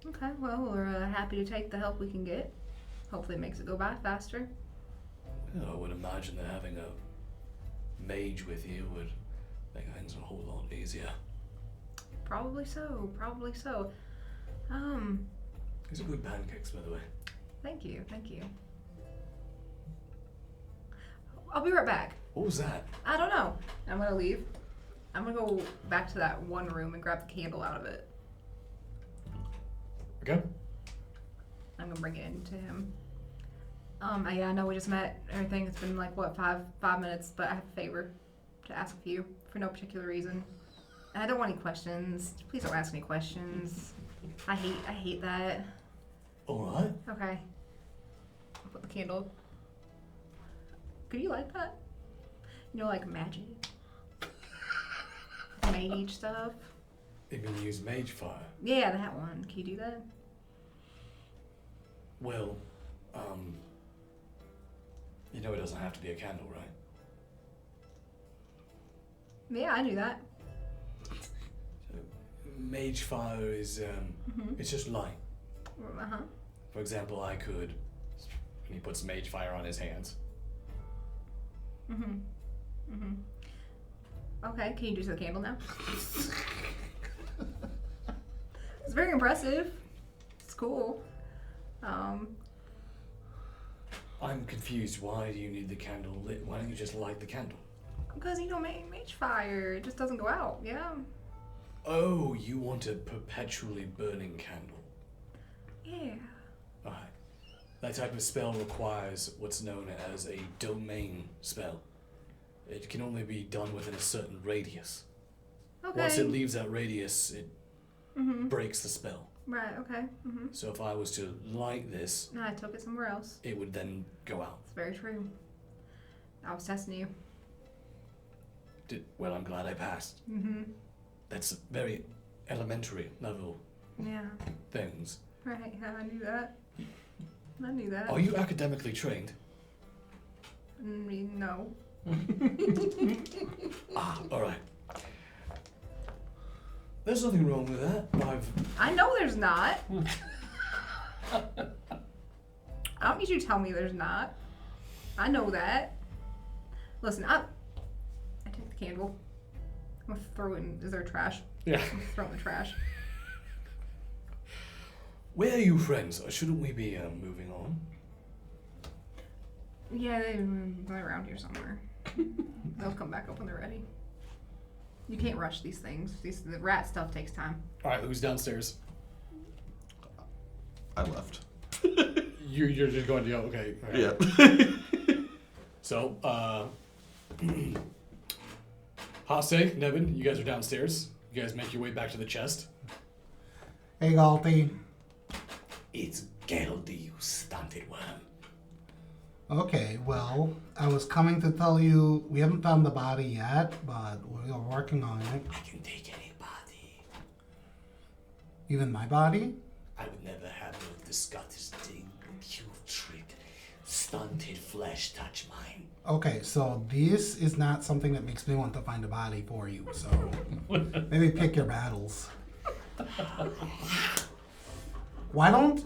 Okay, well, we're happy to take the help we can get. Hopefully it makes it go by faster. I would imagine that having a mage with you would make things a whole lot easier. Probably so, probably so. These are good pancakes, by the way. Thank you, thank you. I'll be right back. What was that? I don't know. I'm gonna leave. I'm gonna go back to that one room and grab the candle out of it. Okay. I'm gonna bring it in to him. I know we just met, everything. It's been like, what, five minutes, but I have a favor to ask of you for no particular reason. And I don't want any questions. Please don't ask any questions. I hate that. Alright. Okay. I'll put the candle. Could you light that? You know, like magic. Mage stuff. You can use mage fire. Yeah, that one. Can you do that? Well, you know it doesn't have to be a candle, right? Yeah, I knew that. Mage fire is, it's just light. Uh-huh. For example, I could, and he puts mage fire on his hands. Okay, can you do the candle now? It's very impressive. It's cool. I'm confused. Why do you need the candle lit? Why don't you just light the candle? Because you don't make mage fire. It just doesn't go out. Yeah. Oh, you want a perpetually burning candle. Yeah. Alright. That type of spell requires what's known as a domain spell. It can only be done within a certain radius. Okay. Once it leaves that radius, it breaks the spell. Right, okay. So if I was to light this, No, I took it somewhere else. it would then go out. It's very true. I was testing you. Well, I'm glad I passed. That's very elementary level Yeah. things. Right, yeah, I knew that. I knew that. Are you academically trained? No. Alright. There's nothing wrong with that. I know there's not. I don't need you to tell me there's not. I know that. Listen, I take the candle. I'm gonna throw it in. Is there trash? Yeah. I'm gonna throw it in the trash. Where are you friends? Or shouldn't we be moving on? Yeah, they're around here somewhere. They'll come back up when they're ready. You can't rush these things. The rat stuff takes time. Alright, who's downstairs? I left. You're just going to go, okay. All right. Yeah. So, Hase, Nevin, you guys are downstairs. You guys make your way back to the chest. Hey, Galty. It's Geldy, you stunted worm. Okay, well, I was coming to tell you we haven't found the body yet, but we are working on it. I can take any body. Even my body? I would never have no disgusting thing, you trick. Stunted flesh touch mine. Okay, so this is not something that makes me want to find a body for you, so maybe pick your battles. Why don't,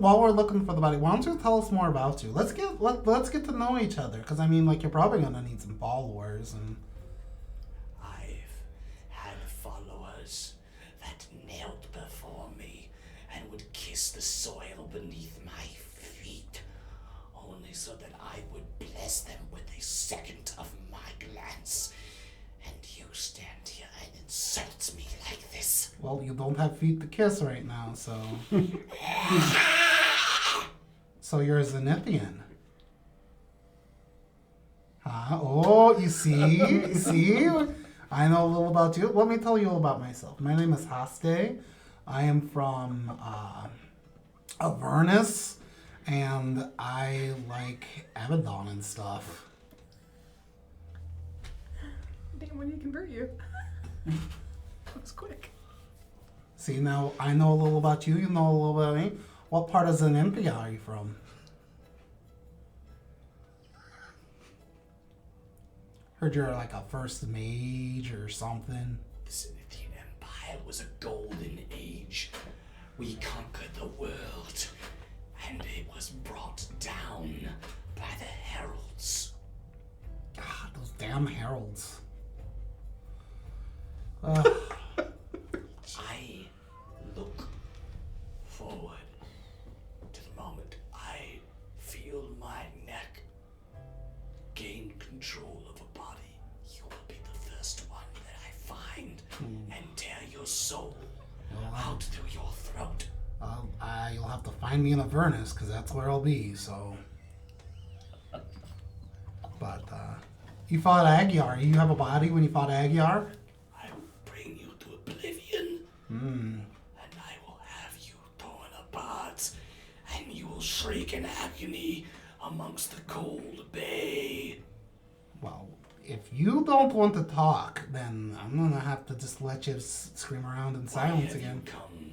while we're looking for the body, why don't you tell us more about you? Let's get to know each other, because I mean, like, you're probably gonna need some followers, and I've had followers that knelt before me and would kiss the soil beneath my feet, only so that I would bless them with a second of my glance. And you stand here and insult me like this. well, you don't have feet to kiss right now, so. So you're a Zenithian. Huh? Oh, you see? You see? I know a little about you. Let me tell you about myself. My name is Haste. I am from Avernus, and I like Abaddon and stuff. Damn, when did he convert you? That was quick. See, now I know a little about you. You know a little about me. What part of Zenithia are you from? Heard you're like a first mage or something. The Zenithian Empire was a golden age. We conquered the world, and it was brought down by the heralds. God, those damn heralds. I look forward to the moment I feel my neck gain control of a body. You will be the first one that I find and tear your soul out through your throat. You'll have to find me in Avernus, because that's where I'll be, so. But, you fought Agyar. You have a body when you fought Agyar? I will bring you to oblivion, and I will have you torn apart shriek in agony amongst the cold bay. Well, if you don't want to talk, then I'm gonna have to just let you scream around in silence Why have again. you come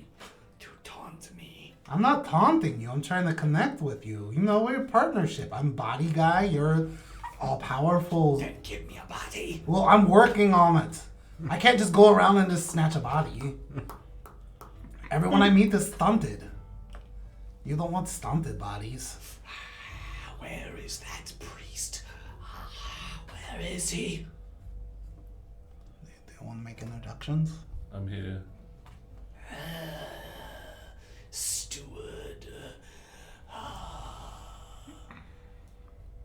to taunt me? I'm not taunting you. I'm trying to connect with you. You know, we're a partnership. I'm body guy. You're all powerful. Then give me a body. Well, I'm working on it. I can't just go around and just snatch a body. Everyone I meet is stunted. You don't want stunted bodies. Where is that priest? Where is he? Do you want to make introductions? I'm here. Steward.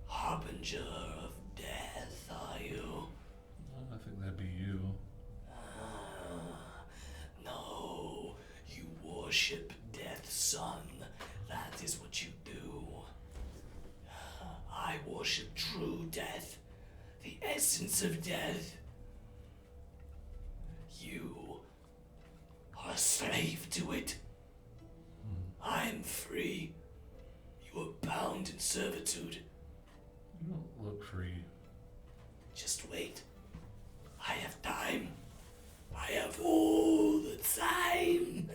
Harbinger of death, are you? I think that'd be you. No, you worship death's son. That is what you do. I worship true death, the essence of death. You are a slave to it. I am free. You are bound in servitude. You don't look free. Just wait. I have time. I have all the time.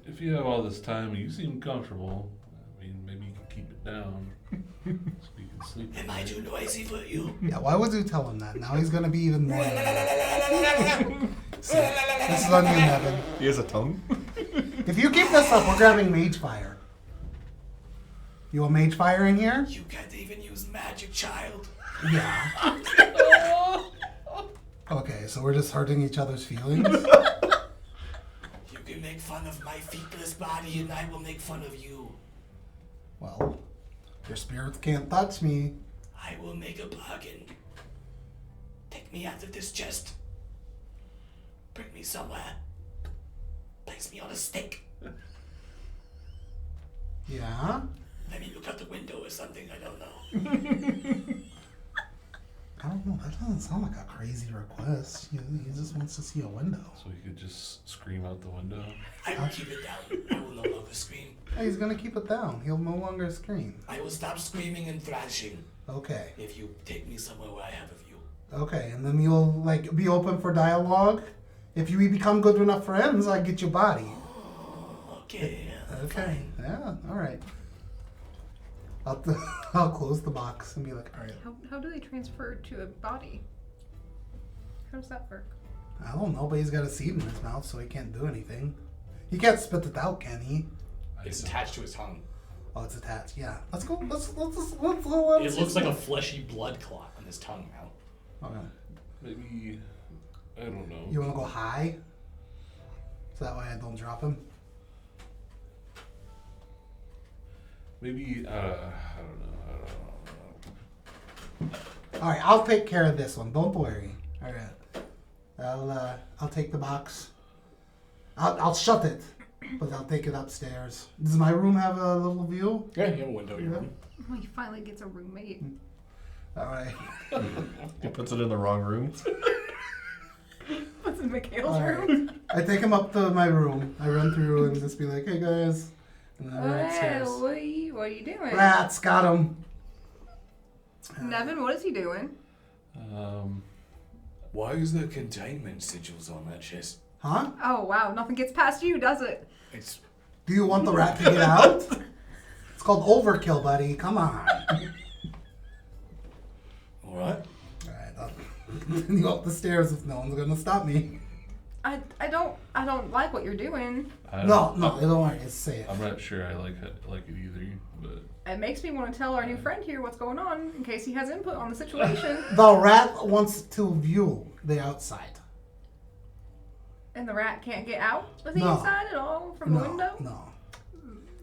If you have all this time, you seem comfortable. I mean, maybe you can keep it down so you can sleep. Am I too noisy for you? Yeah, why would you tell him that? Now he's gonna be even more. So, this is on you, Nevin. He has a tongue? If you keep this up, we're grabbing mage fire. You want mage fire in here? You can't even use magic, child. Yeah. Okay, so we're just hurting each other's feelings? You can make fun of my feetless body and I will make fun of you. Well, your spirits can't touch me. I will make a bargain. Take me out of this chest. Bring me somewhere. Place me on a stick. Yeah? Let me look out the window or something, I don't know. I don't know, that doesn't sound like a crazy request. He just wants to see a window. So you could just scream out the window. I will keep it down. I will no longer scream. Hey, he's gonna keep it down. He'll no longer scream. I will stop screaming and thrashing Okay. if you take me somewhere where I have a view. Okay, and then you'll, like, be open for dialogue? If you become good enough friends, I get your body. Okay. Okay, yeah, alright. I'll close the box and be like, alright. How do they transfer to a body? How does that work? I don't know, but he's got a seed in his mouth, so he can't do anything. He can't spit it out, can he? It's attached to his tongue. Oh, it's attached. Yeah. Let's go. Let's go. It looks like a fleshy blood clot on his tongue now. Okay. Maybe, I don't know. You want to go high? So that way I don't drop him. Maybe, I don't know. All right, I'll take care of this one. Don't worry. All right. I'll take the box. I'll shut it, but I'll take it upstairs. Does my room have a little view? Yeah, you have a window in your room. Oh, he finally gets a roommate. All right. He puts it in the wrong room. What's in Mikhail's All right. room? I take him up to my room. I run through and just be like, "Hey guys," and then I run upstairs. What are you doing? Rats got him. Nevin, what is he doing? Why is there containment sigils on that chest? Huh? Oh, wow. Nothing gets past you, does it? It's Do you want the rat to get out? It's called overkill, buddy. Come on. all right. Alright, I'll continue up the stairs if no one's gonna stop me. I don't like what you're doing. No, don't worry, it's safe. I'm not sure I like it either, but It makes me want to tell our new friend here what's going on in case he has input on the situation. The rat wants to view the outside. And the rat can't get out of the No. inside at all from the window? No.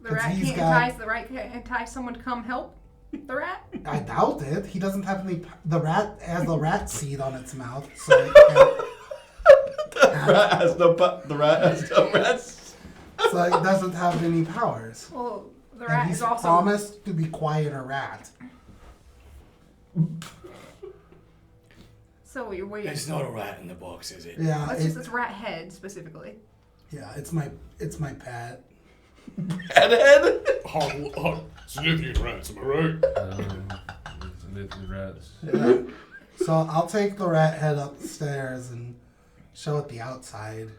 The 'Cause rat he's can't got- entice the rat can't entice someone to come help the rat? I doubt it. He doesn't have any. The rat has the rat seed on its mouth, so it can't. The rat has no rats. So it doesn't have any powers. Well, the And rat he's is also promised to be quiet a rat. So you're waiting. It's not a rat in the box, is it? Yeah, It's just this rat head specifically. yeah. It's my pet. Head? Significant rats, am I right? Significant rats. Yeah. So I'll take the rat head upstairs and show it the outside.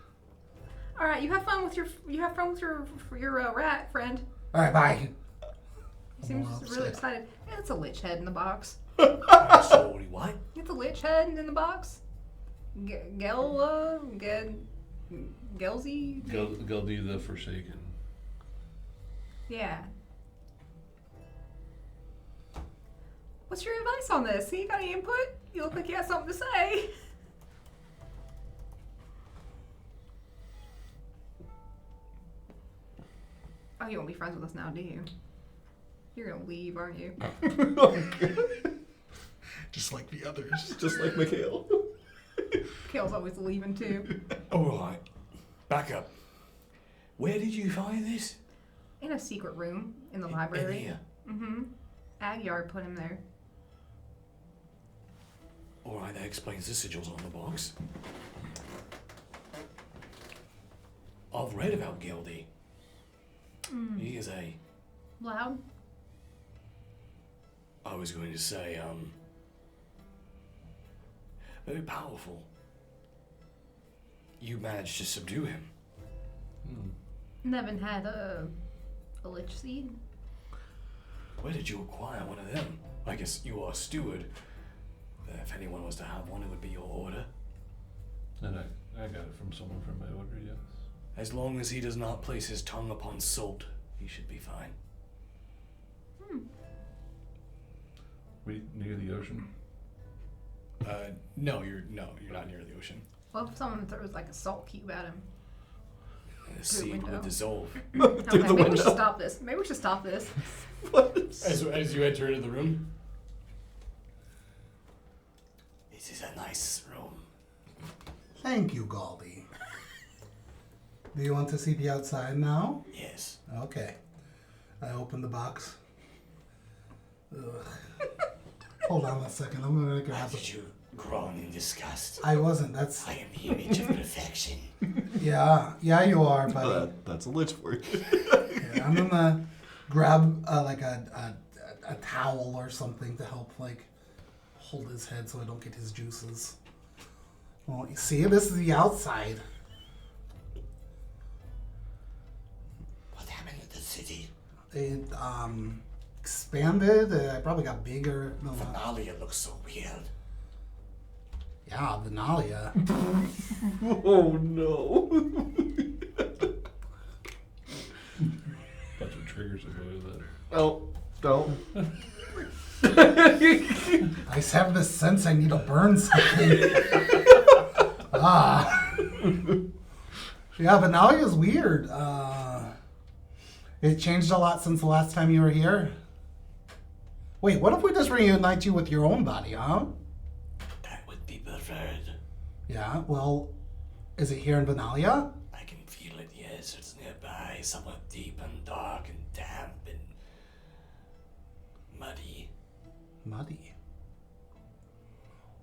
All right, you have fun with your rat friend. All right, bye. He seems Well, really excited. Yeah, it's a lich head in the box. Sorry, what? It's a lich head in the box. Gelzy? Geldy the Forsaken. Yeah. What's your advice on this? You got any input? You look like you have something to say. Oh, you won't be friends with us now, do you? You're gonna leave, aren't you? Just like the others. Just like Mikhail. Kale's always leaving too. Alright. Back up. Where did you find this? In a secret room in the library. In here. Mm-hmm. Agyar put him there. Alright, that explains the sigils on the box. I've read about Gildy. He is Loud? I was going to say, very powerful. You managed to subdue him. Nevin had a lich seed. Where did you acquire one of them? I guess you are a steward. If anyone was to have one, it would be your order. And I got it from someone from my order, yes. As long as he does not place his tongue upon salt, he should be fine. We near the ocean? No, you're not near the ocean. Well, if someone throws like a salt cube at him. The seed window. would dissolve. Okay, maybe we should stop this. Maybe we should stop this. As you enter into the room. This is a nice room. Thank you, Galdi. Do you want to see the outside now? Yes. Okay. I open the box. Ugh. Hold on a second. I'm gonna Why grab did it. you groan in disgust? I wasn't. That's I am the image of perfection. yeah. You are, buddy. That's a lich for you. Yeah, I'm gonna grab like a towel or something to help like hold his head so I don't get his juices. Well, you see, this is the outside. What happened to the city? It expanded. I probably got bigger. No, Finalia looks so weird. yeah, Venalia. Oh no. Bunch of triggers that go with that. Oh, don't. I just have this sense I need to burn something. Yeah, Venalia's weird. It changed a lot since the last time you were here. Wait, what if we just reunite you with your own body, huh? That would be preferred. Yeah, well, is it here in Venalia? I can feel it, yes. It's nearby, somewhat deep and dark and damp and muddy. Muddy.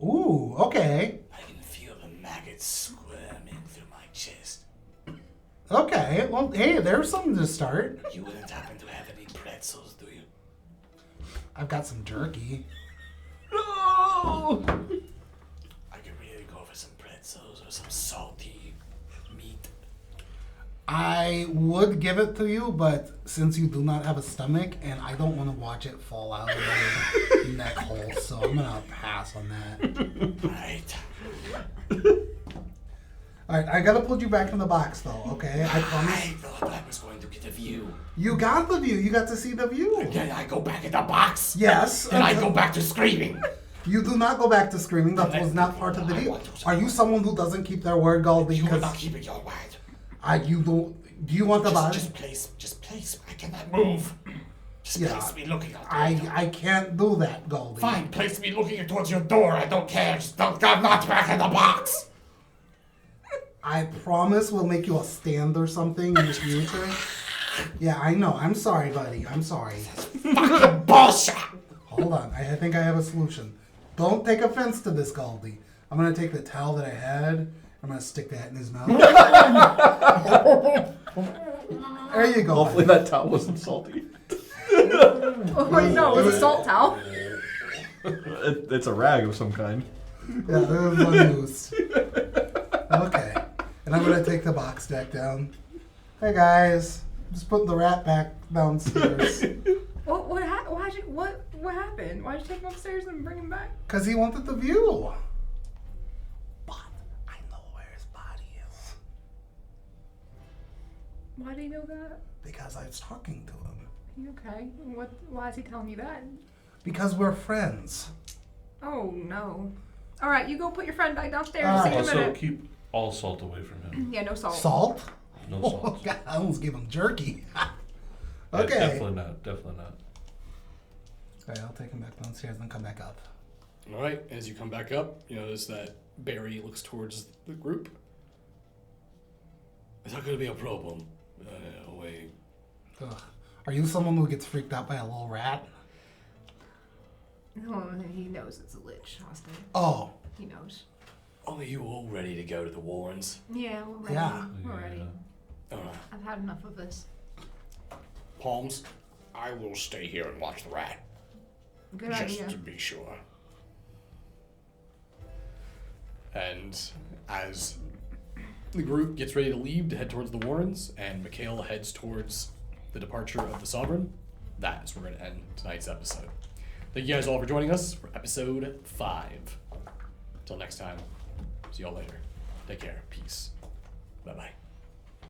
Ooh, okay. I can feel the maggots squirming through my chest. Okay, well, hey, there's something to start. You wouldn't happen to have any pretzels, do you? I've got some jerky. No. I could really go for some pretzels or some salty meat. I would give it to you, but since you do not have a stomach, and I don't want to watch it fall out of your neck hole, so I'm gonna pass on that. Right. Alright, I gotta put you back in the box though, okay? I promise. I thought I was going to get a view. You got the view, you got to see the view. Then I go back in the box. Yes. And I go back to screaming. You do not go back to screaming, that was not part of the deal. Are you someone who doesn't keep their word, Gold? You are Because not keeping your word. you don't. Do you want the body? Just place. I cannot move. Just Yeah, place me looking out. I can't do that, Goldie. Fine, place me looking towards your door. I don't care. Just don't I'm not back in the box. I promise we'll make you a stand or something in the future. Yeah, I know. I'm sorry, buddy. I'm sorry. Fucking bullshit. Hold on. I think I have a solution. Don't take offense to this, Goldie. I'm gonna take the towel that I had. I'm gonna stick that in his mouth. There you go. Hopefully that towel wasn't salty. Oh wait, no, it was a salt towel. It's a rag of some kind. Yeah, it was unused. Okay. And I'm gonna take the box deck down. Hey guys, just putting the rat back downstairs. What happened? Why'd you take him upstairs and bring him back? Cause he wanted the view. But I know where his body is. Why do you know that? Because I was talking to him. You okay? Why is he telling you that? Because we're friends. Oh no. All right, you go put your friend back downstairs. All See right. you in a Also, minute. keep all salt away from him. Yeah, no salt. Salt? No Oh, salt. God, I almost gave him jerky. Yeah, Okay. definitely not. Definitely not. Alright, I'll take him back downstairs and then come back up. All right, as you come back up, you notice that Barry looks towards the group. Is that going to be a problem? Wait. Ugh. Are you someone who gets freaked out by a little rat? No, he knows it's a lich, Austin. Oh, He knows. Are you all ready to go to the Warrens? Yeah, we're ready. Yeah. We're ready. All right. I've had enough of this. Palms, I will stay here and watch the rat. Good just idea. to be sure. And as the group gets ready to leave to head towards the Warrens, and Mikhail heads towards the departure of the Sovereign, that is where we're going to end tonight's episode. Thank you guys all for joining us for episode 5. Until next time, see y'all later. Take care. Peace.